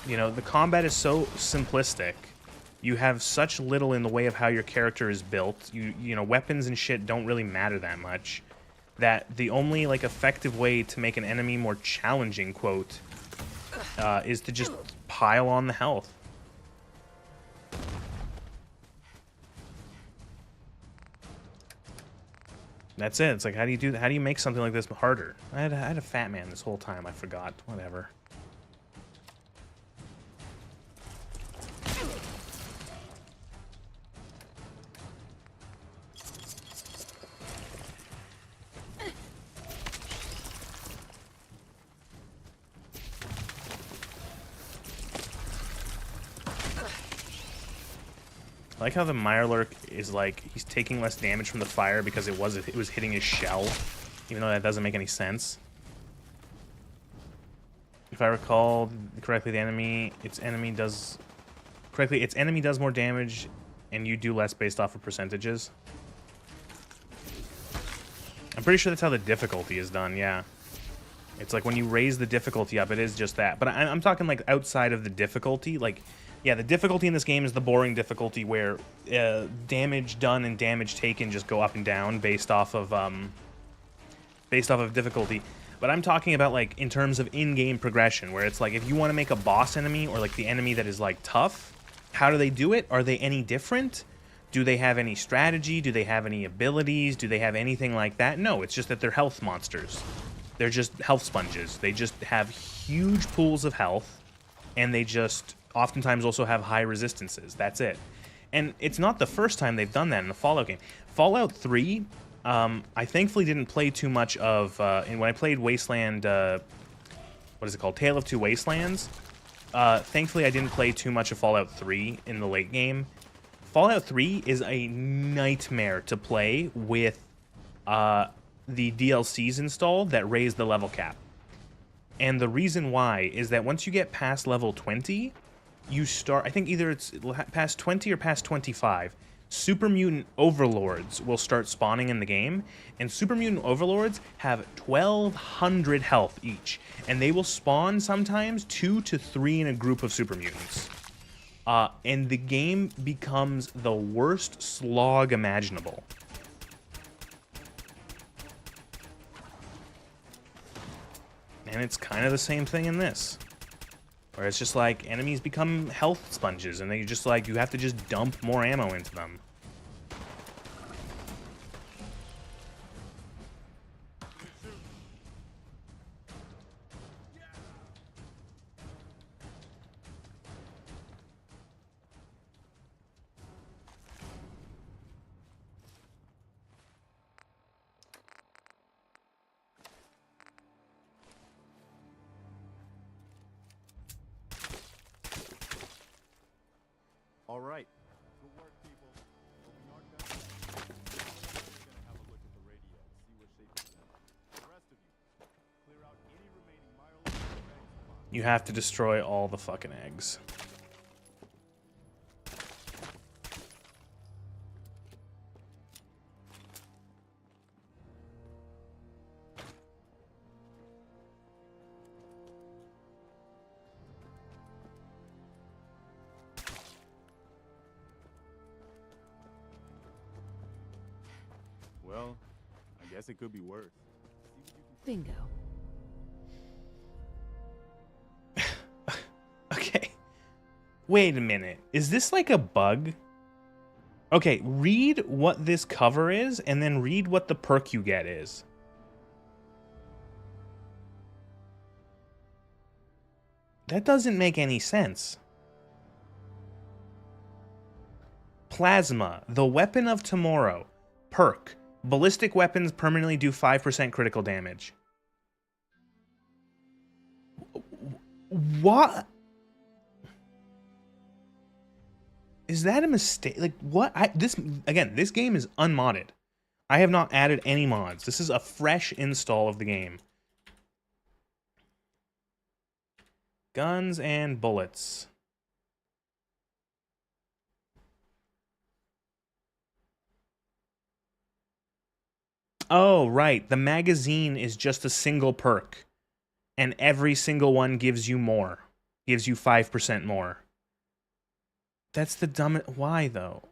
You know, the combat is so simplistic. You have such little in the way of how your character is built. You know, weapons and shit don't really matter that much. That the only, like, effective way to make an enemy more challenging, quote, is to just pile on the health. That's it. It's like, how do you do that? How do you make something like this harder? I had a fat man this whole time. I forgot. Whatever. I like how the Mirelurk is like, he's taking less damage from the fire because it was hitting his shell, even though that doesn't make any sense. If I recall correctly, its enemy does more damage, and you do less based off of percentages. I'm pretty sure that's how the difficulty is done, yeah. It's like when you raise the difficulty up, it is just that. But I'm talking like outside of the difficulty, like... Yeah, the difficulty in this game is the boring difficulty where damage done and damage taken just go up and down based off of difficulty. But I'm talking about, like, in terms of in-game progression, where it's like if you want to make a boss enemy or like the enemy that is like tough, how do they do it? Are they any different? Do they have any strategy? Do they have any abilities? Do they have anything like that? No, it's just that they're health monsters. They're just health sponges. They just have huge pools of health, and they just oftentimes also have high resistances. That's it. And it's not the first time they've done that in the Fallout game. Fallout 3 I thankfully didn't play too much of, and when I played Wasteland, what is it called? Tale of Two Wastelands. Thankfully I didn't play too much of Fallout 3 in the late game. Fallout 3 is a nightmare to play with, the DLCs installed that raise the level cap. And the reason why is that once you get past level 20, you start, I think either it's past 20 or past 25, super mutant overlords will start spawning in the game, and super mutant overlords have 1,200 health each, and they will spawn sometimes 2 to 3 in a group of super mutants. And the game becomes the worst slog imaginable. And it's kind of the same thing in this. Where it's just like, enemies become health sponges, and they just like, you have to just dump more ammo into them. All right. Good work, people. But we aren't done. We're gonna have a look at the radio, see what shape it's in. The rest of you, clear out any remaining Mireless eggs. You have to destroy all the fucking eggs. Well, I guess it could be worse. Bingo. Okay. Wait a minute. Is this like a bug? Okay, read what this cover is, and then read what the perk you get is. That doesn't make any sense. Plasma, the weapon of tomorrow. Perk. Ballistic weapons permanently do 5% critical damage. What? Is that a mistake? Like, what? This game is unmodded. I have not added any mods. This is a fresh install of the game. Guns and bullets. Oh, right. The magazine is just a single perk. And every single one gives you more. Gives you 5% more. That's the dumbest... Why, though?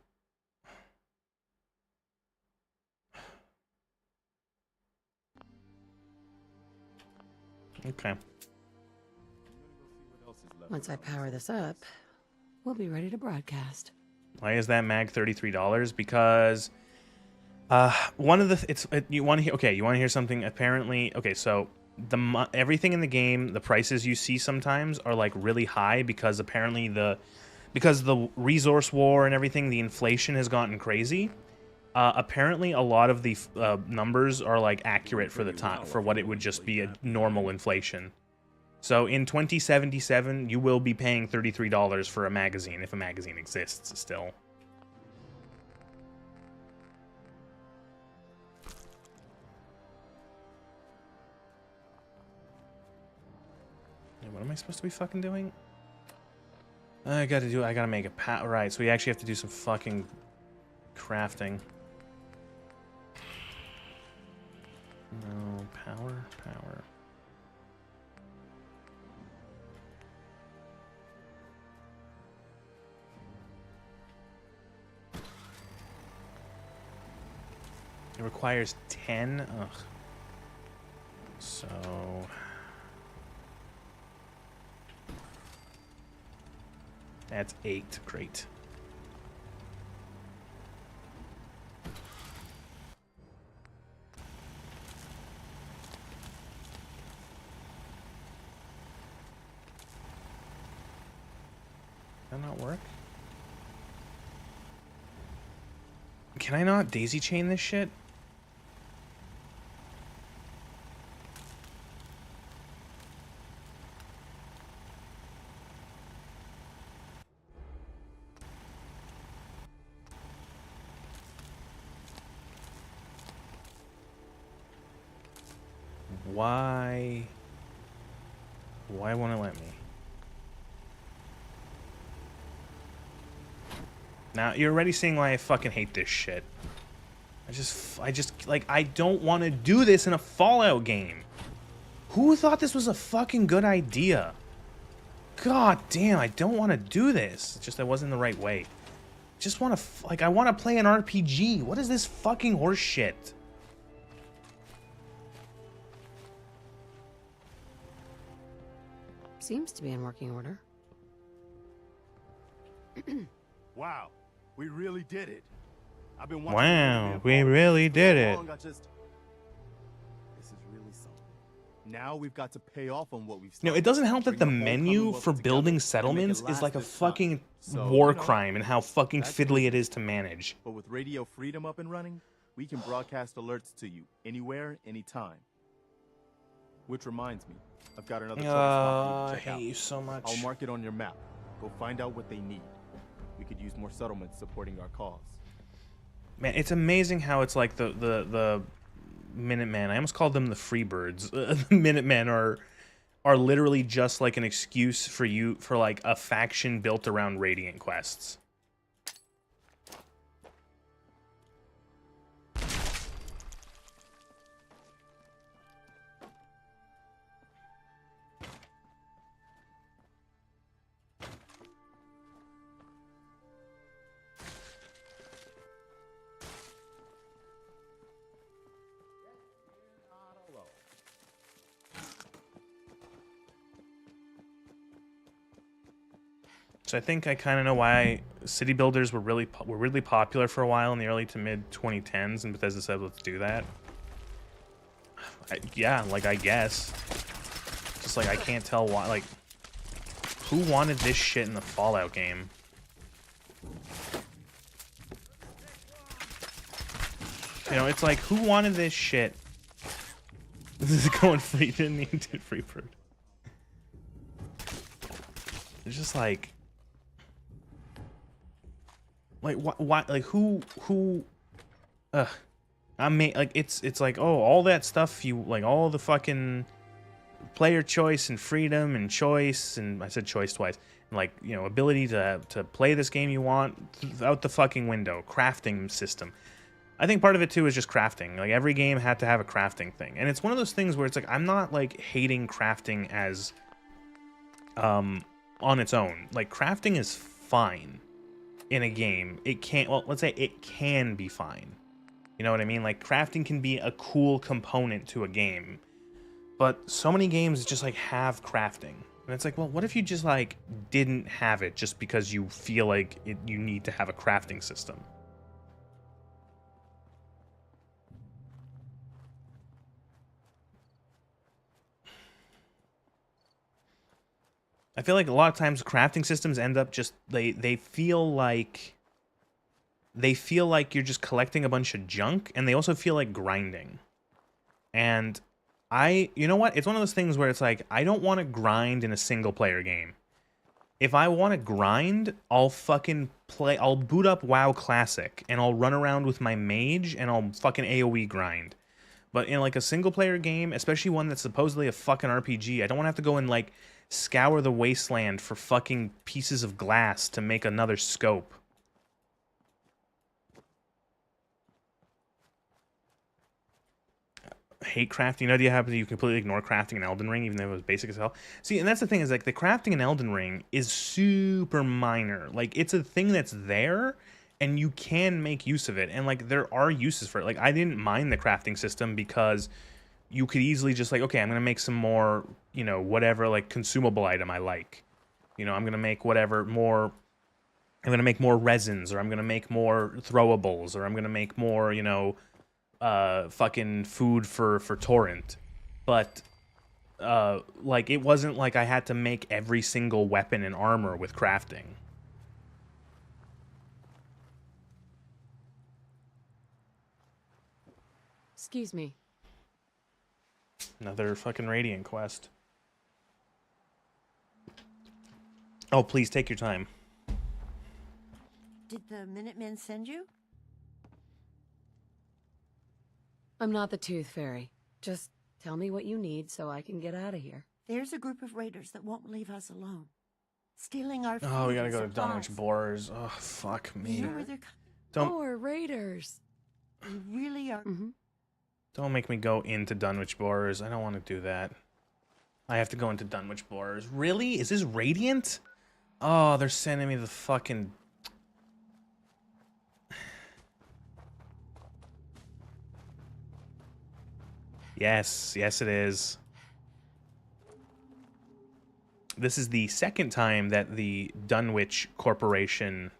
Okay. Once I power this up, we'll be ready to broadcast. Why is that mag $33? Because... one of the you want to hear, okay, you want to hear something? Apparently, okay, so everything in the game, the prices you see sometimes are like really high because apparently because the resource war and everything, the inflation has gotten crazy. Apparently a lot of the numbers are like accurate for the time, for what it would just be a normal inflation. So in 2077, you will be paying $33 for a magazine if a magazine exists still. What am I supposed to be fucking doing? I gotta make a right, so we actually have to do some fucking crafting. No, power. It requires 10? Ugh. So... That's 8. Great. Does that not work? Can I not daisy chain this shit? Why won't it let me? Now, you're already seeing why I fucking hate this shit. I just, like, I don't want to do this in a Fallout game. Who thought this was a fucking good idea? God damn, I don't want to do this. It's just I wasn't the right way. Just want to, like, I want to play an RPG. What is this fucking horse shit? Seems to be in working order. Wow, we really did it. I've been watching Wow, we really did it. This is really something. Now we've got to pay off on what we've You know, it doesn't help that the menu for building settlements is like a fucking war crime and how fucking fiddly it is to manage. But with Radio Freedom up and running, we can broadcast alerts to you anywhere, anytime. Which reminds me, I've got another spot for you to check out. I hate you so much. I'll mark it on your map. Go find out what they need. We could use more settlements supporting our cause. Man, it's amazing how it's like the Minutemen. I almost called them the Freebirds. The Minutemen are literally just like an excuse for you for like a faction built around Radiant quests. So I think I kind of know why city builders were really popular for a while in the early to mid 2010s, and Bethesda said, "Let's do that." Yeah, like I guess. Just like I can't tell why. Like, who wanted this shit in the Fallout game? You know, it's like who wanted this shit? This is going free. Didn't need to free bird. It's just like. Like why like who I mean, like it's like, oh, all that stuff you like, all the fucking player choice and freedom and choice, and I said choice twice, and like, you know, ability to play this game you want out the fucking window. Crafting system, I think part of it too is just crafting. Like every game had to have a crafting thing, and it's one of those things where it's like I'm not like hating crafting as on its own. Like crafting is fine in a game. It can't, well, let's say it can be fine. You know what I mean? Like crafting can be a cool component to a game, but so many games just like have crafting, and it's like, well, what if you just like didn't have it just because you feel like you need to have a crafting system? I feel like a lot of times crafting systems end up just they feel like you're just collecting a bunch of junk, and they also feel like grinding. And you know what? It's one of those things where it's like I don't want to grind in a single player game. If I want to grind, I'll boot up WoW Classic and I'll run around with my mage and I'll fucking AoE grind. But in like a single player game, especially one that's supposedly a fucking RPG, I don't want to have to go and like scour the Wasteland for fucking pieces of glass to make another scope. Hate crafting. You know, do you have you completely ignore crafting in Elden Ring, even though it was basic as hell? See, and that's the thing, is like the crafting in Elden Ring is super minor. Like it's a thing that's there, and you can make use of it, and like there are uses for it. Like I didn't mind the crafting system because you could easily just like, okay, I'm gonna make some more, you know, whatever like consumable item I like. You know, I'm gonna make whatever more. I'm gonna make more resins, or I'm gonna make more throwables, or I'm gonna make more, you know, fucking food for torrent. But like it wasn't like I had to make every single weapon and armor with crafting. Excuse me. Another fucking Radiant quest. Oh, please take your time. Did the Minutemen send you? I'm not the Tooth Fairy. Just Tell me what you need so I can get out of here. There's a group of raiders that won't leave us alone. Stealing our food. Oh, we gotta and go to supplies. Dunwich Boars. Oh, fuck me. You know where they're Don't Or raiders. They really are. don't make me go into Dunwich Boars. I don't want to do that. I have to go into Dunwich Boars. Really? Is this Radiant? Oh, they're sending me the fucking... Yes, yes it is. This is the second time that the Dunwich Corporation,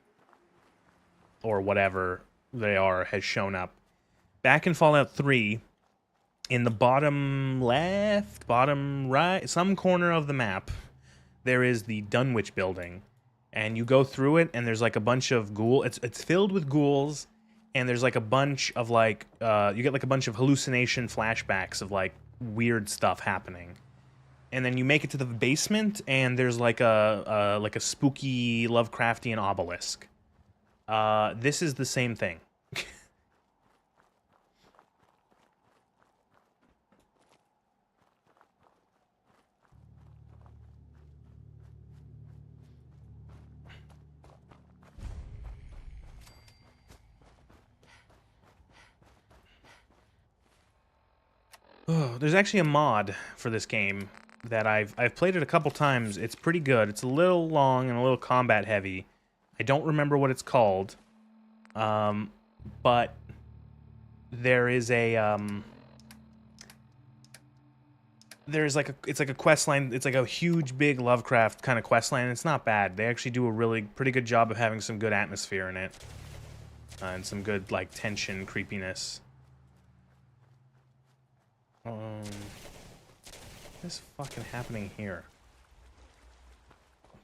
or whatever they are, has shown up. Back in Fallout 3, in the bottom left, bottom right, some corner of the map, there is the Dunwich building. And you go through it, and there's like a bunch of ghouls. It's filled with ghouls, and there's like a bunch of like, you get like a bunch of hallucination flashbacks of like weird stuff happening. And then you make it to the basement, and there's like a spooky Lovecraftian obelisk. This is the same thing. Oh, there's actually a mod for this game that I've played it a couple times. It's pretty good. It's a little long and a little combat heavy. I don't remember what it's called. But there is a there's like it's like a quest line. It's like a huge big Lovecraft kind of quest line. It's not bad. They actually do a really pretty good job of having some good atmosphere in it. And some good like tension, creepiness. What's fucking happening here?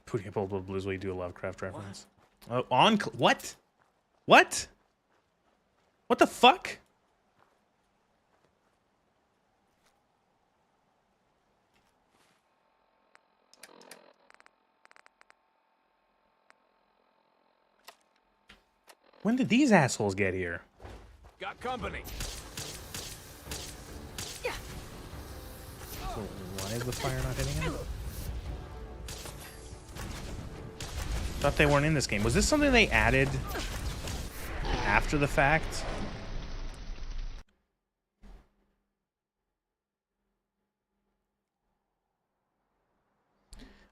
Putting up old blues while you do a Lovecraft reference. Oh, what? What? What the fuck? When did these assholes get here? Got company. So why is the fire not hitting him? Thought they weren't in this game. Was this something they added after the fact?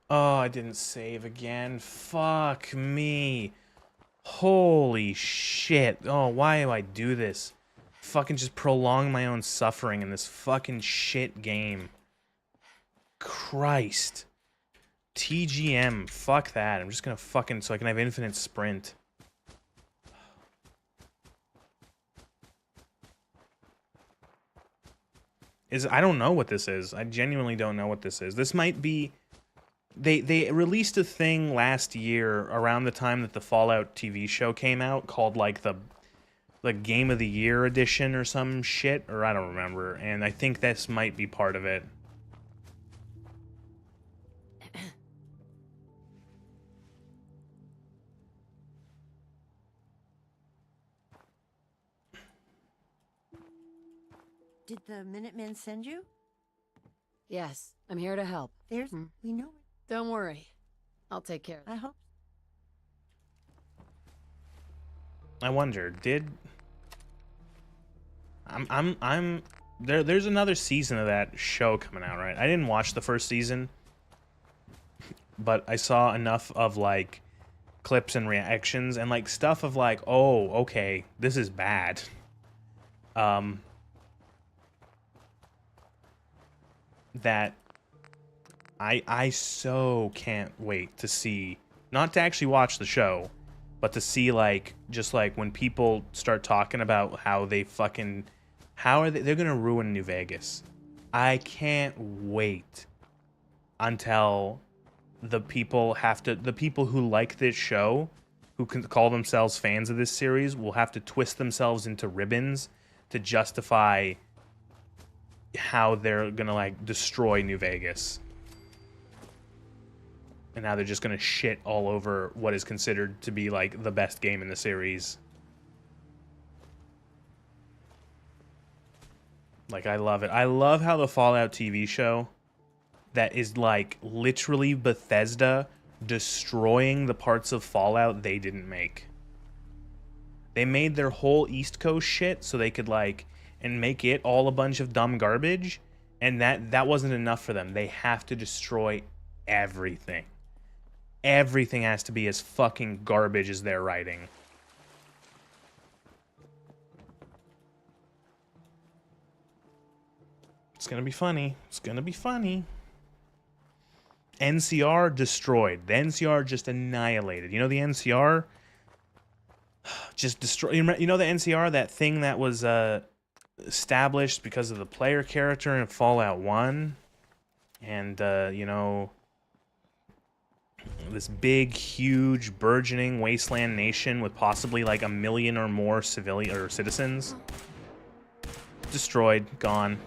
Oh, I didn't save again. Fuck me. Holy shit. Oh, why do I do this? Fucking just prolong my own suffering in this fucking shit game. Christ. TGM. Fuck that. I'm just gonna fucking... so I can have infinite sprint. I don't know what this is. I genuinely don't know what this is. This might be... They released a thing last year around the time that the Fallout TV show came out called like the Game of the Year edition or some shit, or I don't remember, and I think this might be part of it. Did the Minutemen send you? Yes, I'm here to help. We know. Don't worry. I'll take care of it. I hope. I wonder, there's another season of that show coming out, right? I didn't watch the first season, but I saw enough of like clips and reactions and like stuff of like, oh, okay, this is bad. That I so can't wait to see, not to actually watch the show, but to see like, just like when people start talking about how they fucking, they're gonna ruin New Vegas. I can't wait until the people who like this show, who can call themselves fans of this series, will have to twist themselves into ribbons to justify how they're gonna like destroy New Vegas. And now they're just gonna shit all over what is considered to be like the best game in the series. Like, I love it. I love how the Fallout TV show that is, like, literally Bethesda destroying the parts of Fallout they didn't make. They made their whole East Coast shit so they could, like, and make it all a bunch of dumb garbage, and that wasn't enough for them. They have to destroy everything. Everything has to be as fucking garbage as they're writing. It's gonna be funny. It's gonna be funny. NCR destroyed. The NCR just annihilated. You know the NCR? Just destroyed. You know the NCR? That thing that was established because of the player character in Fallout 1? And, you know, this big, huge, burgeoning wasteland nation with possibly like 1 million or more civilian or citizens. Destroyed. Gone.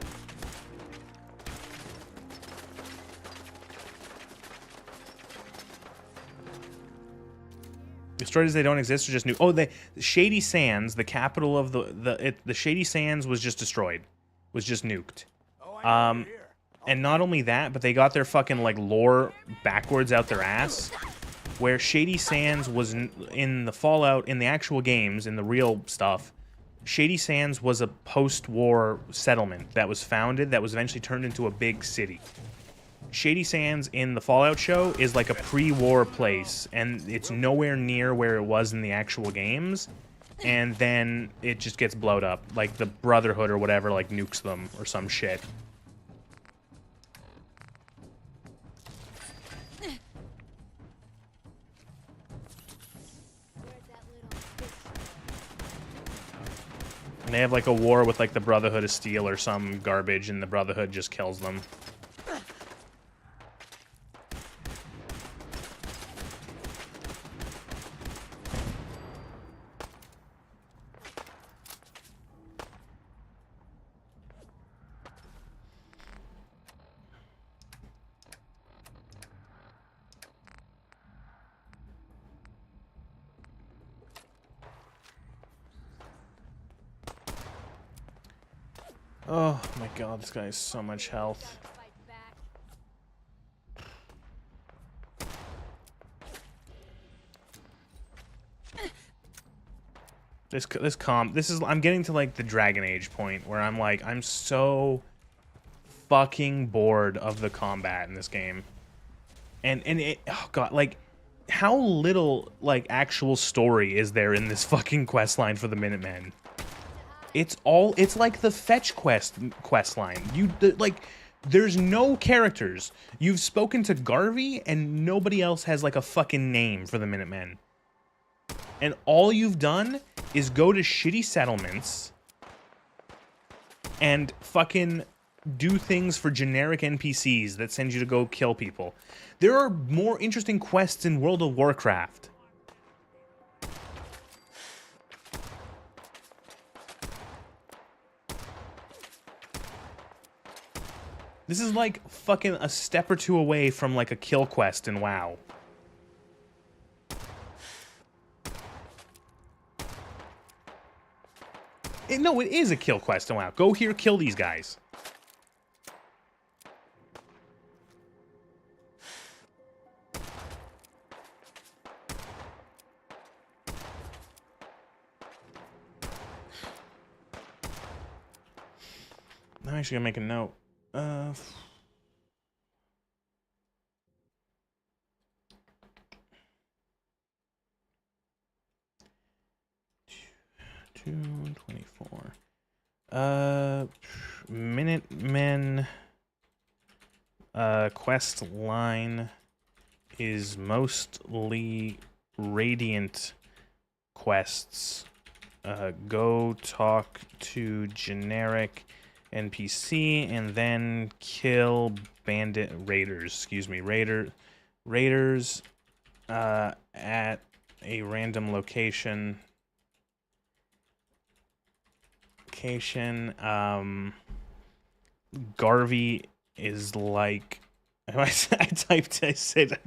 Destroyed as they don't exist or just new. Oh, the Shady Sands, the capital of the Shady Sands was just destroyed, was just nuked. And not only that, but they got their fucking like lore backwards out their ass. Where Shady Sands was in the Fallout, in the actual games, in the real stuff, Shady Sands was a post-war settlement that was founded, that was eventually turned into a big city. Shady Sands in the Fallout show is like a pre-war place, and it's nowhere near where it was in the actual games, and then it just gets blowed up. Like the Brotherhood or whatever like nukes them or some shit. And they have like a war with like the Brotherhood of Steel or some garbage, and the Brotherhood just kills them. Oh my god, this guy has so much health. I'm getting to like the Dragon Age point where I'm like, I'm so fucking bored of the combat in this game. And it, oh god, like, how little like actual story is there in this fucking quest line for the Minutemen? It's like the fetch quest line. Like, there's no characters. You've spoken to Garvey, and nobody else has like a fucking name for the Minutemen. And all you've done is go to shitty settlements and fucking do things for generic NPCs that send you to go kill people. There are more interesting quests in World of Warcraft. This is like fucking a step or two away from like a kill quest in WoW. No, it is a kill quest in WoW. Go here, kill these guys. I'm actually gonna make a note. 224. Minutemen quest line is mostly Radiant quests. Go talk to generic NPC and then kill raiders at a random location. Garvey is like, I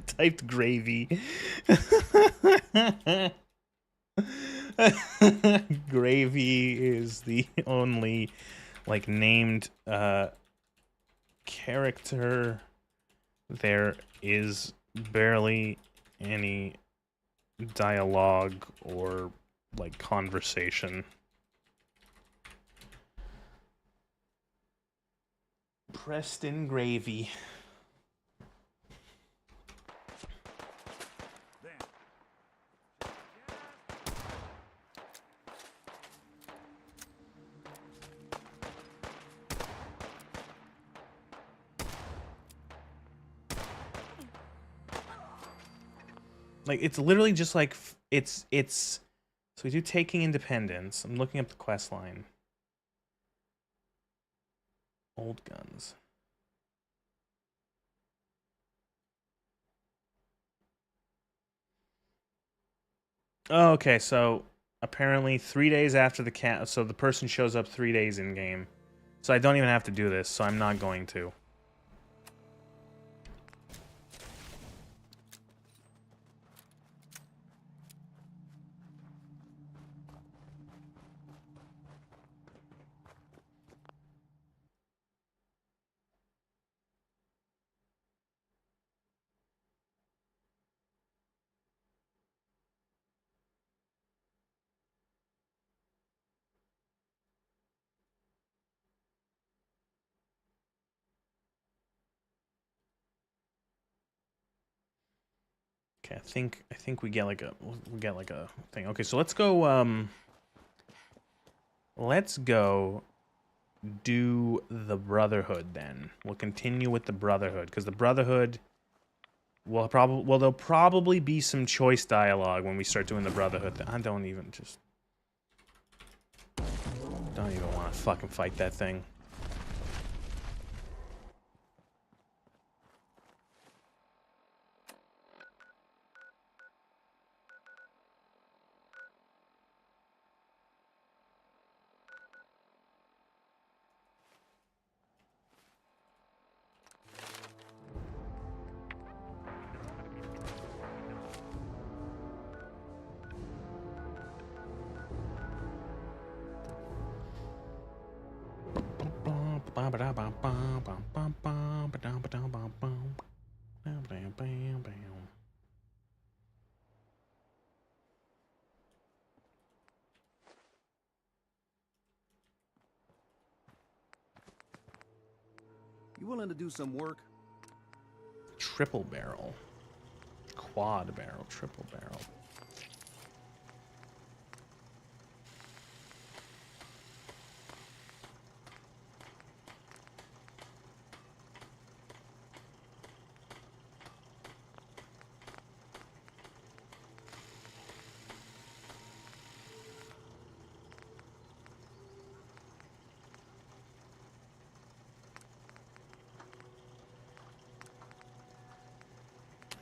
typed gravy. Gravy is the only like named character. There is barely any dialogue or like conversation. Preston Gravy. Like, it's literally just like, it's, so we do Taking Independence. I'm looking up the quest line. Old guns. Oh, okay, so apparently 3 days after the so the person shows up 3 days in game. So I don't even have to do this, so I'm not going to. Okay, I think we get like a thing. Okay, so let's go do the Brotherhood then. We'll continue with the Brotherhood because the Brotherhood will there'll probably be some choice dialogue when we start doing the Brotherhood. I don't even want to fucking fight that thing. You willing to do some work? Triple barrel. Quad barrel. Triple barrel.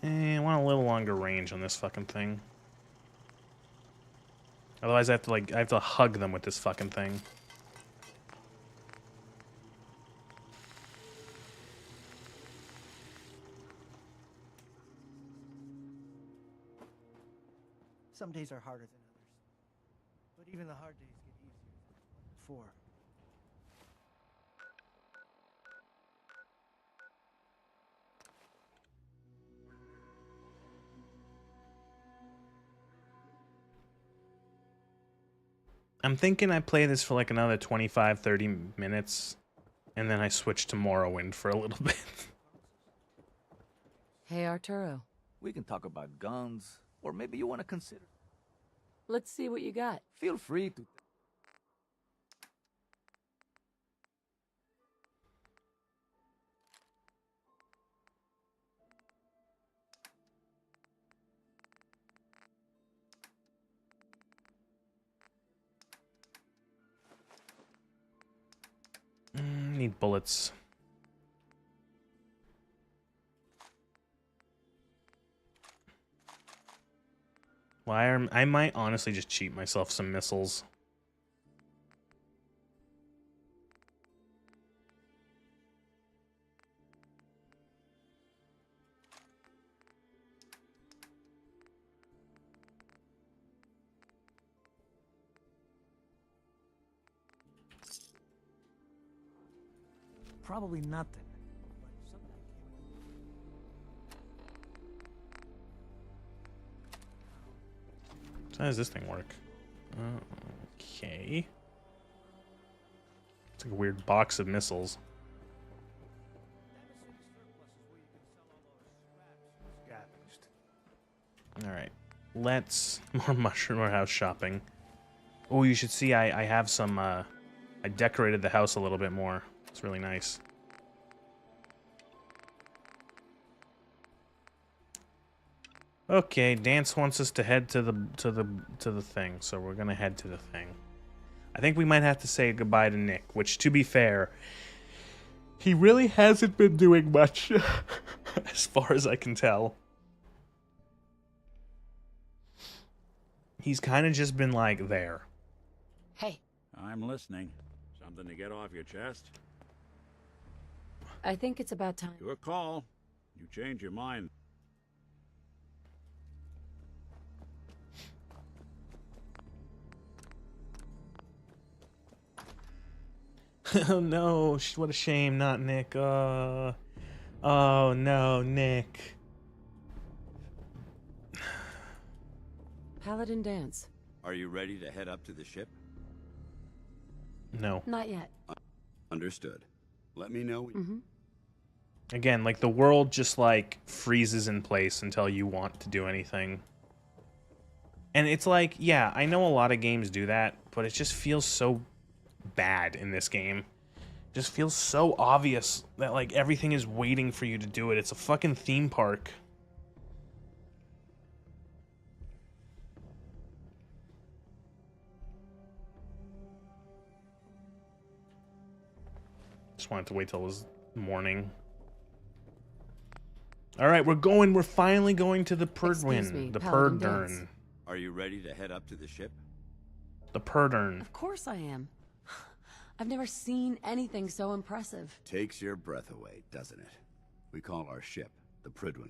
I want a little longer range on this fucking thing. Otherwise I have to hug them with this fucking thing. Some days are harder than others. But even the hard days get easier before. I'm thinking I play this for like another 25, 30 minutes, and then I switch to Morrowind for a little bit. Hey, Arturo. We can talk about guns, or maybe you want to consider. Let's see what you got. Feel free to. Need bullets. Well, I might honestly just cheat myself some missiles. Probably nothing. But something So how does this thing work? Okay. It's like a weird box of missiles. Alright. Let's... More mushroom or house shopping. Oh, you should see I have some... I decorated the house a little bit more. It's really nice. Okay, Dance wants us to head to the thing, so we're gonna head to the thing. I think we might have to say goodbye to Nick, which, to be fair, he really hasn't been doing much, as far as I can tell. He's kind of just been, like, there. Hey. I'm listening. Something to get off your chest? I think it's about time. Your call. You change your mind. Oh no, what a shame, not Nick. Oh no, Nick. Paladin Dance. Are you ready to head up to the ship? No. Not yet. Understood. Let me know. Again, like, the world just, like, freezes in place until you want to do anything. And it's like, yeah, I know a lot of games do that, but it just feels so bad in this game. It just feels so obvious that, like, everything is waiting for you to do it. It's a fucking theme park. Just wanted to wait till it was morning. Alright, we're finally going to the Perdwin. The Perdurn. Are you ready to head up to the ship? The Perdurn. Of course I am. I've never seen anything so impressive. Takes your breath away, doesn't it? We call our ship the Perdwin.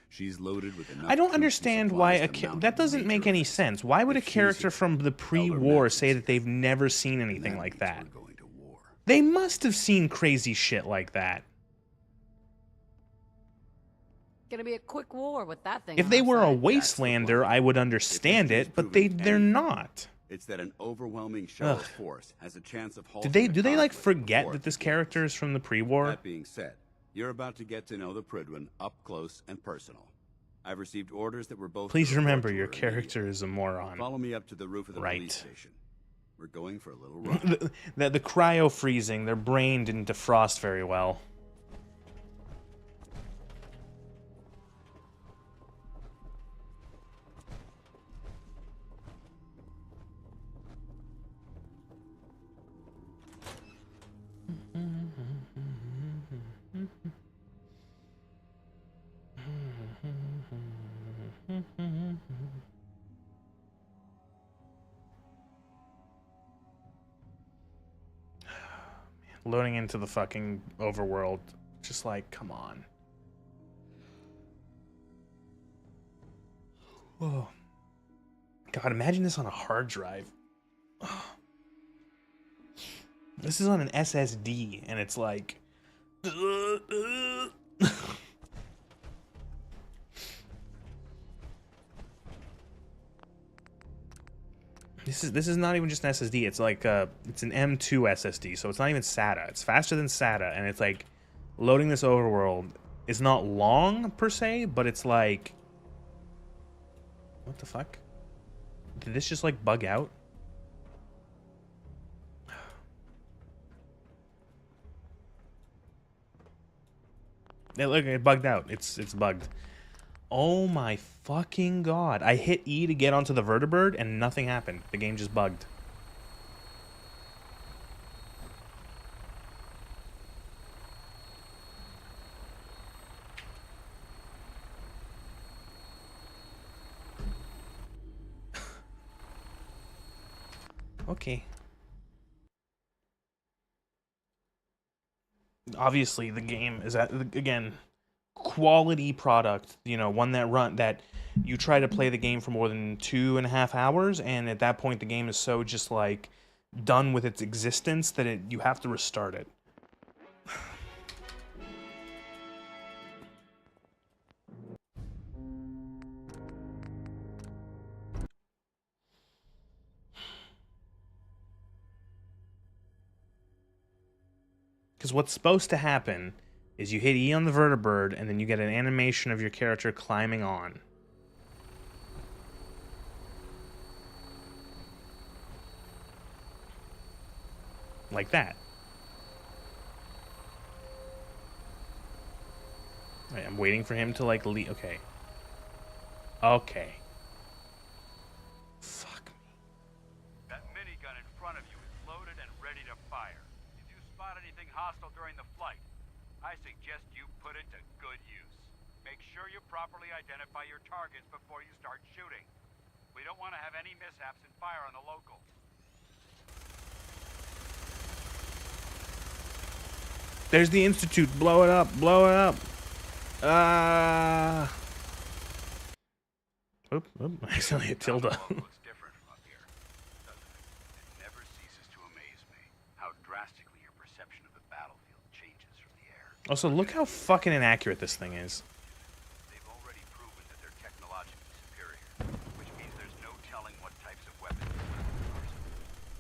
She's loaded with enough. I don't understand why that doesn't make any sense. Why would a character from the pre-war say that they've never seen anything like that? They must have seen crazy shit like that. Gonna be a quick war with that thing. If they were a Wastelander, I would understand it, but they're not. It's that an overwhelming show of force has a chance of halting. Do they like forget that this character is from the pre-war? That being said, you're about to get to know the Perdwin up close and personal. I've received orders that we're both. Please remember, your character is a moron. Follow me up to the roof of the police station. We're going for a little run. the cryo freezing, their brain didn't defrost very well. Loading into the fucking overworld. Just like, come on. Oh. God, imagine this on a hard drive. Oh. This is on an SSD, and it's like... This is not even just an SSD. It's like it's an M2 SSD, so it's not even SATA. It's faster than SATA, and it's like loading this overworld is not long per se, but it's like, what the fuck? Did this just like bug out? Yeah, look, it bugged out. It's bugged. Oh my fucking god. I hit E to get onto the vertibird and nothing happened. The game just bugged. Okay. Obviously the game is again quality product, you know, one that you try to play the game for more than 2.5 hours, and at that point the game is so just like done with its existence that you have to restart it. Because what's supposed to happen is you hit E on the vertibird, and then you get an animation of your character climbing on. Like that. Right, I'm waiting for him to, like, leave. Okay. Okay. Fuck me. That minigun in front of you is loaded and ready to fire. If you spot anything hostile during the flight, I suggest you put it to good use. Make sure you properly identify your targets before you start shooting. We don't want to have any mishaps and fire on the local. There's the Institute. Blow it up. Blow it up. Oop, I accidentally hit tilde. Looks different from up here, doesn't it? It never ceases to amaze me how drastically your perception of the battlefield changes from the air. Also, look how fucking inaccurate this thing is. They've already proven that they're technologically superior, which means there's no telling what types of weapons they will use.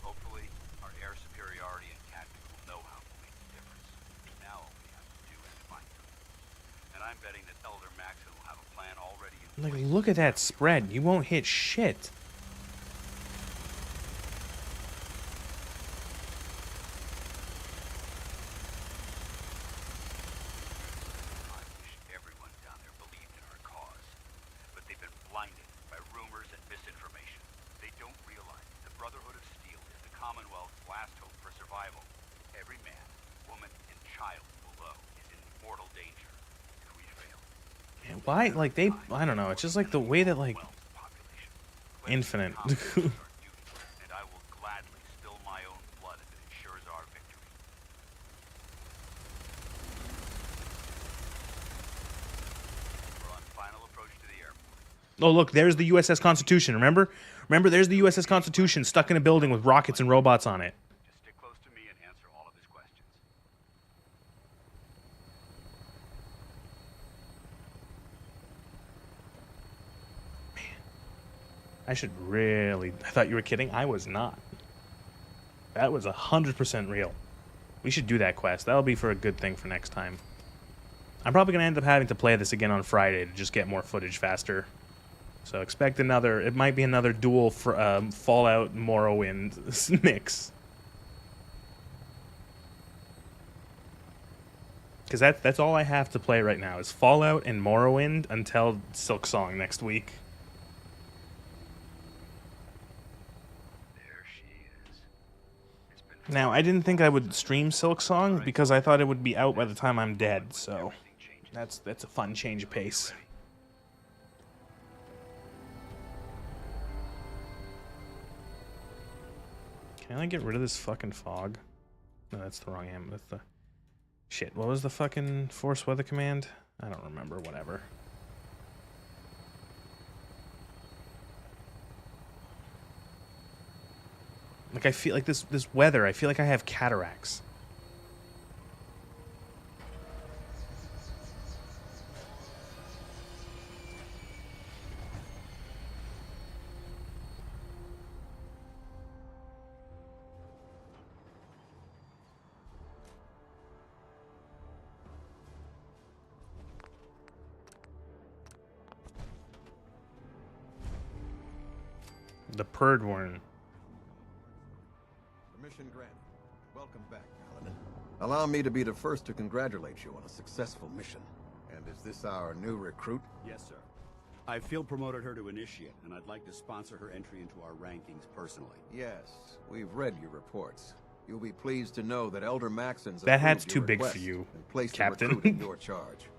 Hopefully, our air superiority and tactics will know how to make the difference. Now all we have to do is find them. And I'm betting that Elder Maxon will have a plan already in Like, look at that spread. You won't hit shit. everyone down there believed in our cause. But they've been blinded by rumors and misinformation. They don't realize the Brotherhood of Steel is the Commonwealth's last hope for survival. Every man, woman, and child below is in mortal danger if we fail. Man, why? Like, they... I don't know. It's just like the way that, like... Infinite. And I will gladly spill my own blood if it ensures our victory. We're on final approach to the airport. Oh, look, there's the USS Constitution, remember? Remember, there's the USS Constitution stuck in a building with rockets and robots on it. Just stick close to me and answer all of his questions. I should really... I thought you were kidding. I was not. That was 100% real. We should do that quest. That'll be for a good thing for next time. I'm probably going to end up having to play this again on Friday to just get more footage faster. So expect another... It might be another dual Fallout Morrowind mix. Because that's all I have to play right now is Fallout and Morrowind until Silksong next week. Now, I didn't think I would stream Silksong because I thought it would be out by the time I'm dead, so that's a fun change of pace. Can I get rid of this fucking fog? No, that's the wrong ammo. That's the... Shit, what was the fucking Force Weather Command? I don't remember, whatever. Like, I feel like this weather, I feel like I have cataracts. The Perdworn. Permission granted. Welcome back, Paladin. Allow me to be the first to congratulate you on a successful mission. And is this our new recruit? Yes, sir. I field promoted her to initiate, and I'd like to sponsor her entry into our rankings personally. Yes, we've read your reports. You'll be pleased to know that Elder Maxon's That hat's approved too your big for request you, and placed the Captain. recruit in your charge.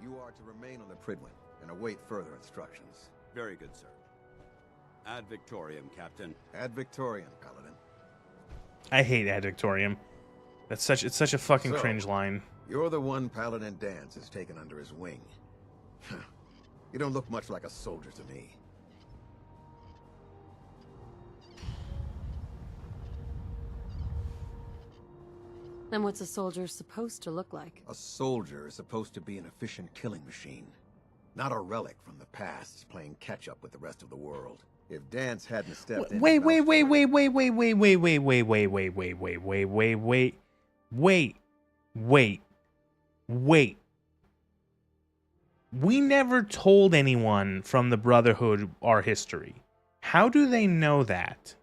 You are to remain on the Pridwin and await further instructions. Very good, sir. Ad Victoriam, Captain. Ad Victoriam, Paladin. I hate Ad Victoriam. It's such a fucking So, cringe line. You're the one Paladin Dance has taken under his wing. You don't look much like a soldier to me. Then what's a soldier supposed to look like? A soldier is supposed to be an efficient killing machine. Not a relic from the past playing catch-up with the rest of the world. If Dance hadn't stepped in... Wait. We never told anyone from the Brotherhood our history. How do they know that?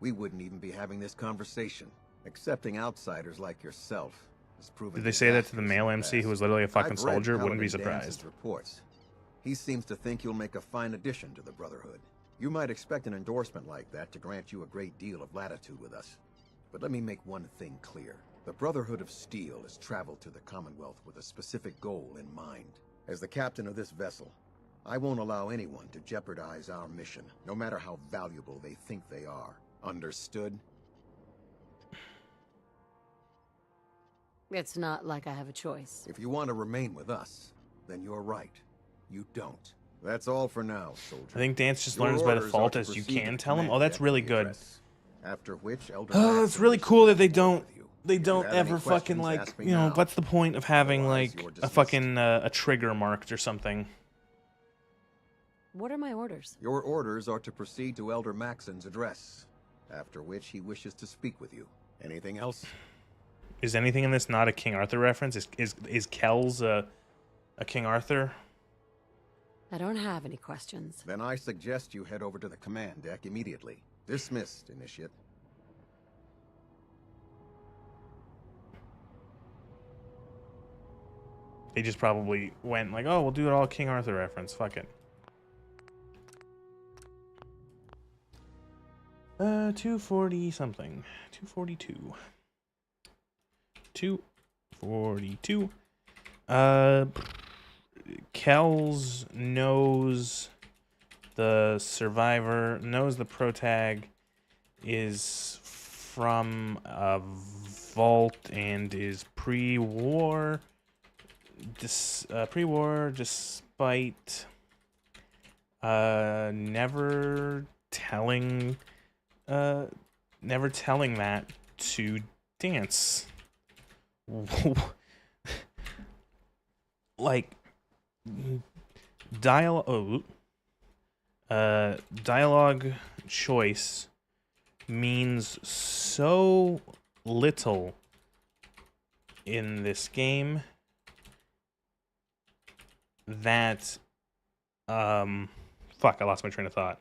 We wouldn't even be having this conversation. Accepting outsiders like yourself has proven... Did they say that to the male MC who was literally a fucking soldier? Wouldn't be surprised. Reports. He seems to think you'll make a fine addition to the Brotherhood. You might expect an endorsement like that to grant you a great deal of latitude with us. But let me make one thing clear. The Brotherhood of Steel has traveled to the Commonwealth with a specific goal in mind. As the captain of this vessel, I won't allow anyone to jeopardize our mission, no matter how valuable they think they are. Understood? It's not like I have a choice. If you want to remain with us, then you're right. You don't. That's all for now, soldier. I think Dance just learns by default as you can tell him. Oh, that's really good. After which, Oh, it's really cool that they don't ever fucking, like, you know, what's the point of having, like, a fucking, a trigger marked or something? What are my orders? Your orders are to proceed to Elder Maxon's address, after which he wishes to speak with you. Anything else? Is anything in this not a King Arthur reference? Is Kells a King Arthur? I don't have any questions. Then I suggest you head over to the command deck immediately. Dismissed, Initiate. They just probably went like, oh, we'll do it all King Arthur reference. Fuck it. 240 something. 242. 242. Kells knows the survivor, knows the protag is from a vault and is pre-war. Pre-war, despite never telling that to Dance. Like dialogue choice means so little in this game that fuck, I lost my train of thought.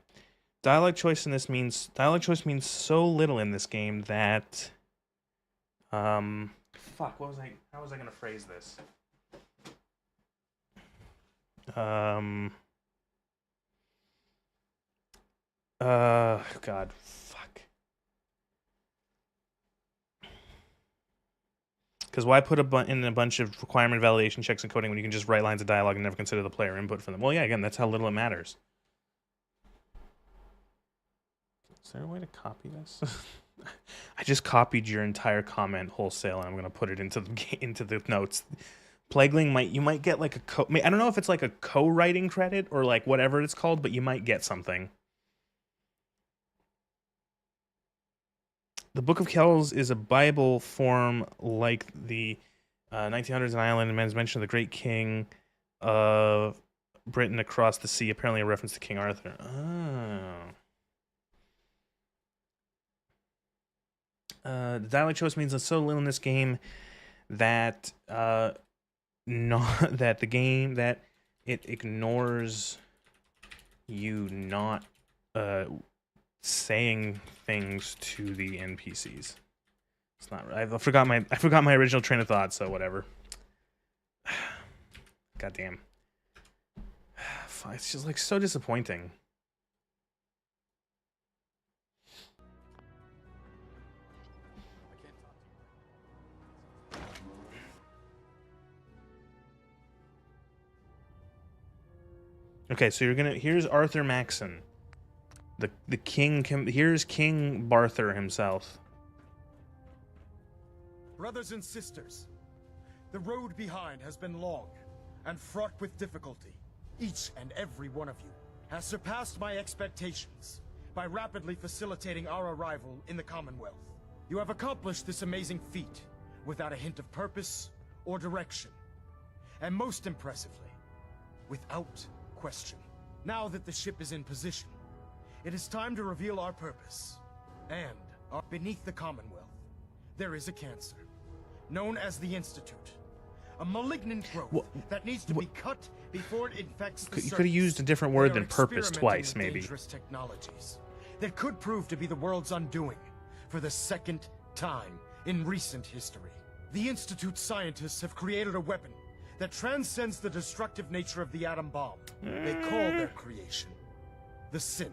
Dialogue choice means so little in this game that fuck, how was I gonna phrase this? God, fuck. Because why put in a bunch of requirement validation checks and coding when you can just write lines of dialogue and never consider the player input for them? Well, yeah, again, that's how little it matters. Is there a way to copy this? I just copied your entire comment wholesale, and I'm gonna put it into the notes. Plagueling you might get like I don't know if it's like a co-writing credit or like whatever it's called, but you might get something. The Book of Kells is a Bible form like the 1900s in Ireland, and men's mention of the great king of Britain across the sea, apparently a reference to King Arthur. The dialogue choice means so little in this game that it ignores you not saying things to the NPCs. It's not. I forgot my original train of thought. So whatever. Goddamn. It's just like so disappointing. Okay, so here's Arthur Maxon. The king, here's King Barthur himself. Brothers and sisters, the road behind has been long and fraught with difficulty. Each and every one of you has surpassed my expectations by rapidly facilitating our arrival in the Commonwealth. You have accomplished this amazing feat without a hint of purpose or direction. And most impressively, without question. Now that the ship is in position, it is time to reveal our purpose. And beneath the Commonwealth, there is a cancer, known as the Institute. A malignant growth that needs to be cut before it infects the You could have used a different word than purpose twice, maybe. Dangerous technologies that could prove to be the world's undoing for the second time in recent history. The Institute scientists have created a weapon that transcends the destructive nature of the atom bomb. They call their creation the Synth.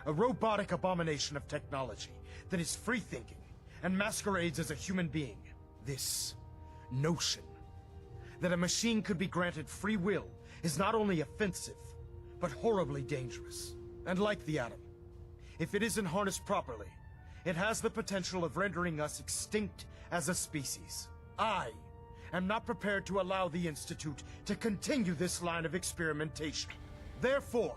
A robotic abomination of technology that is free-thinking and masquerades as a human being. This notion that a machine could be granted free will is not only offensive, but horribly dangerous. And like the atom, if it isn't harnessed properly, it has the potential of rendering us extinct as a species. I am not prepared to allow the Institute to continue this line of experimentation. Therefore,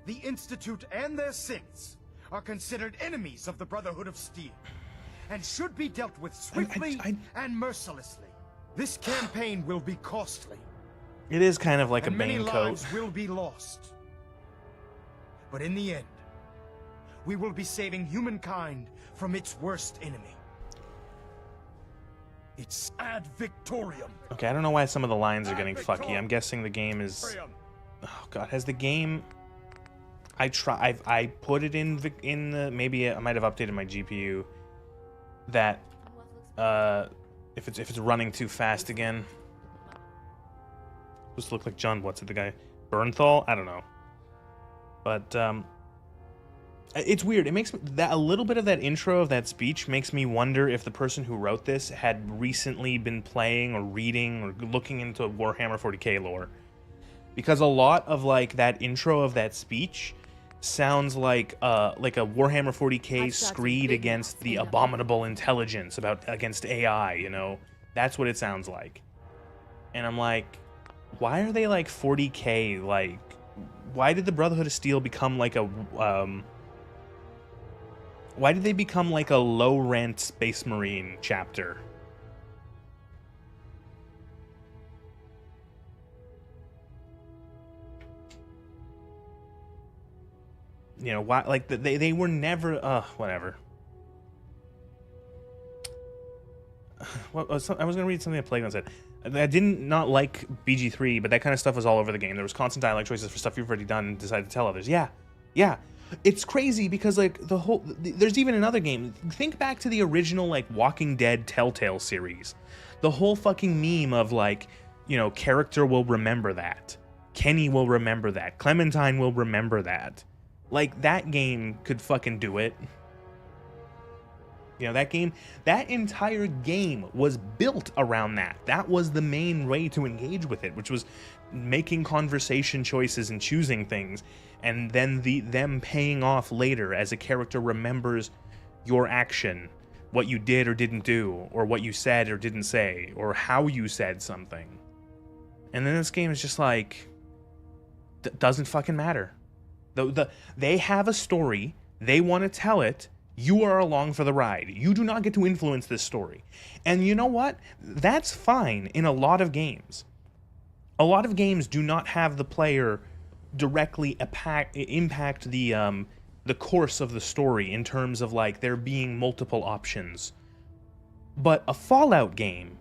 the Institute and their synths are considered enemies of the Brotherhood of Steel, and should be dealt with swiftly and mercilessly. This campaign will be costly. It is kind of like a many Bane coat. lives will be lost. But in the end, we will be saving humankind from its worst enemy. It's ad victoriam. Okay, I don't know why some of the lines are getting fucky. I'm guessing the game is... Oh god, has the game... I put it in the... Maybe I might have updated my GPU. That... If it's running too fast again. Supposed to look like John, what's it, the guy? Bernthal? I don't know. But, it's weird. It makes me, that a little bit of that intro of that speech makes me wonder if the person who wrote this had recently been playing or reading or looking into Warhammer 40k lore. Because a lot of, like, that intro of that speech sounds like a Warhammer 40k screed against the abominable intelligence against AI, you know? That's what it sounds like. And I'm like, why are they like 40k? Like, why did the Brotherhood of Steel become like a why did they become like a low-rent Space Marine chapter? You know, why? Like, they were never... whatever. Well, I was going to read something that Plague said. I didn't not like BG3, but that kind of stuff was all over the game. There was constant dialogue choices for stuff you've already done and decided to tell others. Yeah. Yeah. It's crazy because, like, there's even another game. Think back to the original, like, Walking Dead Telltale series. The whole fucking meme of, like, you know, character will remember that. Kenny will remember that. Clementine will remember that. Like, that game could fucking do it. You know, that entire game was built around that. That was the main way to engage with it, which was making conversation choices and choosing things, and then them paying off later as a character remembers your action, what you did or didn't do, or what you said or didn't say, or how you said something. And then this game is just like, doesn't fucking matter. They have a story, they want to tell it, you are along for the ride. You do not get to influence this story. And you know what? That's fine in a lot of games. A lot of games do not have the player directly impact the course of the story in terms of, like, there being multiple options. But a Fallout game,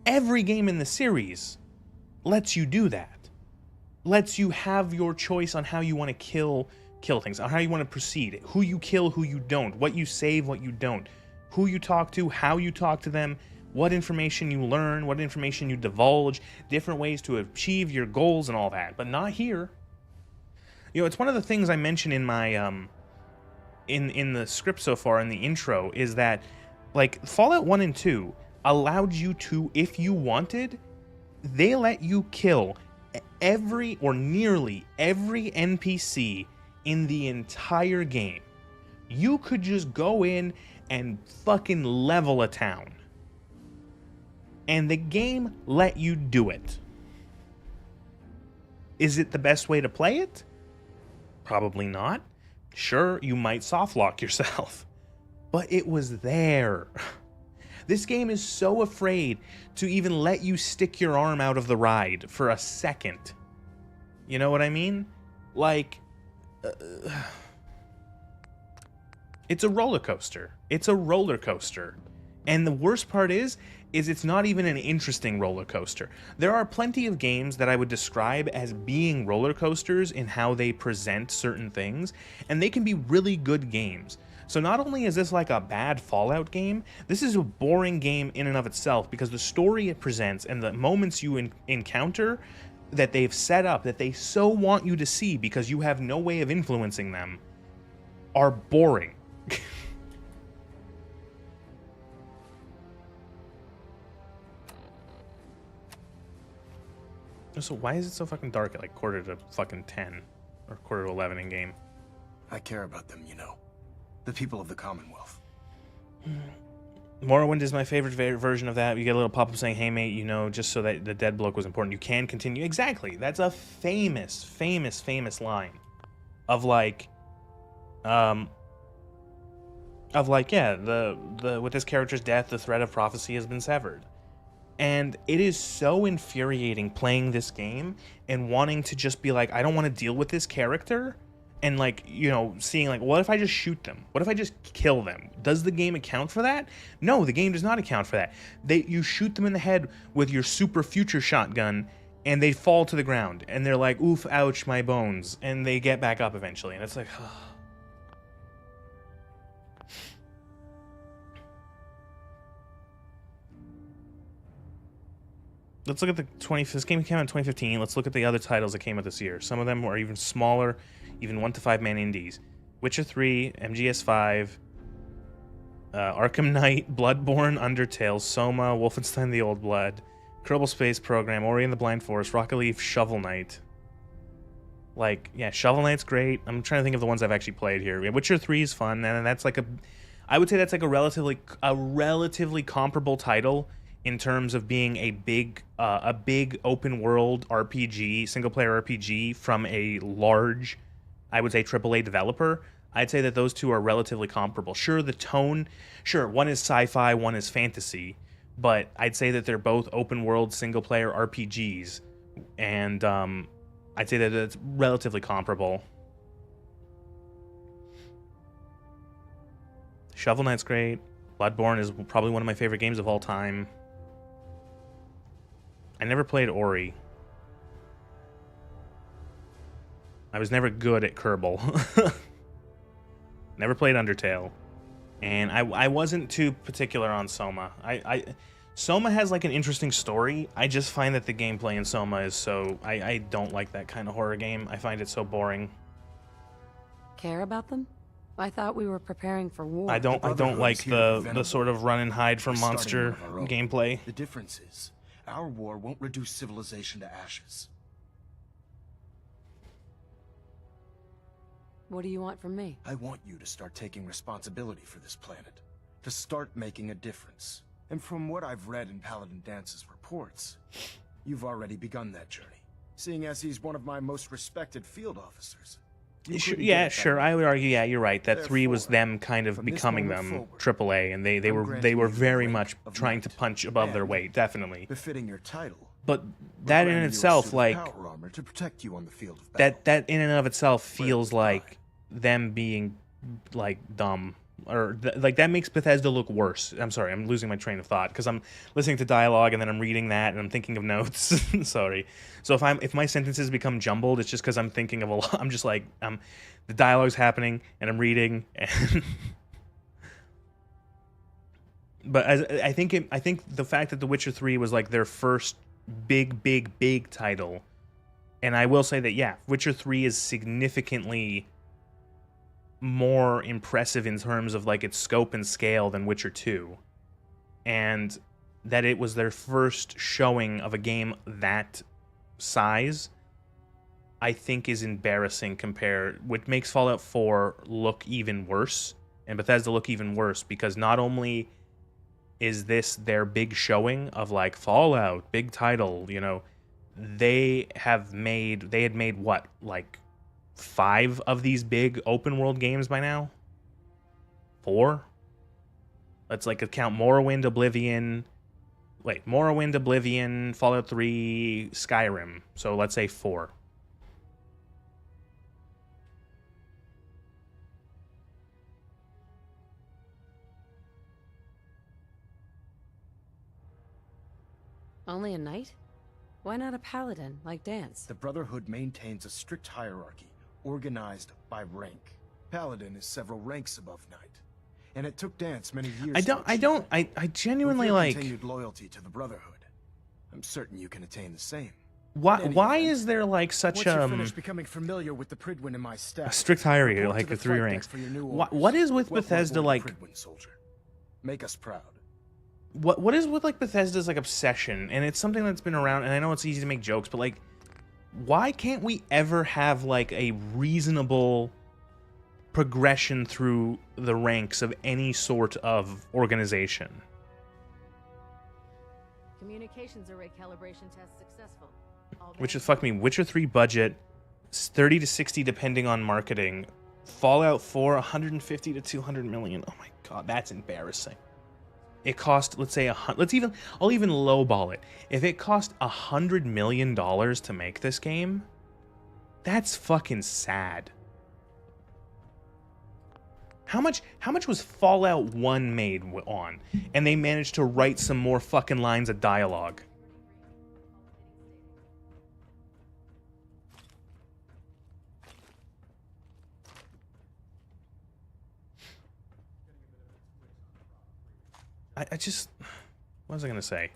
every game in the series lets you do that. Lets you have your choice on how you want to kill things, on how you want to proceed, who you kill, who you don't, what you save, what you don't, who you talk to, how you talk to them, what information you learn, what information you divulge, different ways to achieve your goals and all that, but not here. You know, it's one of the things I mentioned in my, in the script so far, in the intro, is that, like, Fallout 1 and 2 allowed you to, if you wanted, they let you kill every, or nearly every NPC in the entire game. You could just go in and fucking level a town. And the game let you do it. Is it the best way to play it? Probably not. Sure, you might softlock yourself. But it was there. This game is so afraid to even let you stick your arm out of the ride for a second. You know what I mean? Like, it's a roller coaster. It's a roller coaster. And the worst part is it's not even an interesting roller coaster. There are plenty of games that I would describe as being roller coasters in how they present certain things, and they can be really good games. So not only is this like a bad Fallout game, this is a boring game in and of itself, because the story it presents and the moments you encounter that they've set up, that they so want you to see because you have no way of influencing them, are boring. So why is it so fucking dark at like quarter to fucking 10 or quarter to 11 in game? I care about them, you know. The people of the Commonwealth. Morrowind is my favorite version of that. You get a little pop-up saying, hey mate, you know, just so that the dead bloke was important, you can continue. Exactly. That's a famous, famous, famous line of like, yeah, with this character's death, the thread of prophecy has been severed. And it is so infuriating playing this game and wanting to just be like, I don't want to deal with this character. And like, you know, seeing like, what if I just shoot them? What if I just kill them? Does the game account for that? No, the game does not account for that. You shoot them in the head with your super future shotgun and they fall to the ground. And they're like, oof, ouch, my bones. And they get back up eventually. And it's like, oh. Let's look at the this game came out in 2015. Let's look at the other titles that came out this year. Some of them are even smaller, even 1 to 5 man indies. Witcher 3, MGS5, Arkham Knight, Bloodborne, Undertale, Soma, Wolfenstein: The Old Blood, Kerbal Space Program, Ori and the Blind Forest, Rocket League, Shovel Knight. Like, yeah, Shovel Knight's great. I'm trying to think of the ones I've actually played here. Witcher 3 is fun, and that's like I would say that's like a relatively comparable title in terms of being a big open world RPG, single player RPG from a large, I would say, AAA developer. I'd say that those two are relatively comparable. Sure, the tone, one is sci-fi, one is fantasy, but I'd say that they're both open world single player RPGs, and I'd say that it's relatively comparable. Shovel Knight's great. Bloodborne is probably one of my favorite games of all time. I never played Ori. I was never good at Kerbal. Never played Undertale. And I wasn't too particular on Soma. Soma has like an interesting story. I just find that the gameplay in Soma is so... I don't like that kind of horror game. I find it so boring. Care about them? I thought we were preparing for war. I don't like the sort of run and hide from monster gameplay. The difference is, our war won't reduce civilization to ashes. What do you want from me? I want you to start taking responsibility for this planet. To start making a difference. And from what I've read in Paladin Dance's reports, you've already begun that journey. Seeing as he's one of my most respected field officers. Yeah, sure. I would argue, yeah, you're right. That 3 was them kind of becoming them AAA, and they were very much trying to punch above their weight, definitely. Befitting your title. But that in itself, like power armor to protect you on the field of battle. that in and of itself feels like them being like dumb, or like that makes Bethesda look worse. I'm sorry, I'm losing my train of thought because I'm listening to dialogue and then I'm reading that and I'm thinking of notes. Sorry. So if my sentences become jumbled, it's just because I'm thinking of a lot. I'm just like the dialogue's happening and I'm reading and. But I think the fact that The Witcher 3 was like their first big title, and I will say that, yeah, Witcher 3 is significantly more impressive in terms of like its scope and scale than Witcher 2, and that it was their first showing of a game that size, I think is embarrassing compared, which makes Fallout 4 look even worse and Bethesda look even worse, because not only is this their big showing of like Fallout, big title, you know, they had made what, like 5 of these big open world games by now? 4? Let's like count Morrowind, Oblivion, Fallout 3, Skyrim. So let's say 4. Only a knight? Why not a paladin, like Dance? The Brotherhood maintains a strict hierarchy, organized by rank. Paladin is several ranks above knight, and it took Dance many years. I genuinely like. Continued loyalty to the Brotherhood. I'm certain you can attain the same. Why is there like such Once you finish becoming familiar with the Pridwin in my staff, a strict hierarchy, report like to the three flight ranks? deck for your new What is with orders. Bethesda Welcome like? aboard, Pridwin soldier. Make us proud. What is with like Bethesda's like obsession? And it's something that's been around, and I know it's easy to make jokes, but like, why can't we ever have like a reasonable progression through the ranks of any sort of organization? Communications array calibration test successful. Which is, fuck me, Witcher 3 budget, 30 to 60 depending on marketing. Fallout 4, 150 to 200 million. Oh my god, that's embarrassing. It cost, let's say, I'll even lowball it. If it cost $100 million to make this game, that's fucking sad. How much was Fallout 1 made on? And they managed to write some more fucking lines of dialogue. I just, what was I gonna say?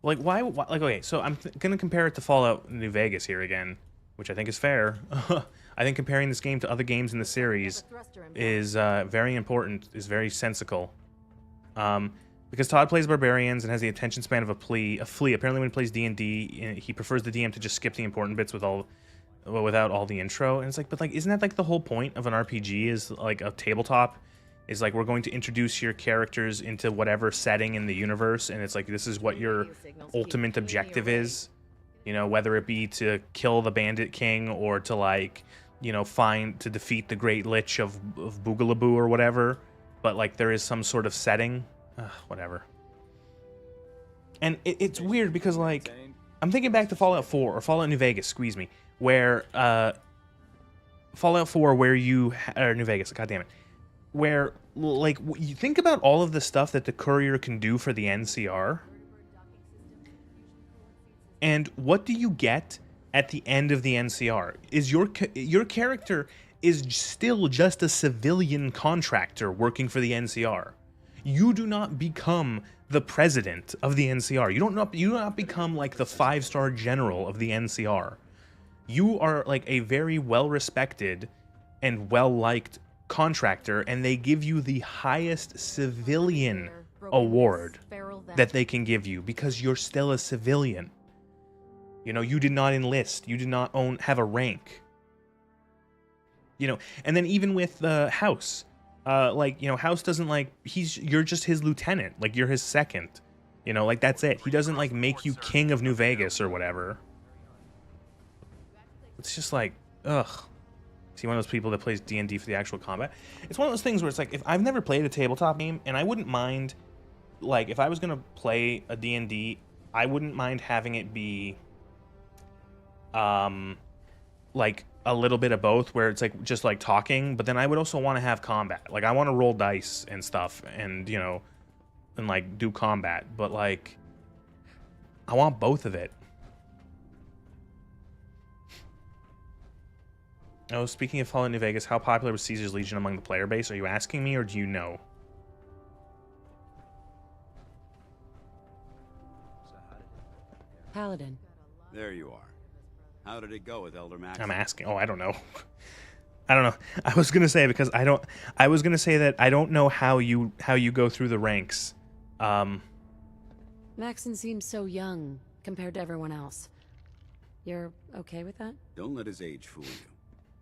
Like, why like, okay, so I'm gonna compare it to Fallout New Vegas here again, which I think is fair. I think comparing this game to other games in the series is very important, is very sensical. Because Todd plays barbarians and has the attention span of a flea. Apparently, when he plays D&D, he prefers the DM to just skip the important bits without all the intro. And it's like, but like, isn't that like the whole point of an RPG? Is like a tabletop? Is like, we're going to introduce your characters into whatever setting in the universe, and it's like, this is what your ultimate objective is. You know, whether it be to kill the Bandit King or to like, you know, to defeat the Great Lich of Boogaloo or whatever. But like, there is some sort of setting. Whatever. And it's weird because like, I'm thinking back to Fallout 4 or Fallout New Vegas, squeeze me, where Fallout 4 where or New Vegas, goddammit. Where, like, you think about all of the stuff that the courier can do for the NCR, and what do you get at the end of the NCR? Is your character is still just a civilian contractor working for the NCR. You do not become the president of the NCR. You do not become like the 5-star general of the NCR. You are like a very well-respected and well-liked contractor, and they give you the highest civilian award that they can give you because you're still a civilian. You know, you did not enlist. You did not have a rank. You know, and then even with House, like, you know, House doesn't like, you're just his lieutenant. Like, you're his second. You know, like, that's it. He doesn't like make you king of New Vegas or whatever. It's just like, ugh. See, one of those people that plays D&D for the actual combat. It's one of those things where it's like, if I've never played a tabletop game, and I wouldn't mind, like, if I was gonna play a D&D, I wouldn't mind having it be, like, a little bit of both, where it's like just like talking, but then I would also want to have combat. Like, I want to roll dice and stuff, and you know, and like do combat, but like, I want both of it. Oh, speaking of Fallout New Vegas, how popular was Caesar's Legion among the player base? Are you asking me, or do you know? Paladin. There you are. How did it go with Elder Max? I'm asking. Oh, I don't know. I don't know. I was gonna say because I was gonna say that I don't know how you go through the ranks. Maxon seems so young compared to everyone else. You're okay with that? Don't let his age fool you.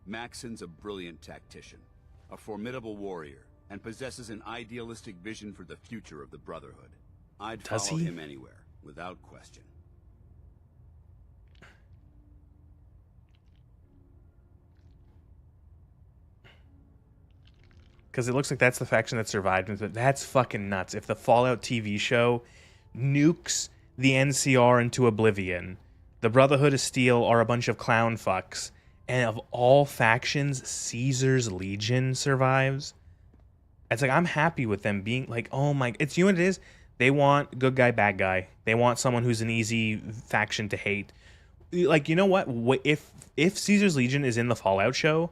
Maxon's a brilliant tactician, a formidable warrior, and possesses an idealistic vision for the future of the Brotherhood. I'd follow him anywhere, without question. Because it looks like that's the faction that survived. That's fucking nuts. If the Fallout TV show nukes the NCR into oblivion, the Brotherhood of Steel are a bunch of clown fucks, and of all factions, Caesar's Legion survives. It's like, I'm happy with them being like, oh my, it's, you know what it is? They want good guy, bad guy. They want someone who's an easy faction to hate. Like, you know what? If Caesar's Legion is in the Fallout show,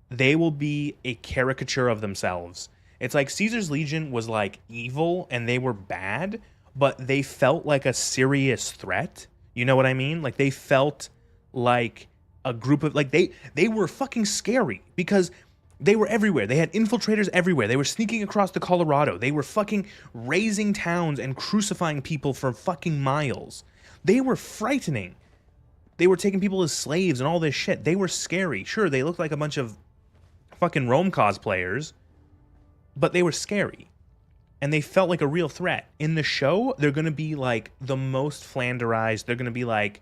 they will be a caricature of themselves. It's like Caesar's Legion was like evil and they were bad, but they felt like a serious threat. You know what I mean? Like they felt like a group of like they were fucking scary because they were everywhere. They had infiltrators everywhere. They were sneaking across the Colorado. They were fucking razing towns and crucifying people for fucking miles. They were frightening. They were taking people as slaves and all this shit. They were scary. Sure, they looked like a bunch of fucking Rome cosplayers, but they were scary. And they felt like a real threat. In the show, they're going to be like the most flanderized. They're going to be like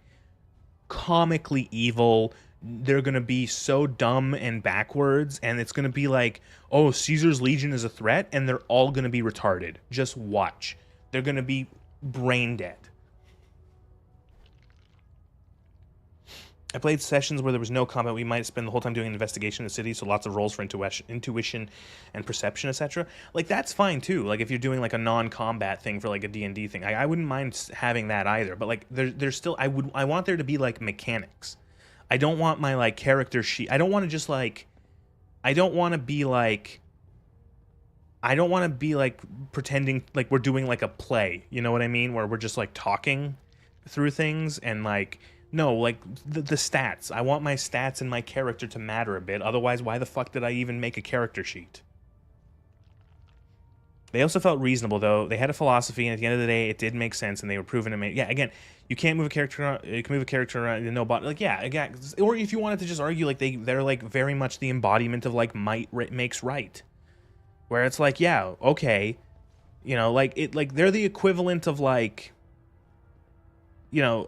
comically evil. They're going to be so dumb and backwards. And it's going to be like, oh, Caesar's Legion is a threat. And they're all going to be retarded. Just watch. They're going to be brain dead. I played sessions where there was no combat. We might spend the whole time doing an investigation in the city, so lots of rolls for intuition and perception, etc. Like, that's fine, too. Like, if you're doing, like, a non-combat thing for, like, a D&D thing. I wouldn't mind having that either. But, like, there's still... I want there to be, like, mechanics. I don't want my, like, character sheet... I don't want to just, like... I don't want to be, like... pretending like we're doing, like, a play. You know what I mean? Where we're just, like, talking through things and, like... No, like, the stats. I want my stats and my character to matter a bit. Otherwise, why the fuck did I even make a character sheet? They also felt reasonable, though. They had a philosophy, and at the end of the day, it did make sense, and they were proven to make... Yeah, again, you can't move a character around... You can move a character around... No, but, like, yeah, again... Or if you wanted to just argue, like, they're, like, very much the embodiment of, like, might makes right. Where it's like, yeah, okay. You know, like, they're the equivalent of, like... You know,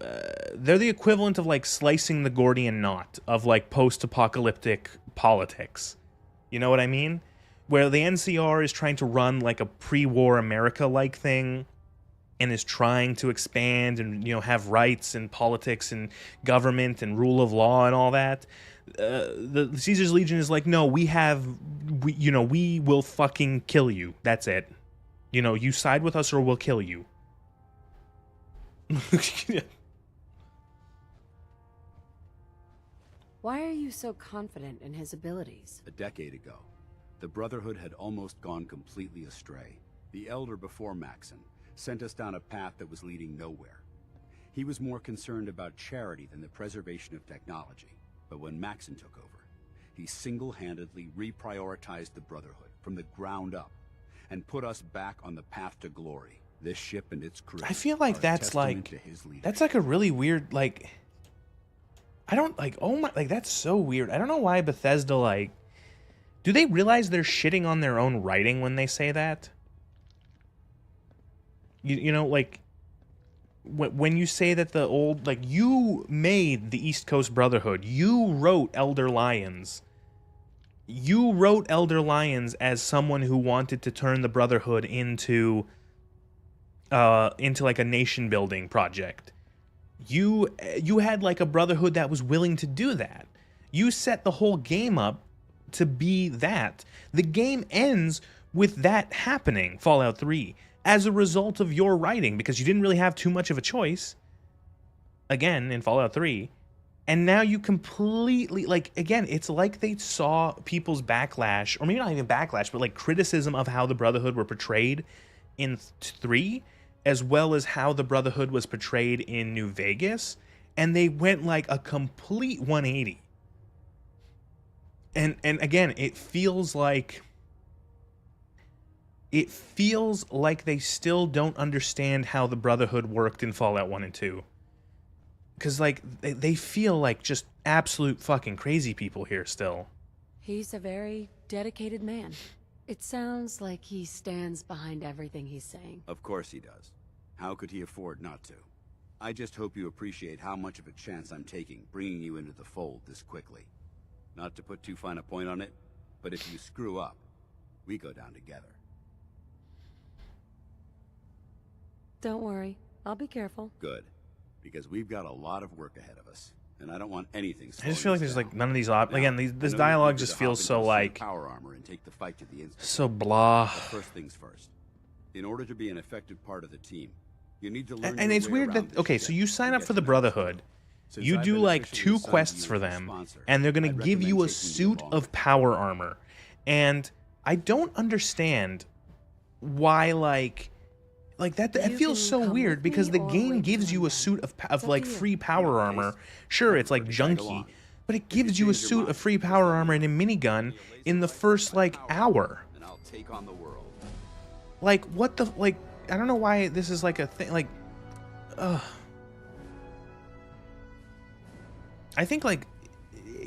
they're the equivalent of, like, slicing the Gordian knot of, like, post-apocalyptic politics. You know what I mean? Where the NCR is trying to run, like, a pre-war America-like thing and is trying to expand and, you know, have rights and politics and government and rule of law and all that. The Caesar's Legion is like, no, we will fucking kill you. That's it. You know, you side with us or we'll kill you. Why are you so confident in his abilities? A decade ago, the Brotherhood had almost gone completely astray. The Elder before Maxon sent us down a path that was leading nowhere. He was more concerned about charity than the preservation of technology. But when Maxon took over, he single-handedly reprioritized the Brotherhood from the ground up and put us back on the path to glory. This ship and its crew. I feel like that's like a really weird, like, I don't like, oh my, like, that's so weird. I don't know why Bethesda, like, do they realize they're shitting on their own writing when they say that? You know, like, when you say that the old, like, you made the East Coast Brotherhood, you wrote Elder Lions. You wrote Elder Lions as someone who wanted to turn the Brotherhood into like a nation building project. You had like a Brotherhood that was willing to do that. You set the whole game up to be that. The game ends with that happening, Fallout 3, as a result of your writing, because you didn't really have too much of a choice, again, in Fallout 3, and now you completely, like, again, it's like they saw people's backlash, or maybe not even backlash, but like criticism of how the Brotherhood were portrayed in 3, as well as how the Brotherhood was portrayed in New Vegas, and they went like a complete 180. And again, it feels like they still don't understand how the Brotherhood worked in Fallout 1 and 2. Because, like, they feel like just absolute fucking crazy people here still. He's a very dedicated man. It sounds like he stands behind everything he's saying. Of course he does. How could he afford not to? I just hope you appreciate how much of a chance I'm taking bringing you into the fold this quickly. Not to put too fine a point on it, but if you screw up, we go down together. Don't worry. I'll be careful. Good. Because we've got a lot of work ahead of us. And I don't want anything. I just feel like there's like none of these again, this dialogue just feels so like power armor and take the fight to the instant. So blah. But first things first. In order to be an effective part of the team, you need to learn And your it's way weird around that, this okay, ship so you sign and up get for to the know its Brotherhood. Since You I've do been like officially 2 assigned to quests you for as a them, sponsor, and they're gonna I'd give you a recommend taking you suit along of power armor. And I don't understand why, like that. It You feels can so come weird with because me the or game wait gives until you I'm a done. suit of It's up like to you. free power armor. Sure, it's like junky, but it gives you a suit of free power armor and a minigun in the first like hour. and I'll take on the world. Like what the like? I don't know why this is like a thing. Like, I think like,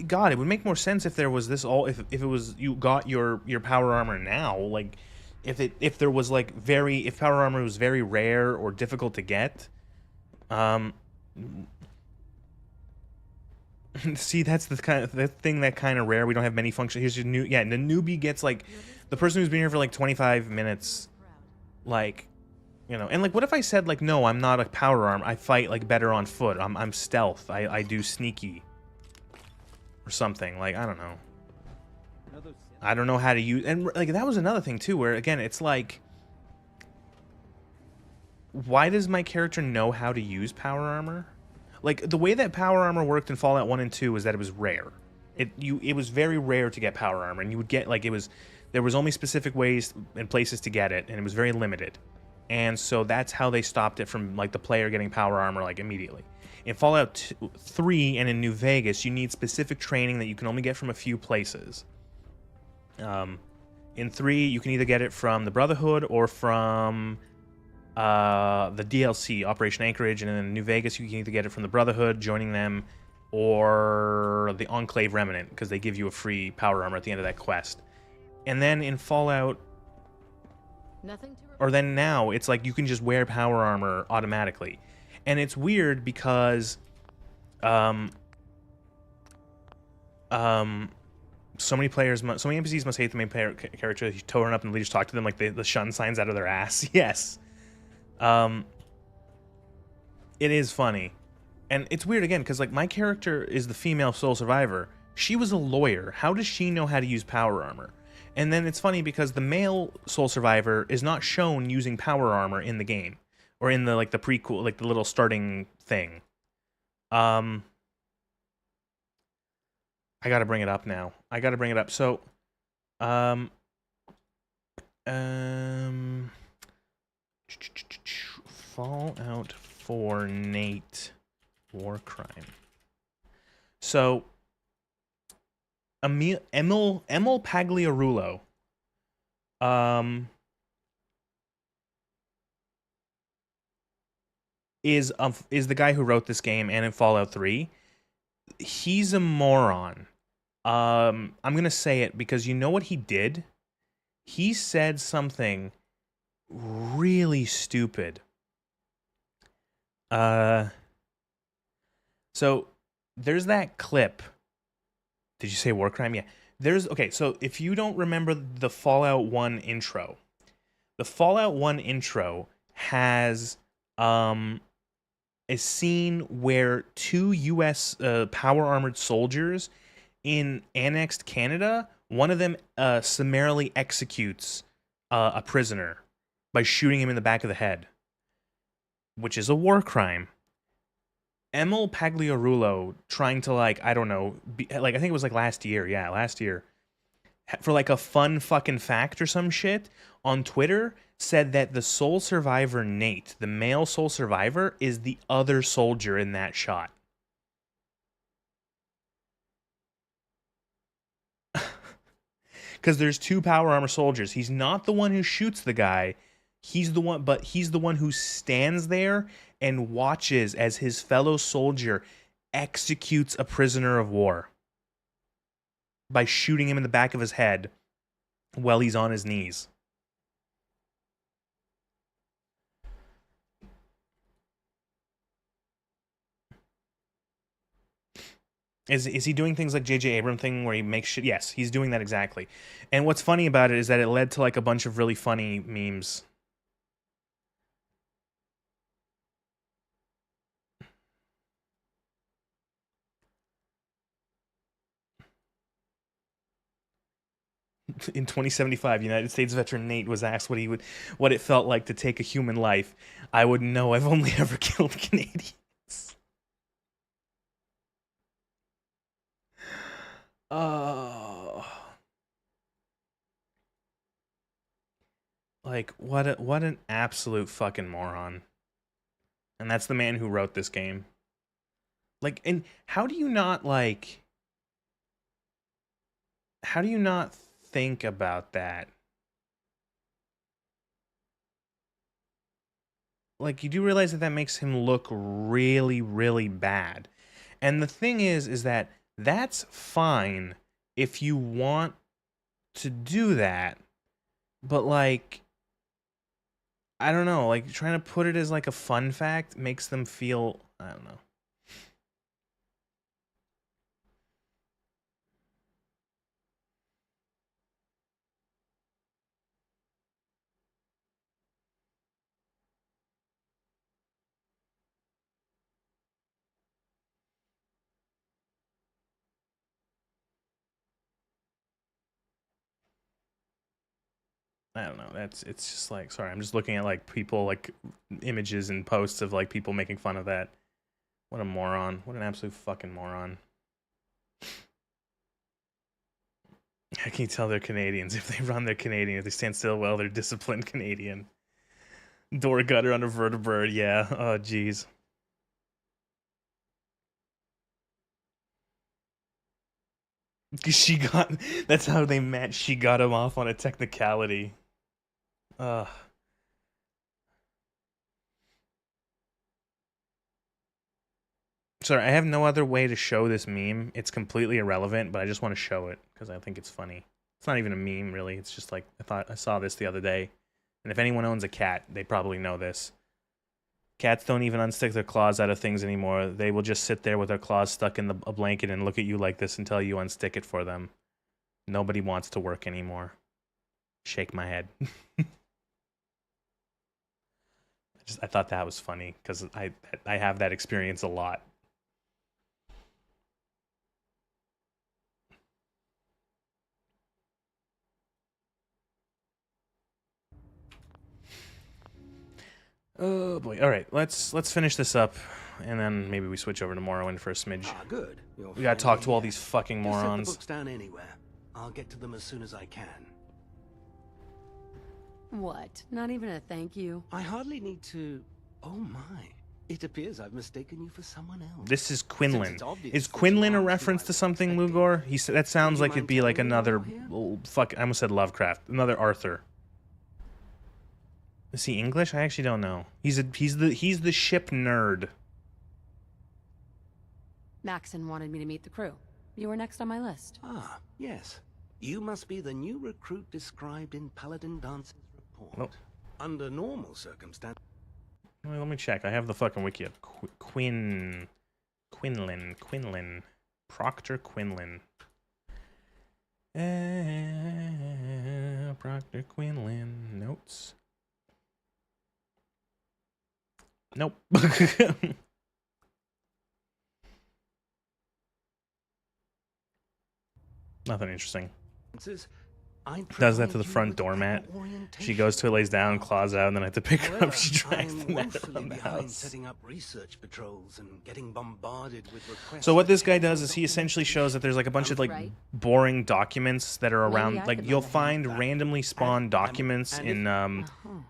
God, it would make more sense if there was this all if it was you got your power armor now. Like, if there was like if power armor was very rare or difficult to get. See, that's the thing that kind of rare. We don't have many functions. Here's your new, yeah. The newbie gets like, the person who's been here for like 25 minutes, like, you know. And like, what if I said like, no, I'm not a power arm. I fight like better on foot. I'm stealth. I do sneaky, or something. Like, I don't know. I don't know how to use, and like that was another thing too, where again, it's like, why does my character know how to use power armor? Like, the way that power armor worked in Fallout 1 and 2 was that it was rare. It was very rare to get power armor, and you would get, like, there was only specific ways and places to get it, and it was very limited. And so that's how they stopped it from, like, the player getting power armor, like, immediately. In Fallout 3 and in New Vegas, you need specific training that you can only get from a few places. In 3, you can either get it from the Brotherhood or from the DLC, Operation Anchorage, and in New Vegas you can either get it from the Brotherhood, joining them, or the Enclave Remnant, because they give you a free power armor at the end of that quest. And then in Fallout, or then now, it's like you can just wear power armor automatically. And it's weird because so many NPCs must hate the main character. You tow her up and just talk to them like the shun signs out of their ass. Yes. It is funny. And it's weird again, because like my character is the female sole survivor. She was a lawyer. How does she know how to use power armor? And then it's funny because the male sole survivor is not shown using power armor in the game. Or in the like the prequel, like the little starting thing. I gotta bring it up now. So Fallout 4 Nate war crime. So Emil Pagliarulo is the guy who wrote this game and in Fallout 3. He's a moron. I'm gonna say it because you know what he did? He said something really stupid. So there's that clip. Did you say war crime? Yeah. Okay, so if you don't remember the Fallout 1 intro, the Fallout 1 intro has a scene where 2 US power armored soldiers in annexed Canada, one of them summarily executes a prisoner by shooting him in the back of the head, which is a war crime. Emil Pagliarulo trying to, like, I don't know, I think it was like last year, for like a fun fucking fact or some shit on Twitter, said that the sole survivor, Nate, the male sole survivor, is the other soldier in that shot. Because there's 2 power armor soldiers. He's not the one who shoots the guy. He's the one who stands there and watches as his fellow soldier executes a prisoner of war by shooting him in the back of his head while he's on his knees. Is he doing things like J.J. Abrams thing where he makes shit? Yes, he's doing that exactly. And what's funny about it is that it led to like a bunch of really funny memes. in 2075, United States veteran Nate was asked what it felt like to take a human life. I wouldn't know. I've only ever killed Canadians. Oh. Like, what an absolute fucking moron. And that's the man who wrote this game. Like, and how do you not think about that? Like, you do realize that makes him look really, really bad. And the thing is that that's fine if you want to do that. But, like, I don't know, like, trying to put it as, like, a fun fact makes them feel, I don't know. I don't know. It's just like, sorry, I'm just looking at like people, like images and posts of like people making fun of that. What a moron. What an absolute fucking moron. How can you tell they're Canadians? If they run, they're Canadian. If they stand still, well, they're disciplined Canadian. Door gutter on a vertebrate, yeah. Oh, jeez. That's how they met. She got him off on a technicality. Ugh. Sorry, I have no other way to show this meme. It's completely irrelevant, but I just want to show it because I think it's funny. It's not even a meme, really. It's just like, I saw this the other day. And if anyone owns a cat, they probably know this. Cats don't even unstick their claws out of things anymore. They will just sit there with their claws stuck in a blanket and look at you like this until you unstick it for them. Nobody wants to work anymore. Shake my head. I thought that was funny because I have that experience a lot. Oh boy! All right, let's finish this up, and then maybe we switch over to Morrowind for a smidge. Ah, good. We gotta talk to all these fucking morons. Just set the books down anywhere. I'll get to them as soon as I can. What? Not even a thank you? I hardly need to... Oh my. It appears I've mistaken you for someone else. This is Quinlan. Is Quinlan a reference to something, Lugor? He said that sounds like it'd be like another... Fuck, I almost said Lovecraft. Another Arthur. Is he English? I actually don't know. He's the ship nerd. Maxon wanted me to meet the crew. You were next on my list. Ah, yes. You must be the new recruit described in Paladin Dance's report. Nope. Under normal circumstances... Well, let me check. I have the fucking wiki up. Quinlan. Proctor Quinlan. Proctor Quinlan. Notes. Nope. Nothing interesting. Does that to the front doormat. She goes to it, lays down, claws out, and then I have to pick her up. She drags the mat around the house. Setting up research patrols and getting bombarded with requests. So what this guy does is he essentially shows that there's like a bunch of like boring documents that are around. Like you'll find randomly spawned documents in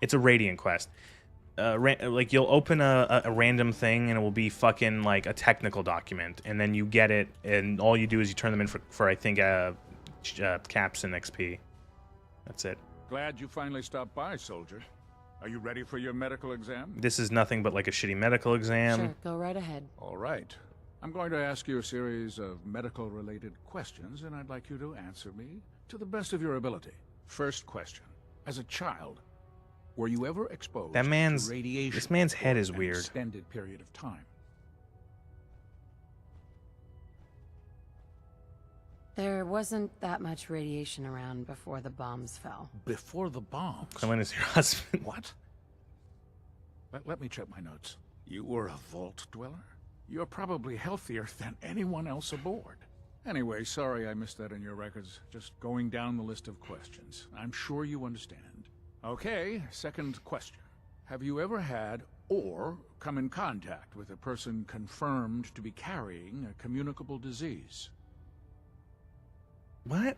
it's a Radiant quest. Like you'll open a random thing and it will be fucking like a technical document, and then you get it, and all you do is you turn them in for I think caps and XP. That's it. Glad you finally stopped by, soldier. Are you ready for your medical exam? This is nothing but like a shitty medical exam. Sure, go right ahead. All right. I'm going to ask you a series of medical-related questions, and I'd like you to answer me to the best of your ability. First question. As a child, were you ever exposed to radiation? This man's head is for an weird. Extended period of time? There wasn't that much radiation around before the bombs fell. Before the bombs? Quinlan is your husband. What? Let me check my notes. You were a vault dweller? You're probably healthier than anyone else aboard. Anyway, sorry I missed that in your records. Just going down the list of questions. I'm sure you understand. Okay, second question. Have you ever had or come in contact with a person confirmed to be carrying a communicable disease? What?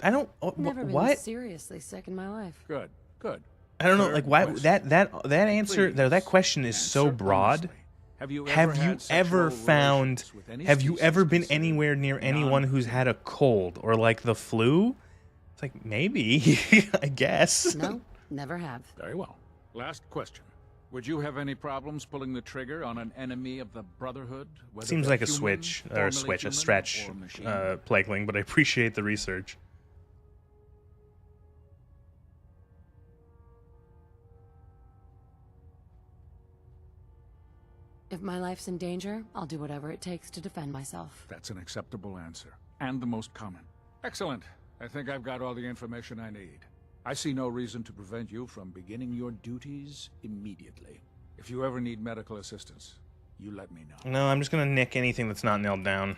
I don't. Never been What? seriously sick in my life. Good, good. I don't know. Third Like, why question. that answer? Please That question is so broad. honestly. Have you Have you ever sexual found? relations with any Have you species ever been considered anywhere near anyone who's had a cold or like the flu? It's like maybe, I guess. No, never have. Very well. Last question. Would you have any problems pulling the trigger on an enemy of the Brotherhood? whether Seems they're like a human, switch or formerly a switch, a human, stretch, or machine? Plagueling. But I appreciate the research. If my life's in danger, I'll do whatever it takes to defend myself. That's an acceptable answer. And the most common. Excellent. I think I've got all the information I need. I see no reason to prevent you from beginning your duties immediately. If you ever need medical assistance, you let me know. No, I'm just gonna nick anything that's not nailed down.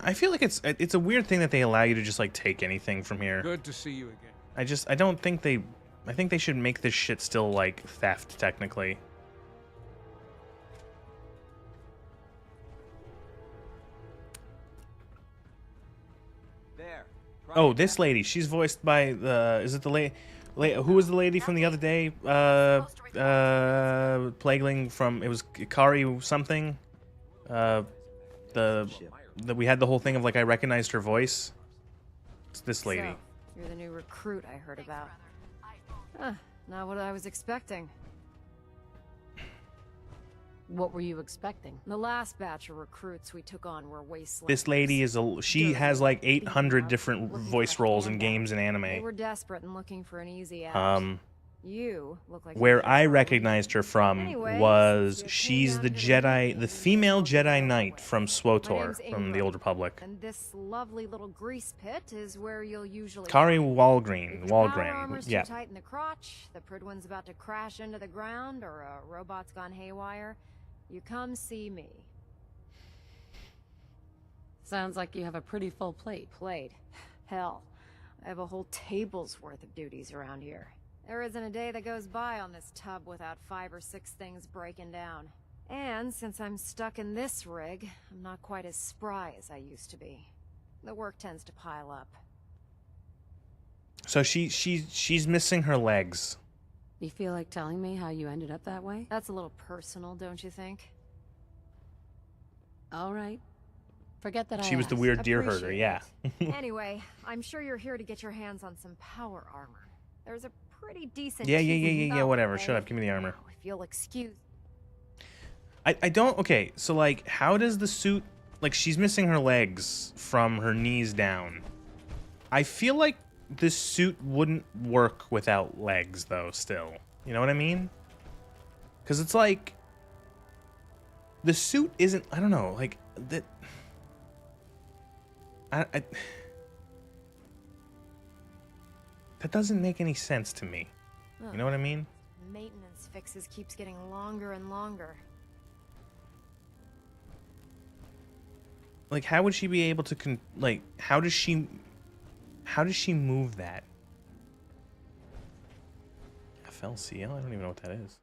I feel like it's a weird thing that they allow you to just like take anything from here. Good to see you again. I don't think they. I think they should make this shit still like theft technically. There. Oh, this lady. She's voiced by the. Is it the lady? Who was the lady from the other day? Plagueling from. It was Kari something. The we had the whole thing of like I recognized her voice. It's this lady. So, you're the new recruit I heard about. Not what I was expecting. What were you expecting? The last batch of recruits we took on were Wasteland. This lady is she has like 800 different voice roles in games and They anime. were desperate and looking for an easy out. You look like Where I recognized her from Anyway, was you she's came the down to Jedi, the female Jedi Knight from My SWTOR name's from the Ingrid, Old Republic. And this lovely little grease pit is where you'll usually Kari find me. Walgreen, If your power Walgren, armor's yeah. too tight in the crotch, the Pridwin's about to crash into the ground, or a robot's gone haywire, you come see me. Sounds like you have a pretty full plate. Plate. Hell, I have a whole table's worth of duties around here. There isn't a day that goes by on this tub without 5 or 6 things breaking down. And since I'm stuck in this rig, I'm not quite as spry as I used to be. The work tends to pile up. So she's missing her legs. You feel like telling me how you ended up that way? That's a little personal, don't you think? All right. Forget that She was the weird deer herder, yeah. Anyway, I'm sure you're here to get your hands on some power armor. There's a pretty decent... Yeah, Oh, whatever. okay. Shut up, give me the armor. If you'll excuse... I don't, okay, so like, how does the suit, like, she's missing her legs from her knees down. I feel like this suit wouldn't work without legs, though, still. You know what I mean? Because it's like, the suit isn't, I don't know, like, that... that doesn't make any sense to me. You know what I mean? Maintenance fixes keeps getting longer and longer. Like, how would she be able to how does she move that? FLCL? I don't even know what that is.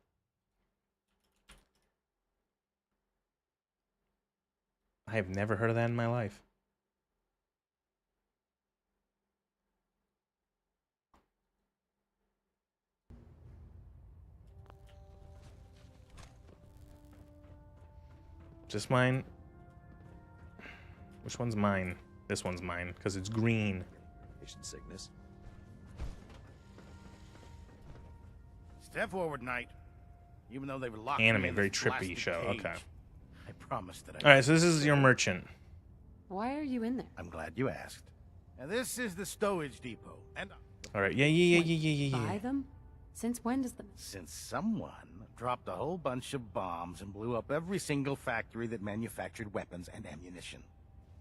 I have never heard of that in my life. Is this mine? Which one's mine? This one's mine, because it's green. Patient sickness. Step forward, Knight. Even though they've locked me Anime, in very this trippy blasted show. cage, Okay. I promised that I Alright, so this is your merchant. Why are you in there? I'm glad you asked. And this is the stowage depot. And Alright, yeah. Buy them? Since when does the... since someone dropped a whole bunch of bombs and blew up every single factory that manufactured weapons and ammunition.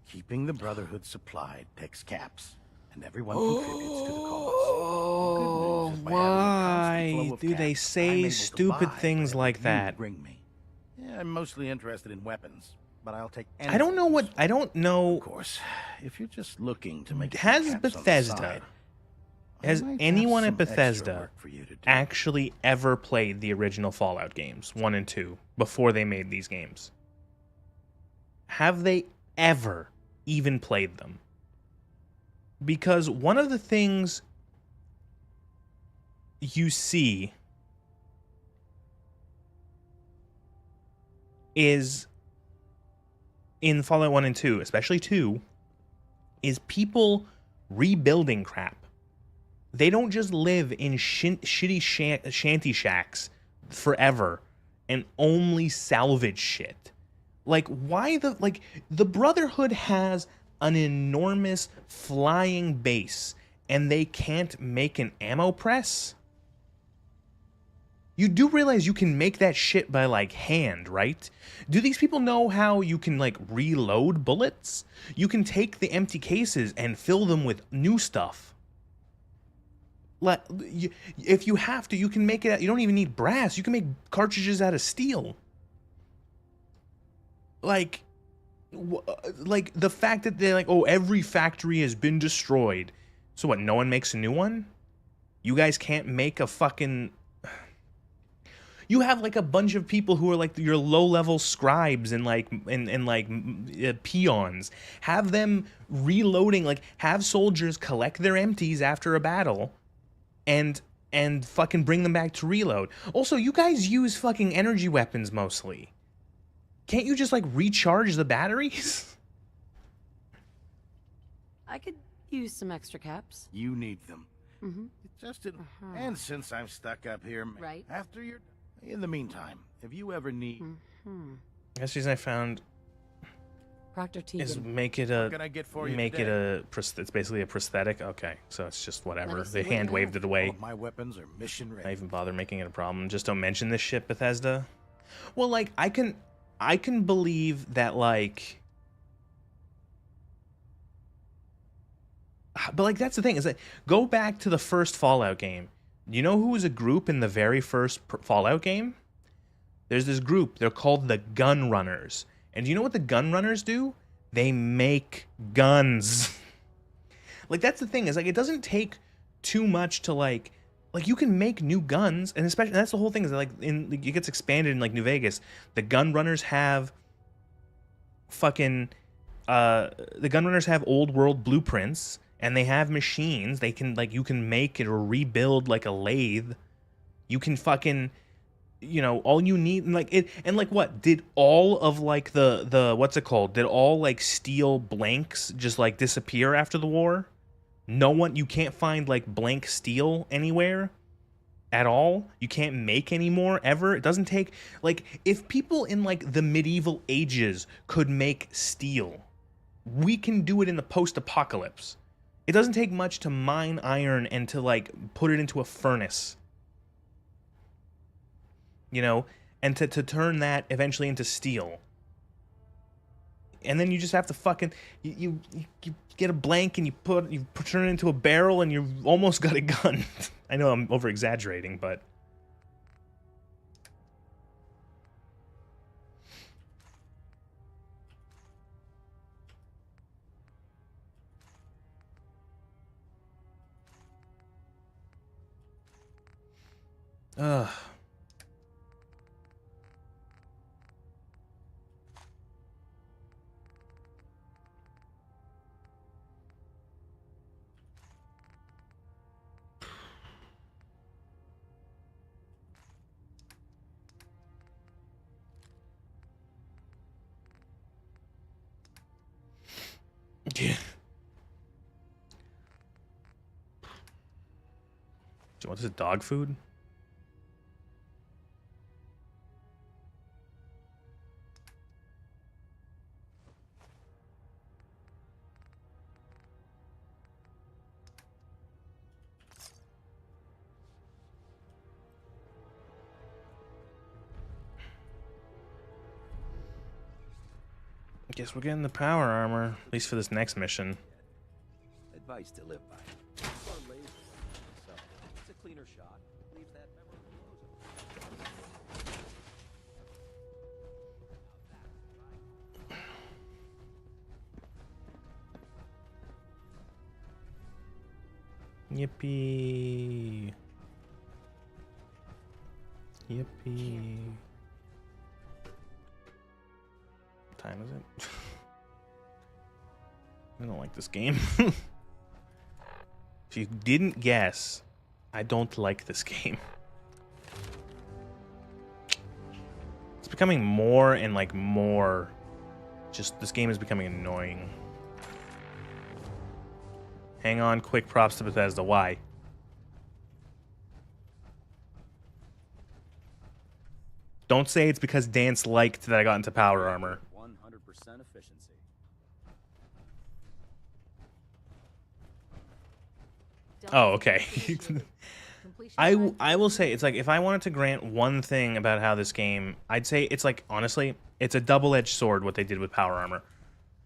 Keeping the Brotherhood supplied takes caps and everyone contributes to the cause. Oh, why do they say stupid things like that? Bring me. Yeah, I'm mostly interested in weapons, but I'll take I don't know what I don't know. Of course, if you're just looking to make Has Bethesda, has anyone at Bethesda actually ever played the original Fallout games 1 and 2 before they made these games? Have they ever even played them? Because one of the things you see is in Fallout 1 and 2, especially 2, is people rebuilding crap. They don't just live in shitty shanty shacks forever and only salvage shit. Like, why the Brotherhood has an enormous flying base and they can't make an ammo press? You do realize you can make that shit by, like, hand, right? Do these people know how you can, like, reload bullets? You can take the empty cases and fill them with new stuff. Like, if you have to, you can make it. You don't even need brass. You can make cartridges out of steel. Like the fact that they're like, oh, every factory has been destroyed. So what? No one makes a new one? You guys can't make a fucking. You have like a bunch of people who are like your low-level scribes and peons. Have them reloading, like have soldiers collect their empties after a battle and fucking bring them back to reload. Also, you guys use fucking energy weapons mostly. Can't you just like recharge the batteries? I could use some extra caps. You need them. Mm-hmm. And since I'm stuck up here, right after you're. In the meantime, if you ever need... That's the reason I found... Proctor Tegan. Is make it a... What can I get for you make today? it's basically a prosthetic? Okay, so it's just whatever. They hand-waved it away. All of my weapons are mission ready. I even bother making it a problem. Just don't mention this shit, Bethesda. Well, like, I can believe that, like... But, like, that's the thing, is that... Go back to the first Fallout game. You know who was a group in the very first Fallout game? There's this group. They're called the Gun Runners. And do you know what the Gun Runners do? They make guns. Like, that's the thing, is, like, it doesn't take too much to, like, you can make new guns, and especially, that's the whole thing, is that, like, it gets expanded in, like, New Vegas. The Gun Runners have fucking, the Gun Runners have old world blueprints, and they have machines. They can, like, you can make it or rebuild, like, a lathe. You can fucking, you know, all you need, and, like, it, and, like, what? Did all of, like, the what's it called? Did all, like, steel blanks just, like, disappear after the war? No one, you can't find, like, blank steel anywhere at all. You can't make any more, ever. It doesn't take, like, if people in, like, the medieval ages could make steel, we can do it in the post-apocalypse. It doesn't take much to mine iron and to, like, put it into a furnace. You know? And to turn that eventually into steel. And then you just have to fucking... You get a blank and you turn it into a barrel and you've almost got a gun. I know I'm over-exaggerating, but... Ugh. Yeah. Do you want this dog food? Guess we're getting the power armor, at least for this next mission. advice to live by. Or laser, so it's a cleaner shot. Leaves that memorable Yippee. Yippee. What time is it? I don't like this game. If you didn't guess, I don't like this game. It's becoming more and like more. Just this game is becoming annoying. Hang on, quick props to Bethesda. Why? Don't say it's because Dance liked that I got into power armor. 100% efficiency. Oh, okay. I will say, it's like, if I wanted to grant one thing about how this game, I'd say it's like, honestly, it's a double-edged sword what they did with power armor.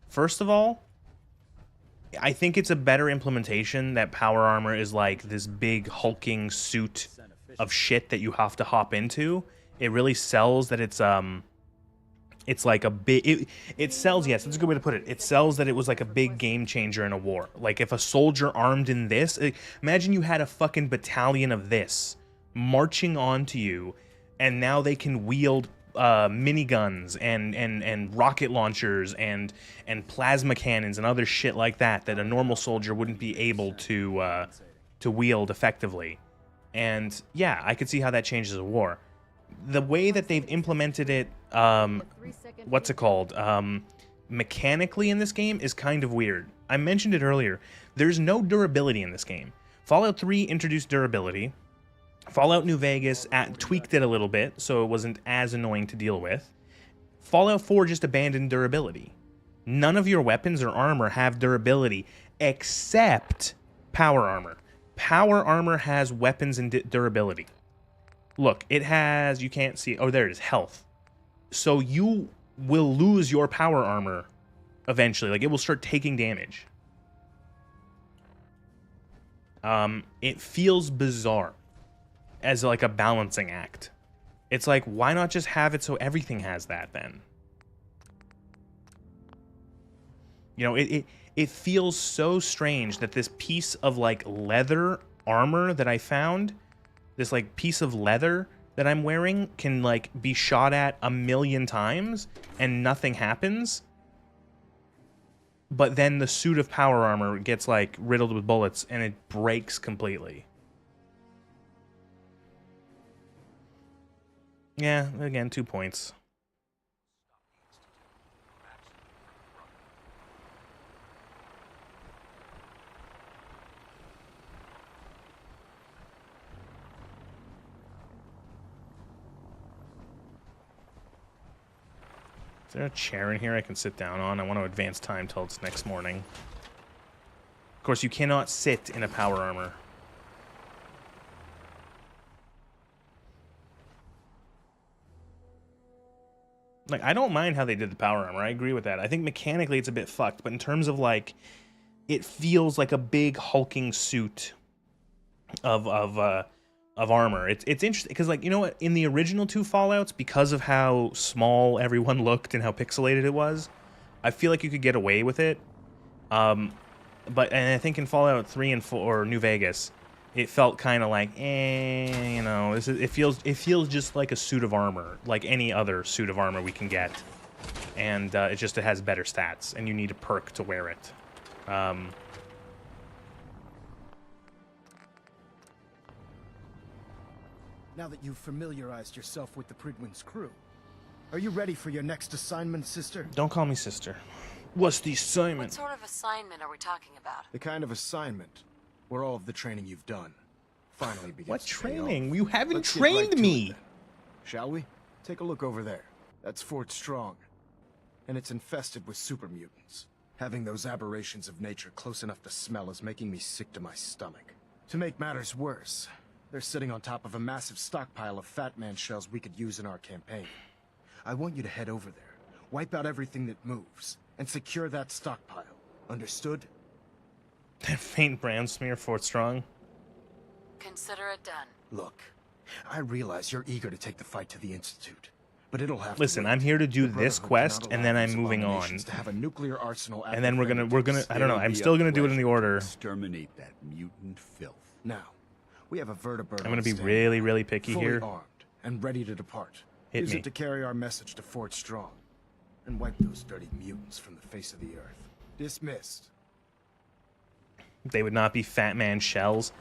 First of all, I think it's a better implementation that power armor is like this big hulking suit of shit that you have to hop into. It really sells that it's like a big, it sells, yes, that's a good way to put it. It sells that it was like a big game changer in a war. Like if a soldier armed in this, imagine you had a fucking battalion of this marching onto you, and now they can wield miniguns and rocket launchers and plasma cannons and other shit like that a normal soldier wouldn't be able to wield effectively. And yeah, I could see how that changes a war. The way that they've implemented it, what's it called? Mechanically in this game is kind of weird. I mentioned it earlier. There's no durability in this game. Fallout 3 introduced durability. Fallout New Vegas tweaked it a little bit, so it wasn't as annoying to deal with. Fallout 4 just abandoned durability. None of your weapons or armor have durability, except power armor. Power armor has weapons and durability. Look, it has, you can't see, oh, there it is, health. So you will lose your power armor eventually. Like, it will start taking damage. It feels bizarre as like a balancing act. It's like, why not just have it so everything has that then? You know, it feels so strange that this piece of like leather armor that I found, this like piece of leather that I'm wearing, can like be shot at 1,000,000 times and nothing happens. But then the suit of power armor gets like riddled with bullets and it breaks completely. Yeah, again, 2 points. Is there a chair in here I can sit down on? I want to advance time till it's next morning. Of course, you cannot sit in a power armor. Like, I don't mind how they did the power armor. I agree with that. I think mechanically it's a bit fucked, but in terms of, like, it feels like a big hulking suit of armor. It's interesting, because, like, you know what? In the original 2 Fallouts, because of how small everyone looked and how pixelated it was, I feel like you could get away with it. And I think in Fallout 3 and 4, or New Vegas, it felt kind of like, you know, it feels just like a suit of armor, like any other suit of armor we can get, and it has better stats, and you need a perk to wear it. Now that you've familiarized yourself with the Pridwin's crew, are you ready for your next assignment, sister? Don't call me sister. What's the assignment? What sort of assignment are we talking about? The kind of assignment where all of the training you've done finally begins. What to pay training? off. You haven't Let's get trained right to me. it then. Shall we? Take a look over there. That's Fort Strong. And it's infested with super mutants. Having those aberrations of nature close enough to smell is making me sick to my stomach. To make matters worse, they're sitting on top of a massive stockpile of Fat Man shells we could use in our campaign. I want you to head over there, wipe out everything that moves, and secure that stockpile. Understood? Faint brown smear, Fort Strong. Consider it done. Look, I realize you're eager to take the fight to the Institute, but it'll have Listen, to wait. I'm here to do The this Brotherhood quest, cannot and allow then I'm these moving on. abominations to have a nuclear arsenal at And then their we're gonna, fingertips. I don't know, I'm It'll still be a gonna do it in the pleasure order. to exterminate that mutant filth. Now, we have a vertibird. I'm gonna be really, really picky fully here. armed and ready to depart. Hit Use me. it to carry our message to Fort Strong and wipe those dirty mutants from the face of the earth. Dismissed. They would not be fat man shells.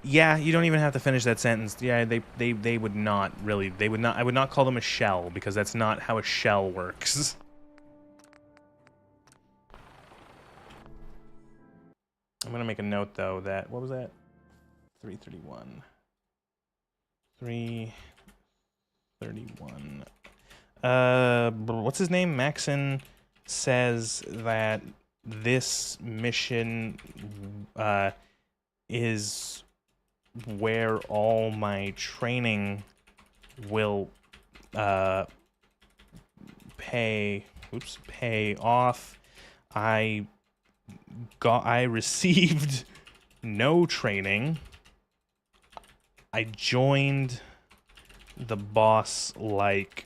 Yeah, you don't even have to finish that sentence. Yeah, they would not really. They would not. I would not call them a shell because that's not how a shell works. I'm gonna make a note though that what was that? 331. 331. What's his name? Maxon says that this mission is where all my training will pay off. I received no training. I joined the boss like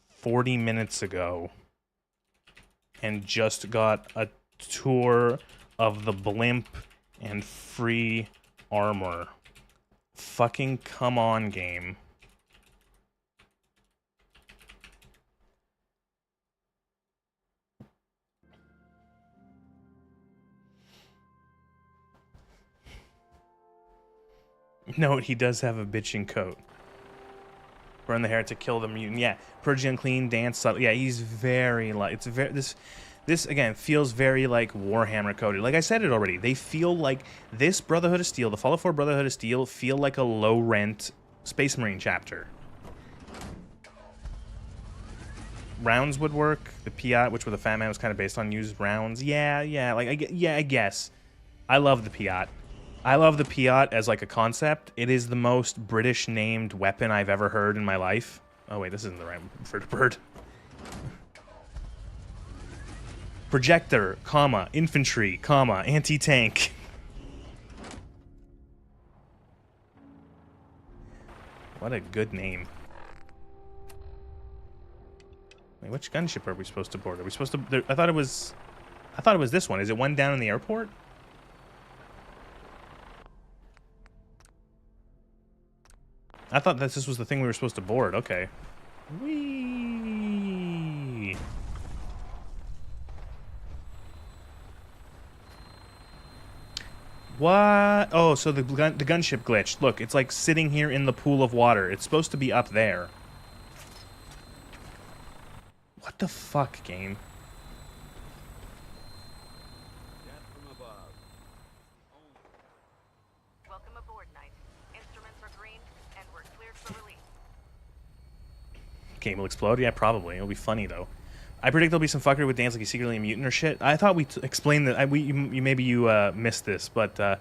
40 minutes ago and just got a tour of the blimp and free armor. Fucking come on, game. Note, he does have a bitching coat. Burn the hair to kill the mutant. Yeah, purge the unclean, dance subtle. Yeah, he's very like it's very this again feels very like Warhammer coded. Like I said it already. They feel like this Brotherhood of Steel, the Fallout 4 Brotherhood of Steel, feel like a low rent Space Marine chapter. Rounds would work. The Piat, which with the Fat Man was kind of based on used rounds. Yeah. Like I guess. I love the Piat. I love the Piat as like a concept. It is the most British named weapon I've ever heard in my life. Oh wait, this isn't the right bird. Projector, comma, infantry, comma, anti-tank. What a good name. Wait, which gunship are we supposed to board? Are we supposed to? I thought it was this one. Is it one down in the airport? I thought that this was the thing we were supposed to board. Okay. Whee! What? Oh, so the gunship glitched. Look, it's like sitting here in the pool of water. It's supposed to be up there. What the fuck, game? Welcome aboard, Knight. Instruments are green, and we're cleared for release. Game will explode? Yeah, probably. It'll be funny, though. I predict there'll be some fuckery with Dance like he's secretly a mutant or shit. I thought we explained that. Maybe you missed this, but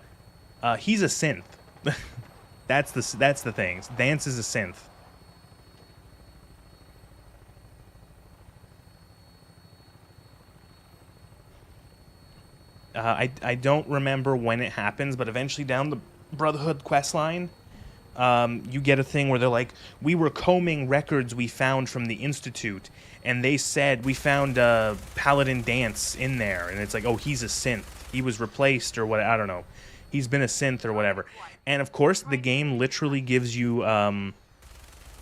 he's a synth. That's the thing. Dance is a synth. I don't remember when it happens, but eventually down the Brotherhood quest line, you get a thing where they're like, we were combing records we found from the Institute, and they said we found Paladin Dance in there, and it's like, oh, he's a synth. He was replaced or what? I don't know. He's been a synth or whatever. And of course, the game literally gives you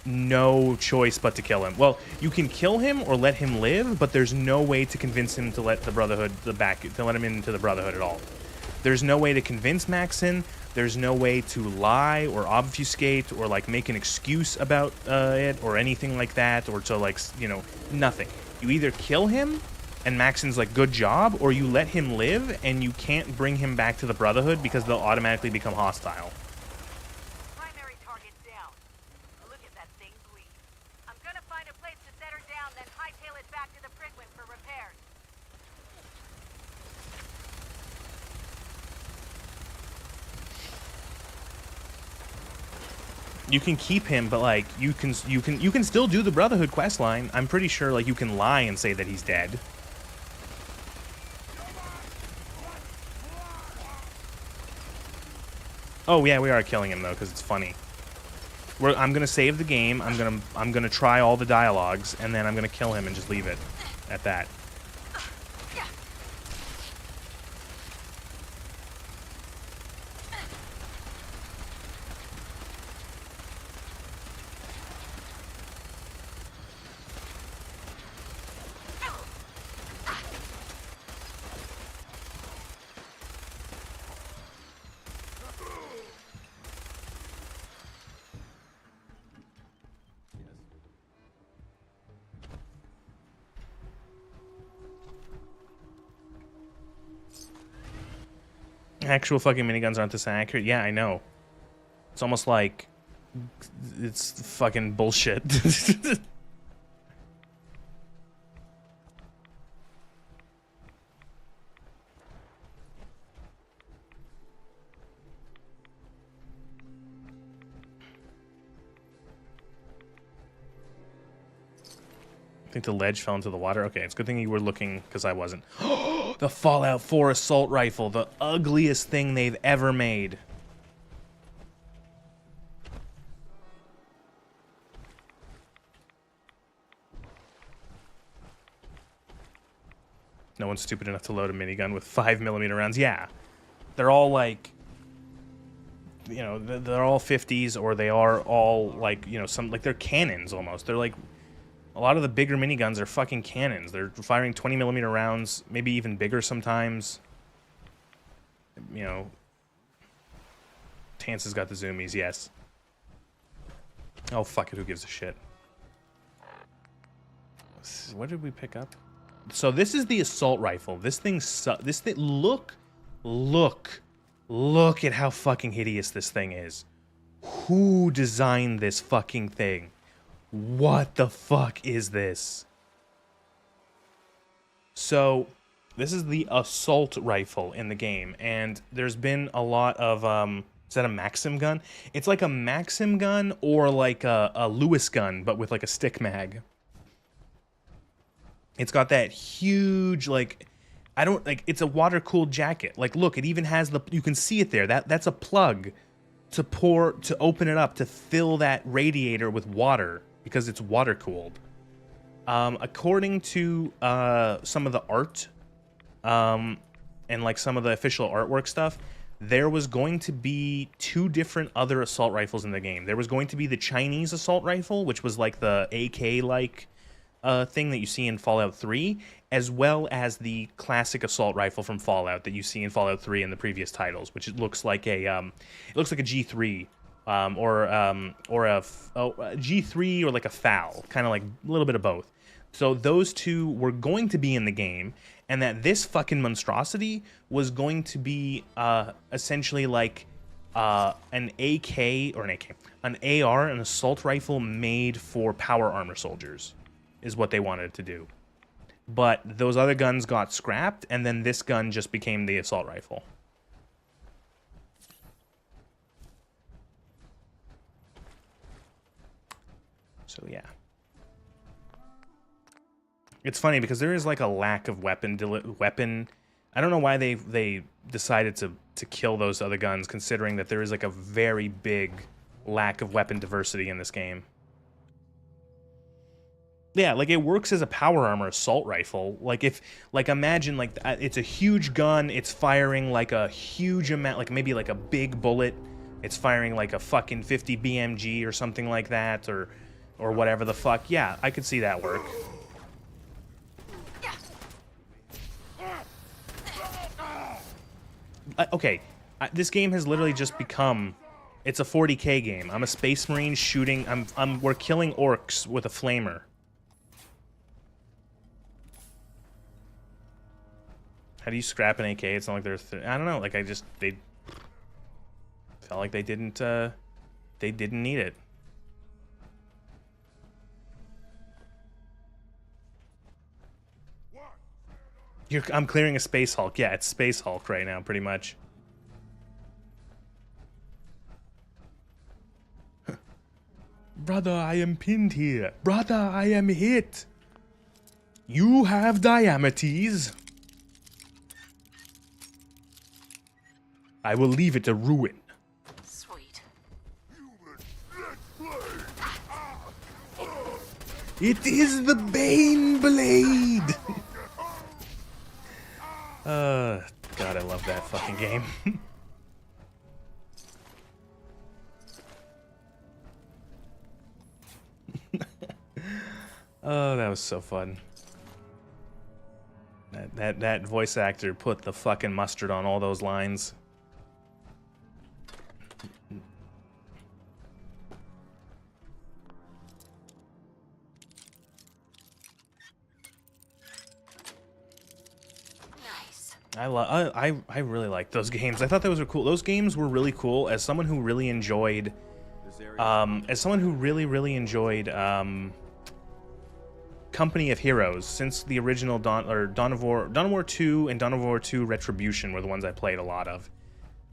no choice but to kill him. Well, you can kill him or let him live, but there's no way to convince him to let the Brotherhood to let him into the Brotherhood at all. There's no way to convince Maxon. There's no way to lie or obfuscate or like make an excuse about it or anything like that, or to like, you know, nothing. You either kill him and Maxon's like, good job, or you let him live and you can't bring him back to the Brotherhood because they'll automatically become hostile. Primary target down. Look at that thing, please. I'm gonna find a place to set her down, then hightail it back to the Printwin for repairs. You can keep him, but like you can still do the Brotherhood quest line. I'm pretty sure like you can lie and say that he's dead. Oh yeah, we are killing him though, because it's funny. I'm gonna save the game. I'm gonna try all the dialogues, and then I'm gonna kill him and just leave it at that. Actual fucking miniguns aren't this accurate. Yeah, I know. It's almost like it's fucking bullshit. I think the ledge fell into the water. Okay, it's a good thing you were looking, because I wasn't. The Fallout 4 assault rifle, the ugliest thing they've ever made. No one's stupid enough to load a minigun with 5mm rounds. Yeah, they're all like, you know, they're all 50s, or they are all like, you know, some like they're cannons almost. They're like, a lot of the bigger miniguns are fucking cannons. They're firing 20mm rounds, maybe even bigger sometimes. You know, Tance has got the zoomies, yes. Oh, fuck it, who gives a shit? What did we pick up? So this is the assault rifle. This thing look at how fucking hideous this thing is. Who designed this fucking thing? What the fuck is this? So, this is the assault rifle in the game, and there's been a lot of, is that a Maxim gun? It's like a Maxim gun or like a Lewis gun, but with like a stick mag. It's got that huge, like, it's a water-cooled jacket. Like, look, it even has you can see it there. That's a plug to open it up, to fill that radiator with water, because it's water cooled. According to some of the art, and like some of the official artwork stuff, there was going to be 2 different other assault rifles in the game. There was going to be the Chinese assault rifle, which was like the AK-like thing that you see in Fallout 3, as well as the classic assault rifle from Fallout that you see in Fallout 3 and the previous titles, which it looks like a G3. Or a G3 or like a FAL, kind of like a little bit of both. So those 2 were going to be in the game, and that this fucking monstrosity was going to be essentially like an AR, an assault rifle made for power armor soldiers, is what they wanted to do. But those other guns got scrapped, and then this gun just became the assault rifle. So yeah, it's funny because there is like a lack of weapon. I don't know why they decided to kill those other guns, considering that there is like a very big lack of weapon diversity in this game. Yeah, like it works as a power armor assault rifle. Like imagine like it's a huge gun. It's firing like a huge amount, like maybe like a big bullet. It's firing like a fucking 50 BMG or something like that, or whatever the fuck. Yeah, I could see that work. Okay, this game has literally just become, it's a 40K game. I'm a space marine shooting, we're killing orcs with a flamer. How do you scrap an AK? It's not like there's, I don't know, like they felt like they didn't need it. I'm clearing a Space Hulk. Yeah, it's Space Hulk right now, pretty much. Brother, I am pinned here. Brother, I am hit. You have diametes. I will leave it a ruin. It is the Bane Blade! God, I love that fucking game. Oh, that was so fun. That voice actor put the fucking mustard on all those lines. I really liked those games. I thought those were cool. Those games were really cool. As someone who really enjoyed, Company of Heroes, since the original Dawn of War 2 and Dawn of War 2 Retribution were the ones I played a lot of.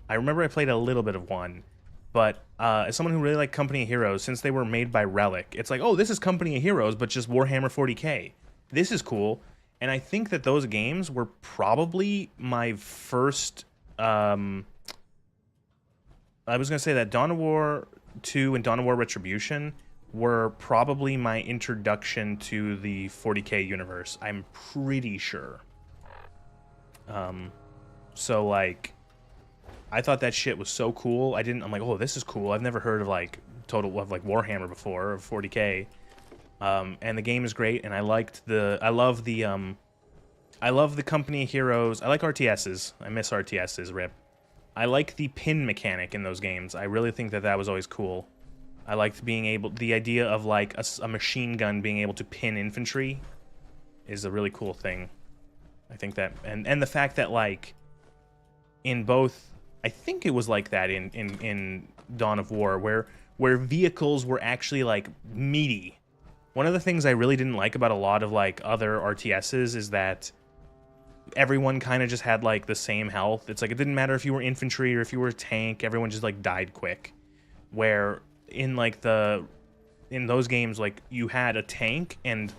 I remember I played a little bit of 1, but as someone who really liked Company of Heroes, since they were made by Relic, it's like, oh, this is Company of Heroes, but just Warhammer 40k. This is cool. And I think that those games were probably my first, I was going to say that Dawn of War 2 and Dawn of War Retribution were probably my introduction to the 40k universe. I'm pretty sure. So, like, I thought that shit was so cool. I'm like, oh, this is cool. I've never heard of, like, Warhammer before, or 40k. And the game is great, and I love the Company of Heroes. I like RTSs. I miss RTSs, rip. I like the pin mechanic in those games. I really think that was always cool. I liked the idea of, like, a machine gun being able to pin infantry is a really cool thing. I think that, and the fact that, like, in both, I think it was like that in Dawn of War, where vehicles were actually, like, meaty. One of the things I really didn't like about a lot of, like, other RTSs is that everyone kind of just had, like, the same health. It's like, it didn't matter if you were infantry or if you were a tank, everyone just, like, died quick. Where in, like, in those games, like, you had a tank and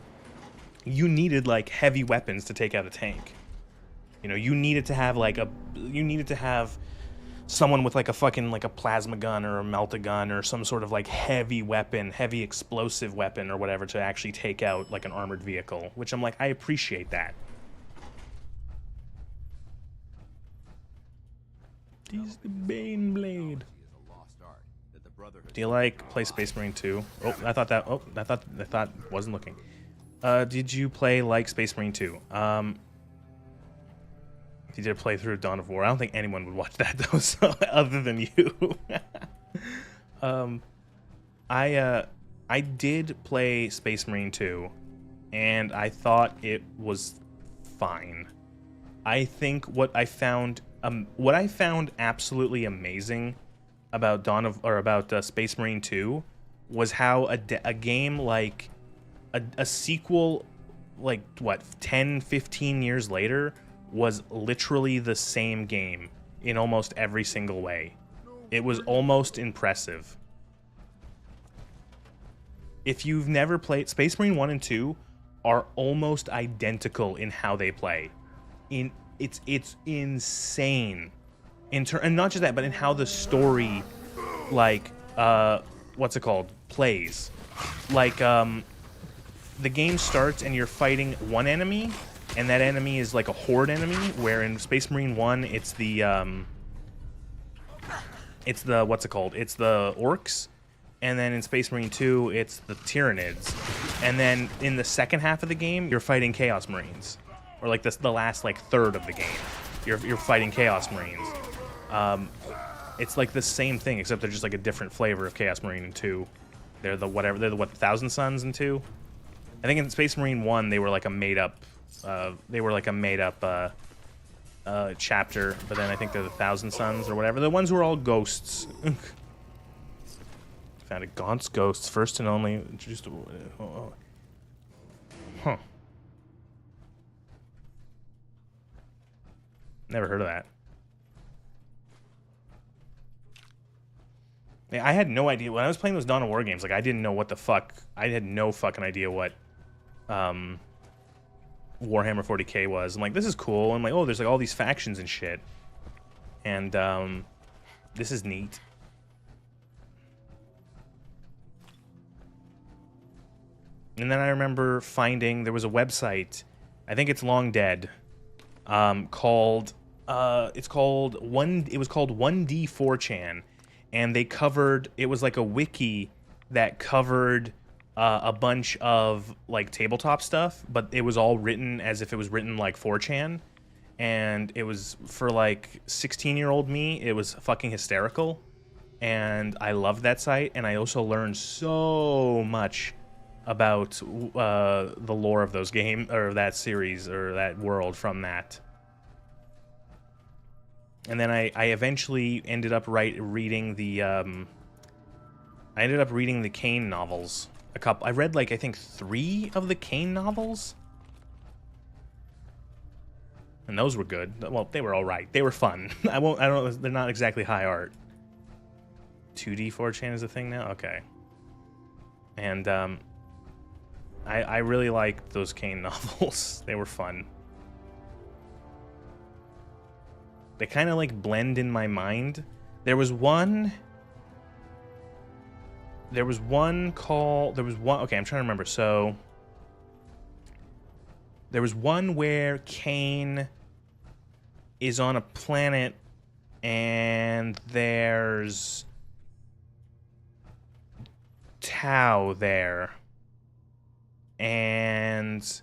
you needed, like, heavy weapons to take out a tank. You know, you needed to have someone with, like, a fucking, like, a plasma gun or a melt-a-gun or some sort of, like, heavy weapon, heavy explosive weapon or whatever to actually take out, like, an armored vehicle, which I'm like, I appreciate that. He's the Bane Blade. Do you play Space Marine 2? Oh, I thought wasn't looking. Did you play Space Marine 2? If you did play through Dawn of War, I don't think anyone would watch that though, so, other than you. I did play Space Marine 2, and I thought it was fine. I think what I found absolutely amazing about Space Marine 2 was how a game like a sequel, like, what, 10, 15 years later, was literally the same game in almost every single way. It was almost impressive. If you've never played, Space Marine 1 and 2 are almost identical in how they play. It's insane. And not just that, but in how the story, like, what's it called, plays. Like, the game starts and you're fighting one enemy, and that enemy is like a horde enemy, where in Space Marine 1, it's the what's it called? It's the orcs. And then in Space Marine 2, it's the Tyranids. And then in the second half of the game, you're fighting Chaos Marines. Or like the last, like, third of the game. You're fighting Chaos Marines. It's like the same thing, except they're just like a different flavor of Chaos Marine in 2. They're the Thousand Suns in 2? I think in Space Marine 1, they were like a made-up chapter, but then I think they're the Thousand Suns or whatever. The ones who are all ghosts. Found it. Gaunt's Ghosts, first and only. Introduced. Huh. Never heard of that. Yeah, I had no idea when I was playing those Dawn of War games. Like, I didn't know what the fuck. I had no fucking idea what Warhammer 40k was. I'm like, this is cool. I'm like, oh, there's like all these factions and shit. And this is neat. And then I remember finding there was a website, I think it's long dead, called it was called 1D4chan, and they covered, it was like a wiki that covered a bunch of like tabletop stuff, but it was all written as if it was written like 4chan, and it was for like 16-year-old me, it was fucking hysterical, and I loved that site, and I also learned so much about the lore of those games, or that series, or that world from that. And then I eventually ended up reading the Kane novels. I read like I think 3 of the Kane novels, and those were good. Well, they were all right. They were fun. They're not exactly high art. 2D 4chan is a thing now. Okay. And I really liked those Kane novels. They were fun. They kind of like blend in my mind. There was one okay, I'm trying to remember. So there was one where Kane is on a planet and there's Tau there. And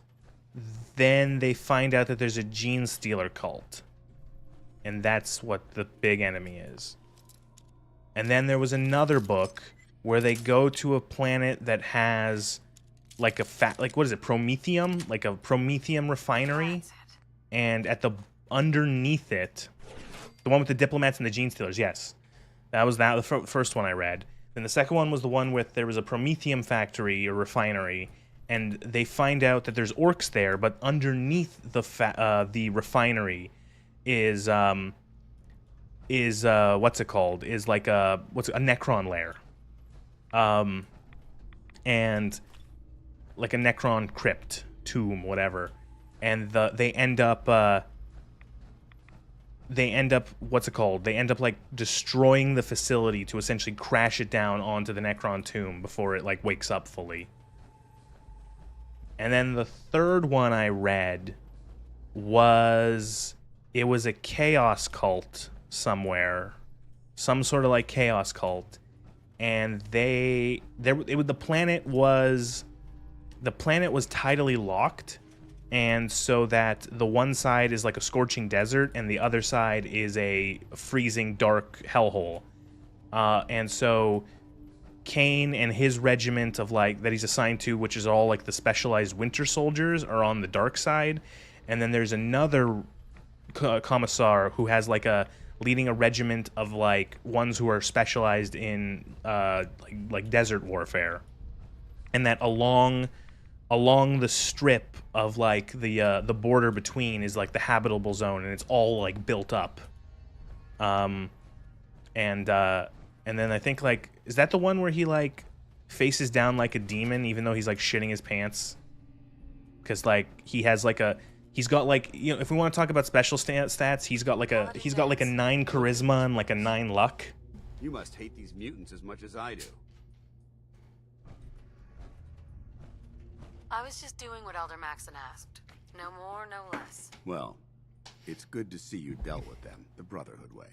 then they find out that there's a gene stealer cult. And that's what the big enemy is. And then there was another book where they go to a planet that has like what is it, Promethium? Like a Promethium refinery. And underneath it, the one with the diplomats and the gene stealers, yes. That was the first one I read. Then the second one was the one with there was a Promethium factory or refinery, and they find out that there's orcs there, but underneath the refinery is what's it called? Is like a Necron lair. And like a Necron crypt, tomb, whatever. And they end up what's it called? They end up like destroying the facility to essentially crash it down onto the Necron tomb before it like wakes up fully. And then the third one I read was a chaos cult somewhere, some sort of like chaos cult, and the planet was tidally locked, and so that the one side is like a scorching desert and the other side is a freezing dark hellhole, and so Kane and his regiment of like that he's assigned to, which is all like the specialized winter soldiers, are on the dark side, and then there's another commissar who has like leading a regiment of like ones who are specialized in like desert warfare, and that along the strip of like the border between is like the habitable zone, and it's all like built up, and then I think like, is that the one where he like faces down like a demon even though he's like shitting his pants? Because like he's got like, you know, if we want to talk about special stats, he's got like a 9 charisma and like a 9 luck. You must hate these mutants as much as I do. I was just doing what Elder Maxon asked. No more, no less. Well, it's good to see you dealt with them the Brotherhood way.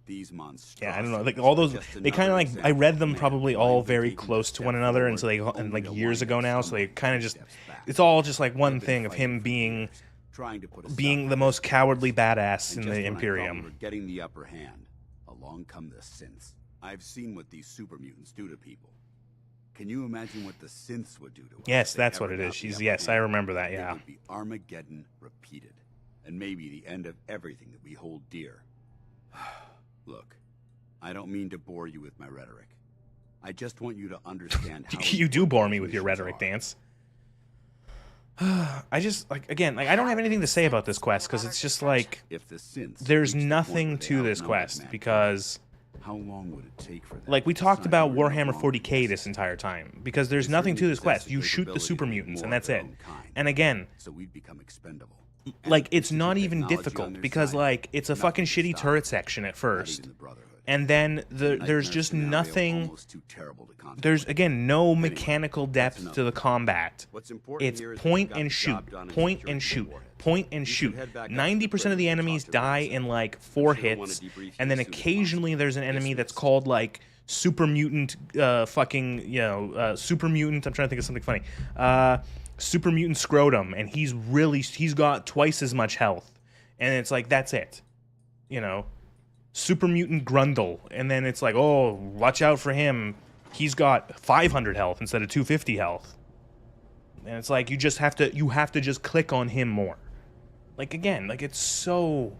These monsters. Yeah, I don't know. Like all those, they kind of like, I read them probably all very close to one another, and so and like years ago now, so they kind of just, it's all just like one thing of him being the most cowardly badass in the Imperium. Getting the upper hand. Along come the synths. I've seen what these super mutants do to people. Can you imagine what the synths would do to us? Yes, that's what it is. Yes, I remember that. Yeah. It would be Armageddon repeated, and maybe the end of everything that we hold dear. Look, I don't mean to bore you with my rhetoric. I just want you to understand how you do bore me with your rhetoric, Dance. I just like I don't have anything to say about this quest because it's just like there's nothing to this quest because how long would it take for that? Like we talked about Warhammer 40k this entire time because there's nothing to this quest. You shoot the super mutants and that's it. And again, so we'd become expendable. Like it's not even difficult because like it's a fucking shitty turret section at first. And then there's just nothing. There's again no mechanical depth to the combat. It's point and shoot, point and shoot, point and shoot. 90% of the enemies die in like 4 hits, and then occasionally there's an enemy that's called like super mutant, super mutant. I'm trying to think of something funny. Super mutant scrotum, and he's got twice as much health, and it's like that's it, you know. Super mutant Grundle, and then it's like, oh, watch out for him. He's got 500 health instead of 250 health. And it's like you have to just click on him more. Like again, like it's so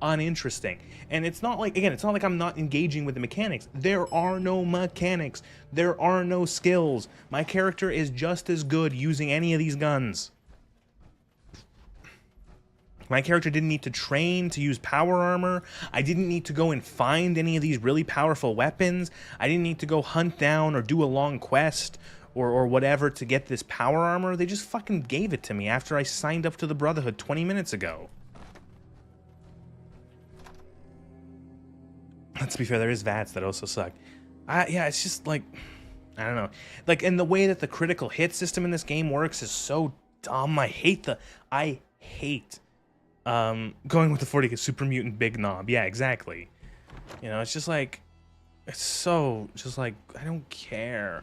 uninteresting. And it's not like I'm not engaging with the mechanics. There are no mechanics. There are no skills. My character is just as good using any of these guns. My character didn't need to train to use power armor. I didn't need to go and find any of these really powerful weapons. I didn't need to go hunt down or do a long quest or whatever to get this power armor. They just fucking gave it to me after I signed up to the Brotherhood 20 minutes ago. Let's be fair, there is VATS that also suck. Yeah, it's just like, I don't know. Like, and the way that the critical hit system in this game works is so dumb. I hate going with the 40 super mutant big knob. Yeah, exactly. You know, it's just like, it's so just like, I don't care.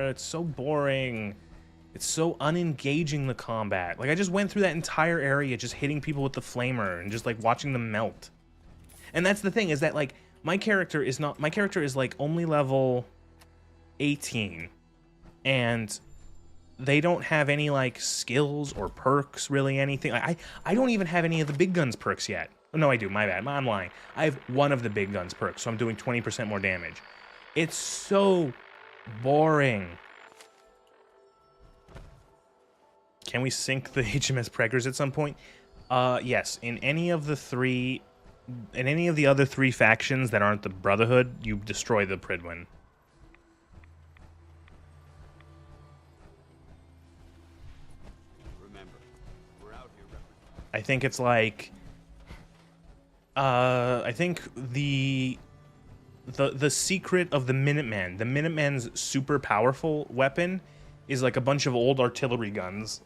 It's so boring. It's so unengaging, the combat. Like, I just went through that entire area just hitting people with the flamer and just like watching them melt. And that's the thing, is that like my character is like only level 18, and they don't have any like skills or perks, really anything. I don't even have any of the big guns perks yet. Oh, no, I do. My bad. I'm lying. I have one of the big guns perks, so I'm doing 20% more damage. It's so boring. Can we sync the HMS Preggers at some point? Yes. In any of the other 3 factions that aren't the Brotherhood, you destroy the Pridwin. I think it's like, I think the secret of the Minutemen, the Minutemen's super powerful weapon is like a bunch of old artillery guns.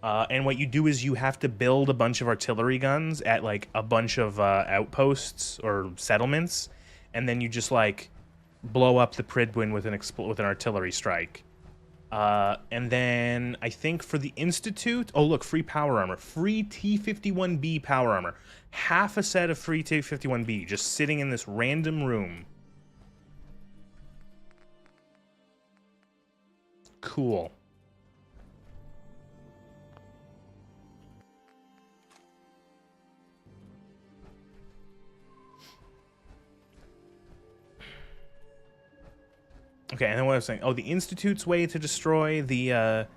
And what you do is you have to build a bunch of artillery guns at like a bunch of outposts or settlements, and then you just like blow up the Pridwin with an artillery strike. And then I think for the Institute, oh look, free power armor, free T-51B power armor, half a set of free T-51B just sitting in this random room. Cool. Okay, and then what I was saying, oh, the Institute's way to destroy the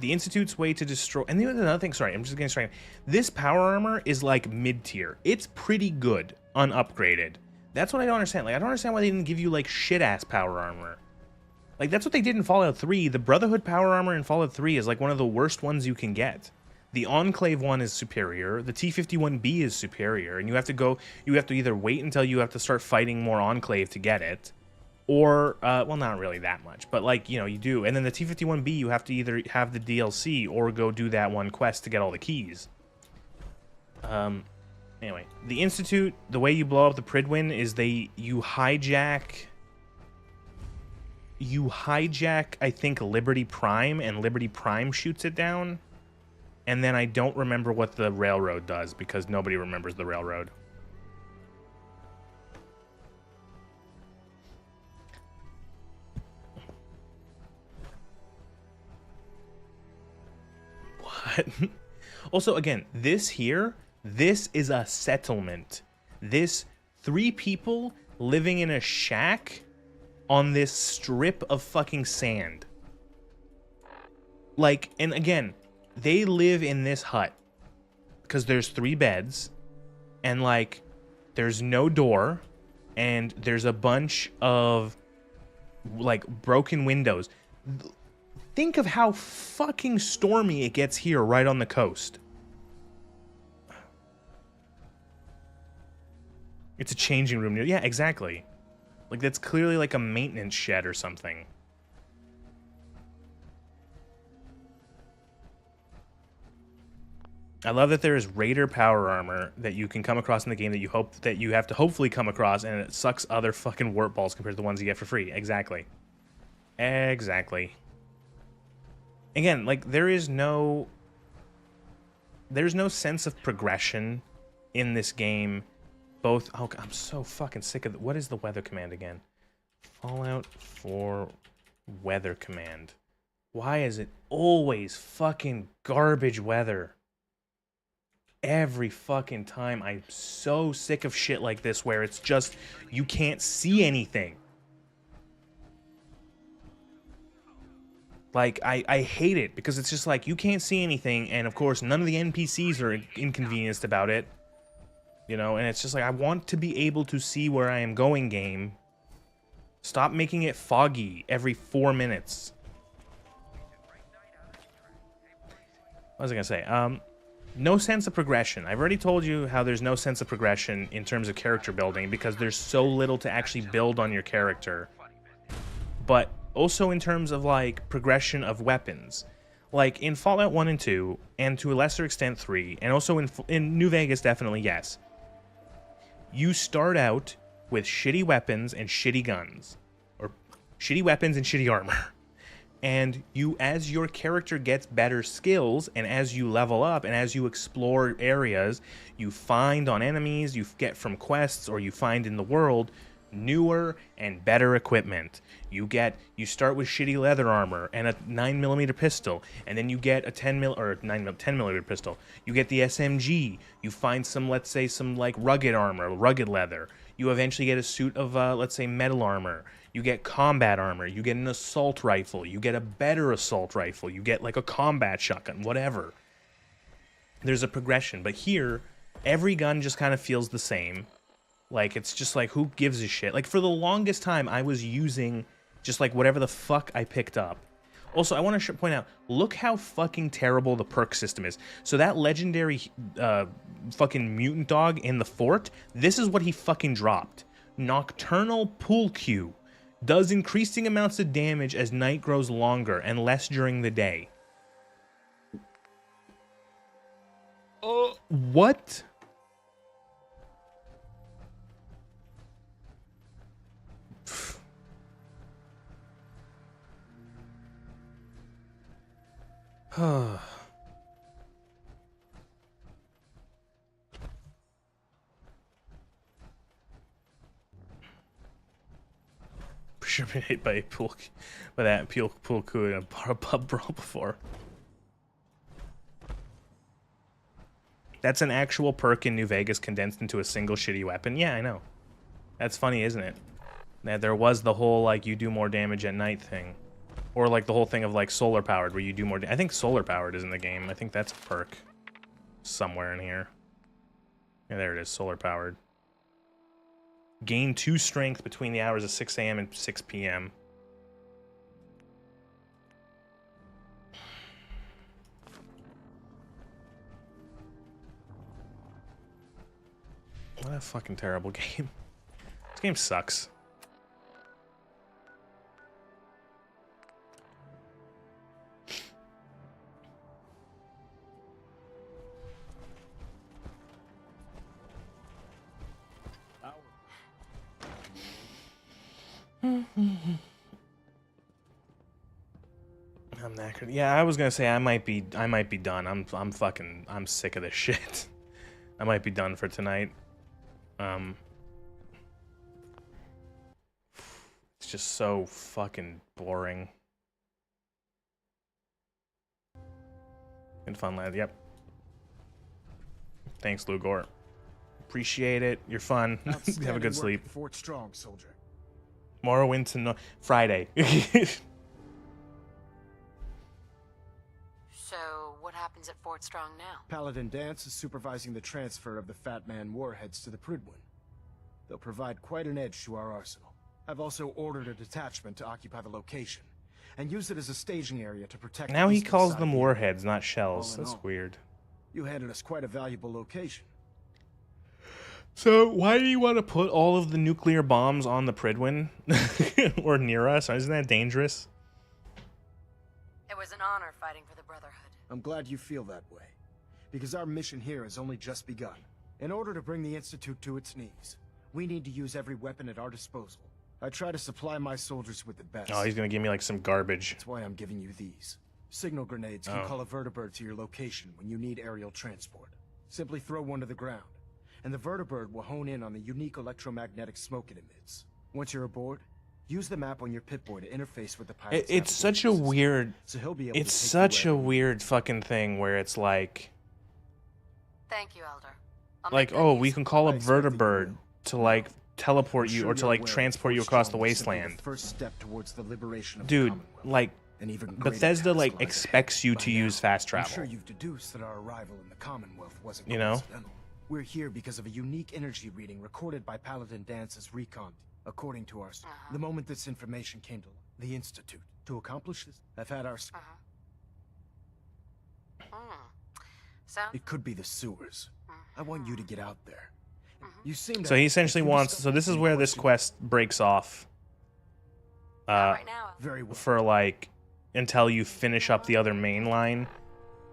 Institute's way to destroy, and another thing, sorry, I'm just getting straight. This power armor is like mid-tier. It's pretty good, unupgraded. That's what I don't understand. Like, I don't understand why they didn't give you like shit-ass power armor. Like, that's what they did in Fallout 3. The Brotherhood power armor in Fallout 3 is like one of the worst ones you can get. The Enclave one is superior. The T-51B is superior, and you have to either wait until you have to start fighting more Enclave to get it, or, well, not really that much, but, like, you know, you do. And then the T-51B, you have to either have the DLC or go do that one quest to get all the keys. Anyway, the Institute, the way you blow up the Pridwin is you hijack, I think, Liberty Prime, and Liberty Prime shoots it down. And then I don't remember what the Railroad does, because nobody remembers the Railroad. Also, again, this is a settlement. This 3 people living in a shack on this strip of fucking sand. Like, and again, they live in this hut because there's 3 beds, and like, there's no door, and there's a bunch of like broken windows. Think of how fucking stormy it gets here right on the coast. It's a changing room. Yeah, exactly. Like, that's clearly like a maintenance shed or something. I love that there is Raider power armor that you can come across in the game that you have to hopefully come across, and it sucks other fucking warp balls compared to the ones you get for free. Exactly. Exactly. Again, like, there's no sense of progression in this game. Both, oh, I'm so fucking sick of what is the weather command again? Fallout 4 weather command. Why is it always fucking garbage weather? Every fucking time. I'm so sick of shit like this where it's just, you can't see anything. Like, I hate it because it's just like, you can't see anything, and of course none of the NPCs are inconvenienced about it. You know, and it's just like, I want to be able to see where I am going, game. Stop making it foggy every 4 minutes. What was I gonna say? No sense of progression. I've already told you how there's no sense of progression in terms of character building because there's so little to actually build on your character. But also in terms of, like, progression of weapons. Like, in Fallout 1 and 2, and to a lesser extent 3, and also in New Vegas, definitely, yes. You start out with shitty weapons and shitty guns. Or shitty weapons and shitty armor. And you, as your character gets better skills, and as you level up, and as you explore areas, you find on enemies, you get from quests, or you find in the world, newer and better equipment. You start with shitty leather armor and a 9mm pistol, and then you get a 10mm pistol. You get the SMG. You find some, let's say, some like rugged armor, rugged leather. You eventually get a suit of, let's say, metal armor. You get combat armor. You get an assault rifle. You get a better assault rifle. You get like a combat shotgun, whatever. There's a progression, but here, every gun just kind of feels the same. Like, it's just like, who gives a shit? Like, for the longest time, I was using just, like, whatever the fuck I picked up. Also, I want to point out, look how fucking terrible the perk system is. So that legendary fucking mutant dog in the fort, this is what he fucking dropped. Nocturnal Pool Cue. Does increasing amounts of damage as night grows longer and less during the day. What? Sure been hit by that pool cue in a pub brawl before. That's an actual perk in New Vegas condensed into a single shitty weapon. Yeah, I know. That's funny, isn't it? That there was the whole, like, you do more damage at night thing. Or, like, the whole thing of, like, solar powered, where you do more I think solar powered is in the game. I think that's a perk. Somewhere in here. Yeah, there it is, solar powered. Gain 2 strength between the hours of 6 a.m. and 6 p.m. What a fucking terrible game. This game sucks. I'm knackered. Yeah, I was gonna say I might be done. I'm sick of this shit. I might be done for tonight. It's just so fucking boring. And fun, lad. Yep. Thanks, Lugor. Appreciate it. You're fun. Have a good sleep. Fort Strong, soldier. Morrowind to Friday. So, what happens at Fort Strong now? Paladin Dance is supervising the transfer of the Fat Man warheads to the Prydwen. They'll provide quite an edge to our arsenal. I've also ordered a detachment to occupy the location, and use it as a staging area to protect. Now he calls them warheads, not shells. That's weird. You handed us quite a valuable location. So why do you want to put all of the nuclear bombs on the Pridwin or near us? Isn't that dangerous? It was an honor fighting for the Brotherhood. I'm glad you feel that way, because our mission here has only just begun. In order to bring the Institute to its knees, we need to use every weapon at our disposal. I try to supply my soldiers with the best. Oh, he's gonna give me like some garbage. That's why I'm giving you these. Signal grenades can call a vertibird to your location when you need aerial transport. Simply throw one to the ground, and the vertibird will hone in on the unique electromagnetic smoke it emits. Once you're aboard, use the map on your Pip-Boy to interface with the pilot's It's such a weird. so he'll be able It's to take such you a wherever. weird fucking thing where it's like, Thank you, Elder. oh, we can call a vertibird to like teleport you or to like transport you across the wasteland. First step towards the liberation of the Dude, Commonwealth. like An even greater Bethesda task like lies expects you to use fast I'm travel. sure you've deduced that our arrival in the Commonwealth wasn't You know? coincidental. We're here because of a unique energy reading recorded by Paladin Dance's recon. According to our the moment this information came to the Institute. To accomplish this, I've had our It could be the sewers. I want you to get out there. You seem to So he essentially wants. So this is where this quest breaks off. Very well. For like until you finish up the other main line.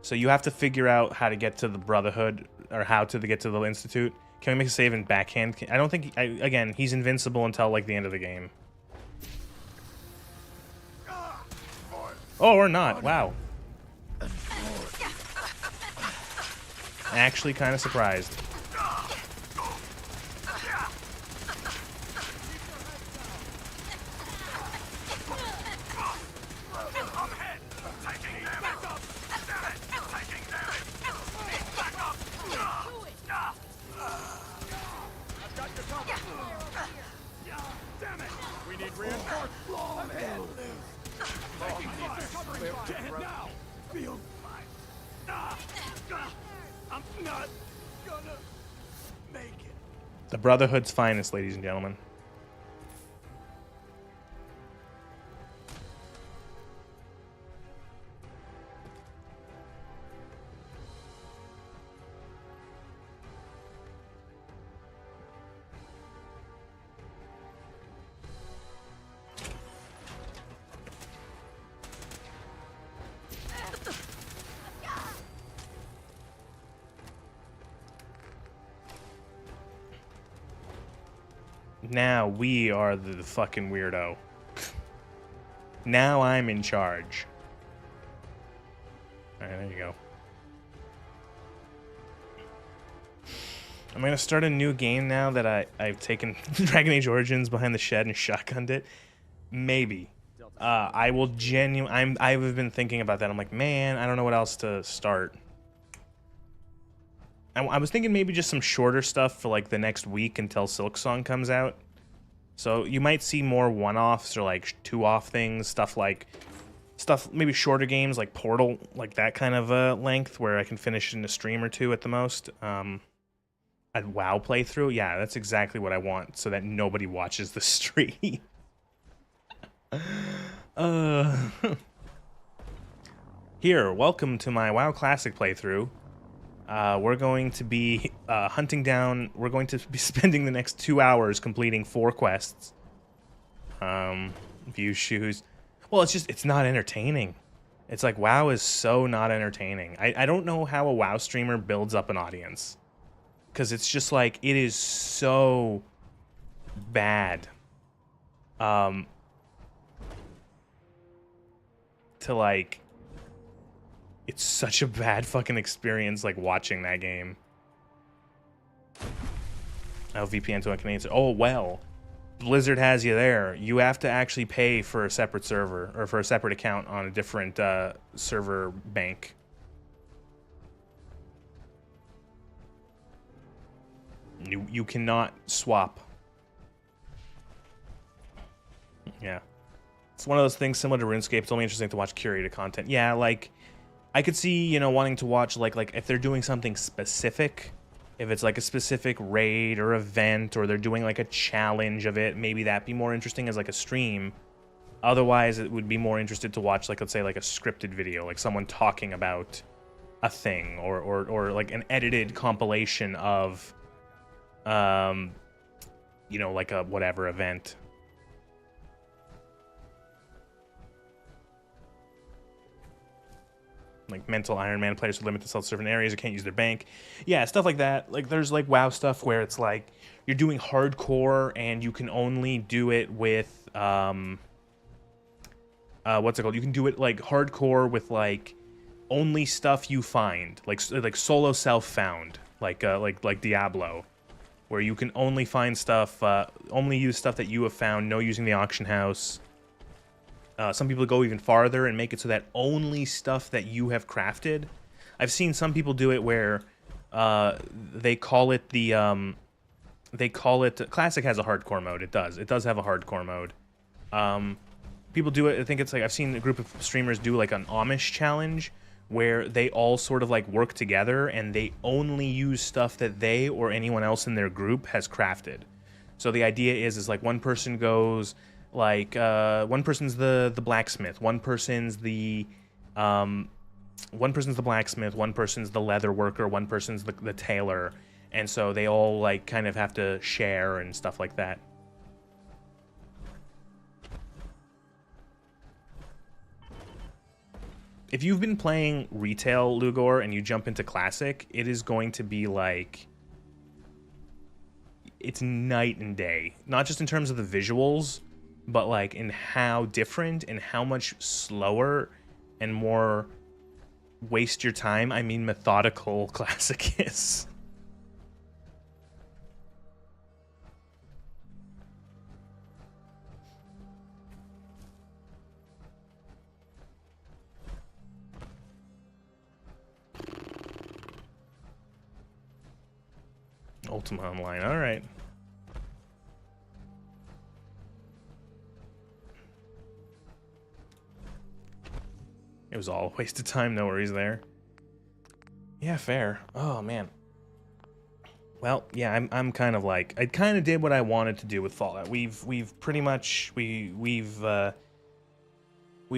So you have to figure out how to get to the Brotherhood or how to get to the Institute. Can we make a save in backhand? I don't think. Again, he's invincible until like the end of the game. Oh, or not. Wow. Actually, kind of surprised. I'm not gonna make it. The Brotherhood's finest, ladies and gentlemen. Now we are the fucking weirdo. Now I'm in charge. Alright, there you go. I'm gonna start a new game now that I've taken Dragon Age Origins behind the shed and shotgunned it. Maybe. I will I've been thinking about that. I'm like, man, I don't know what else to start. I was thinking maybe just some shorter stuff for like the next week until Silksong comes out. So you might see more one-offs or like two-off things, stuff maybe shorter games like Portal, like that kind of length where I can finish in a stream or two at the most. A WoW playthrough, yeah, that's exactly what I want, so that nobody watches the stream. Here, welcome to my WoW Classic playthrough. We're going to be we're going to be spending the next 2 hours completing 4 quests. View shoes. Well, it's not entertaining. It's like, WoW is so not entertaining. I don't know how a WoW streamer builds up an audience. Because it's just like, it is so bad. To like... It's such a bad fucking experience, like, watching that game. Oh, VPN to a Canadian. Oh, well. Blizzard has you there. You have to actually pay for a separate server, or for a separate account on a different server bank. You cannot swap. Yeah. It's one of those things similar to RuneScape. It's only interesting to watch curated content. Yeah, like... I could see, you know, wanting to watch, like if they're doing something specific, if it's like a specific raid or event, or they're doing like a challenge of it, maybe that'd be more interesting as like a stream. Otherwise, it would be more interested to watch, like, let's say, like a scripted video, like someone talking about a thing, or like an edited compilation of you know, like a whatever event. Like mental Iron Man players who limit themselves to certain areas or can't use their bank. Yeah, stuff like that. Like there's like WoW stuff where it's like you're doing hardcore and you can only do it with what's it called? You can do it like hardcore with like only stuff you find, like solo self-found, like Diablo, where you can only find stuff, only use stuff that you have found, no using the auction house. Some people go even farther and make it so that only stuff that you have crafted. I've seen some people do it where they call it the Classic has a hardcore mode. It does have a hardcore mode. People do it. I think it's like I've seen a group of streamers do like an Amish challenge where they all sort of like work together and they only use stuff that they or anyone else in their group has crafted. So the idea is like one person goes. Like one person's the blacksmith, one person's the blacksmith, one person's the leather worker, one person's the tailor, and so they all like kind of have to share and stuff like that. If you've been playing retail Lugor and you jump into classic, it is going to be like it's night and day, not just in terms of the visuals, but like in how different and how much slower and more waste your time, I mean methodical Classic is. Ultima Online, alright. It was all a waste of time, no worries there. Yeah, fair. Oh, man. Well, yeah, I'm kind of like... I kind of did what I wanted to do with Fallout. We've pretty much... We've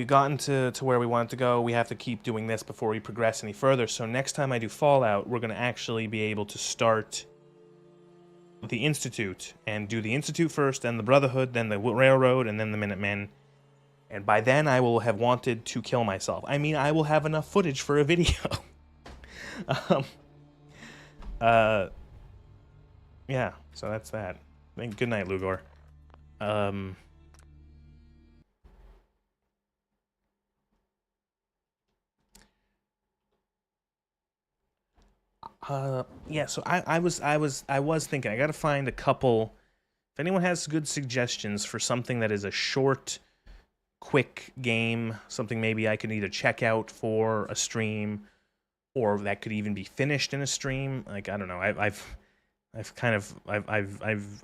gotten to where we wanted to go. We have to keep doing this before we progress any further. So next time I do Fallout, we're going to actually be able to start the Institute. And do the Institute first, then the Brotherhood, then the Railroad, and then the Minutemen. And by then, I will have wanted to kill myself. I mean, I will have enough footage for a video. Yeah, so that's that. Good night, Lugor. Yeah, so I was thinking, I gotta find a couple... If anyone has good suggestions for something that is a short... quick game, something maybe I could either check out for a stream or that could even be finished in a stream. Like, I don't know.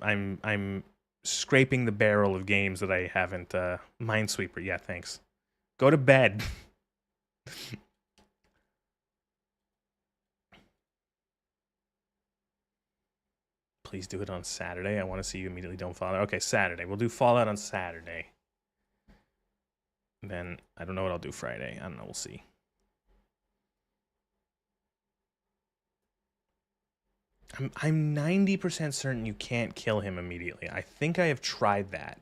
I'm scraping the barrel of games that I haven't Minesweeper. Yeah, thanks. Go to bed. Please do it on Saturday. I want to see you immediately. Don't follow. Okay, Saturday. We'll do Fallout on Saturday. Then I don't know what I'll do Friday. I don't know. We'll see. I'm 90% certain you can't kill him immediately. I think I have tried that.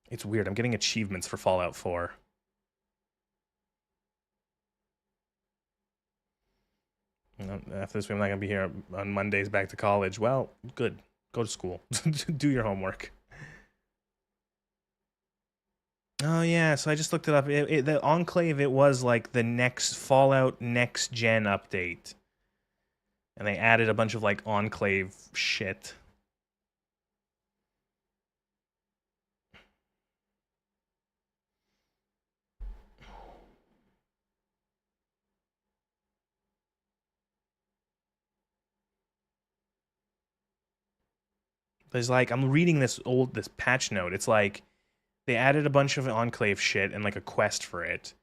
It's weird. I'm getting achievements for Fallout 4. After this, I'm not going to be here on Mondays back to college. Well, good. Go to school. Do your homework. Oh, yeah. So I just looked it up. The Enclave, it was like the next Fallout Next Gen update. And they added a bunch of like Enclave shit. There's like, I'm reading this patch note. It's like, they added a bunch of Enclave shit and like a quest for it.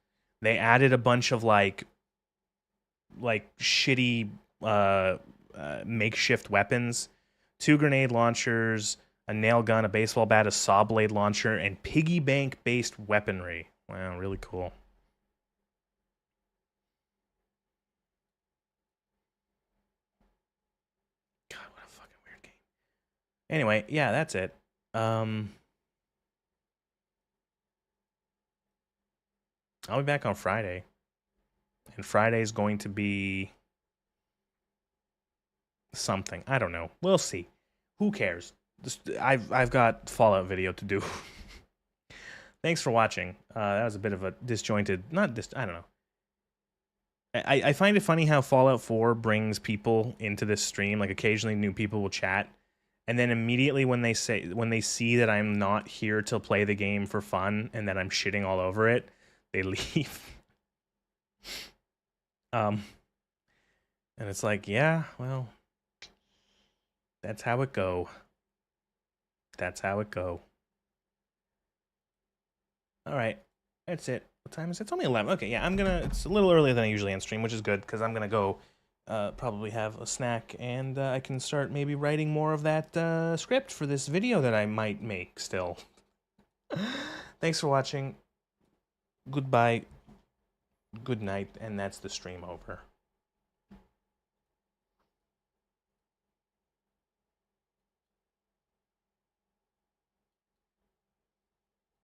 They added a bunch of like shitty makeshift weapons, 2 grenade launchers, a nail gun, a baseball bat, a saw blade launcher, and piggy bank based weaponry. Wow, really cool. Anyway, yeah, that's it. I'll be back on Friday. And Friday's going to be something. I don't know. We'll see. Who cares? I've got Fallout video to do. Thanks for watching. That was a bit of a disjointed, I don't know. I find it funny how Fallout 4 brings people into this stream. Like occasionally new people will chat, and then immediately when they see that I'm not here to play the game for fun and that I'm shitting all over it, they leave. And it's like, yeah, well, that's how it go. That's how it go. All right, that's it. What time is it? It's only 11. Okay, yeah, it's a little earlier than I usually end stream, which is good, because I'm gonna go probably have a snack, and I can start maybe writing more of that script for this video that I might make still. Thanks for watching. Goodbye. Good night, and that's the stream over.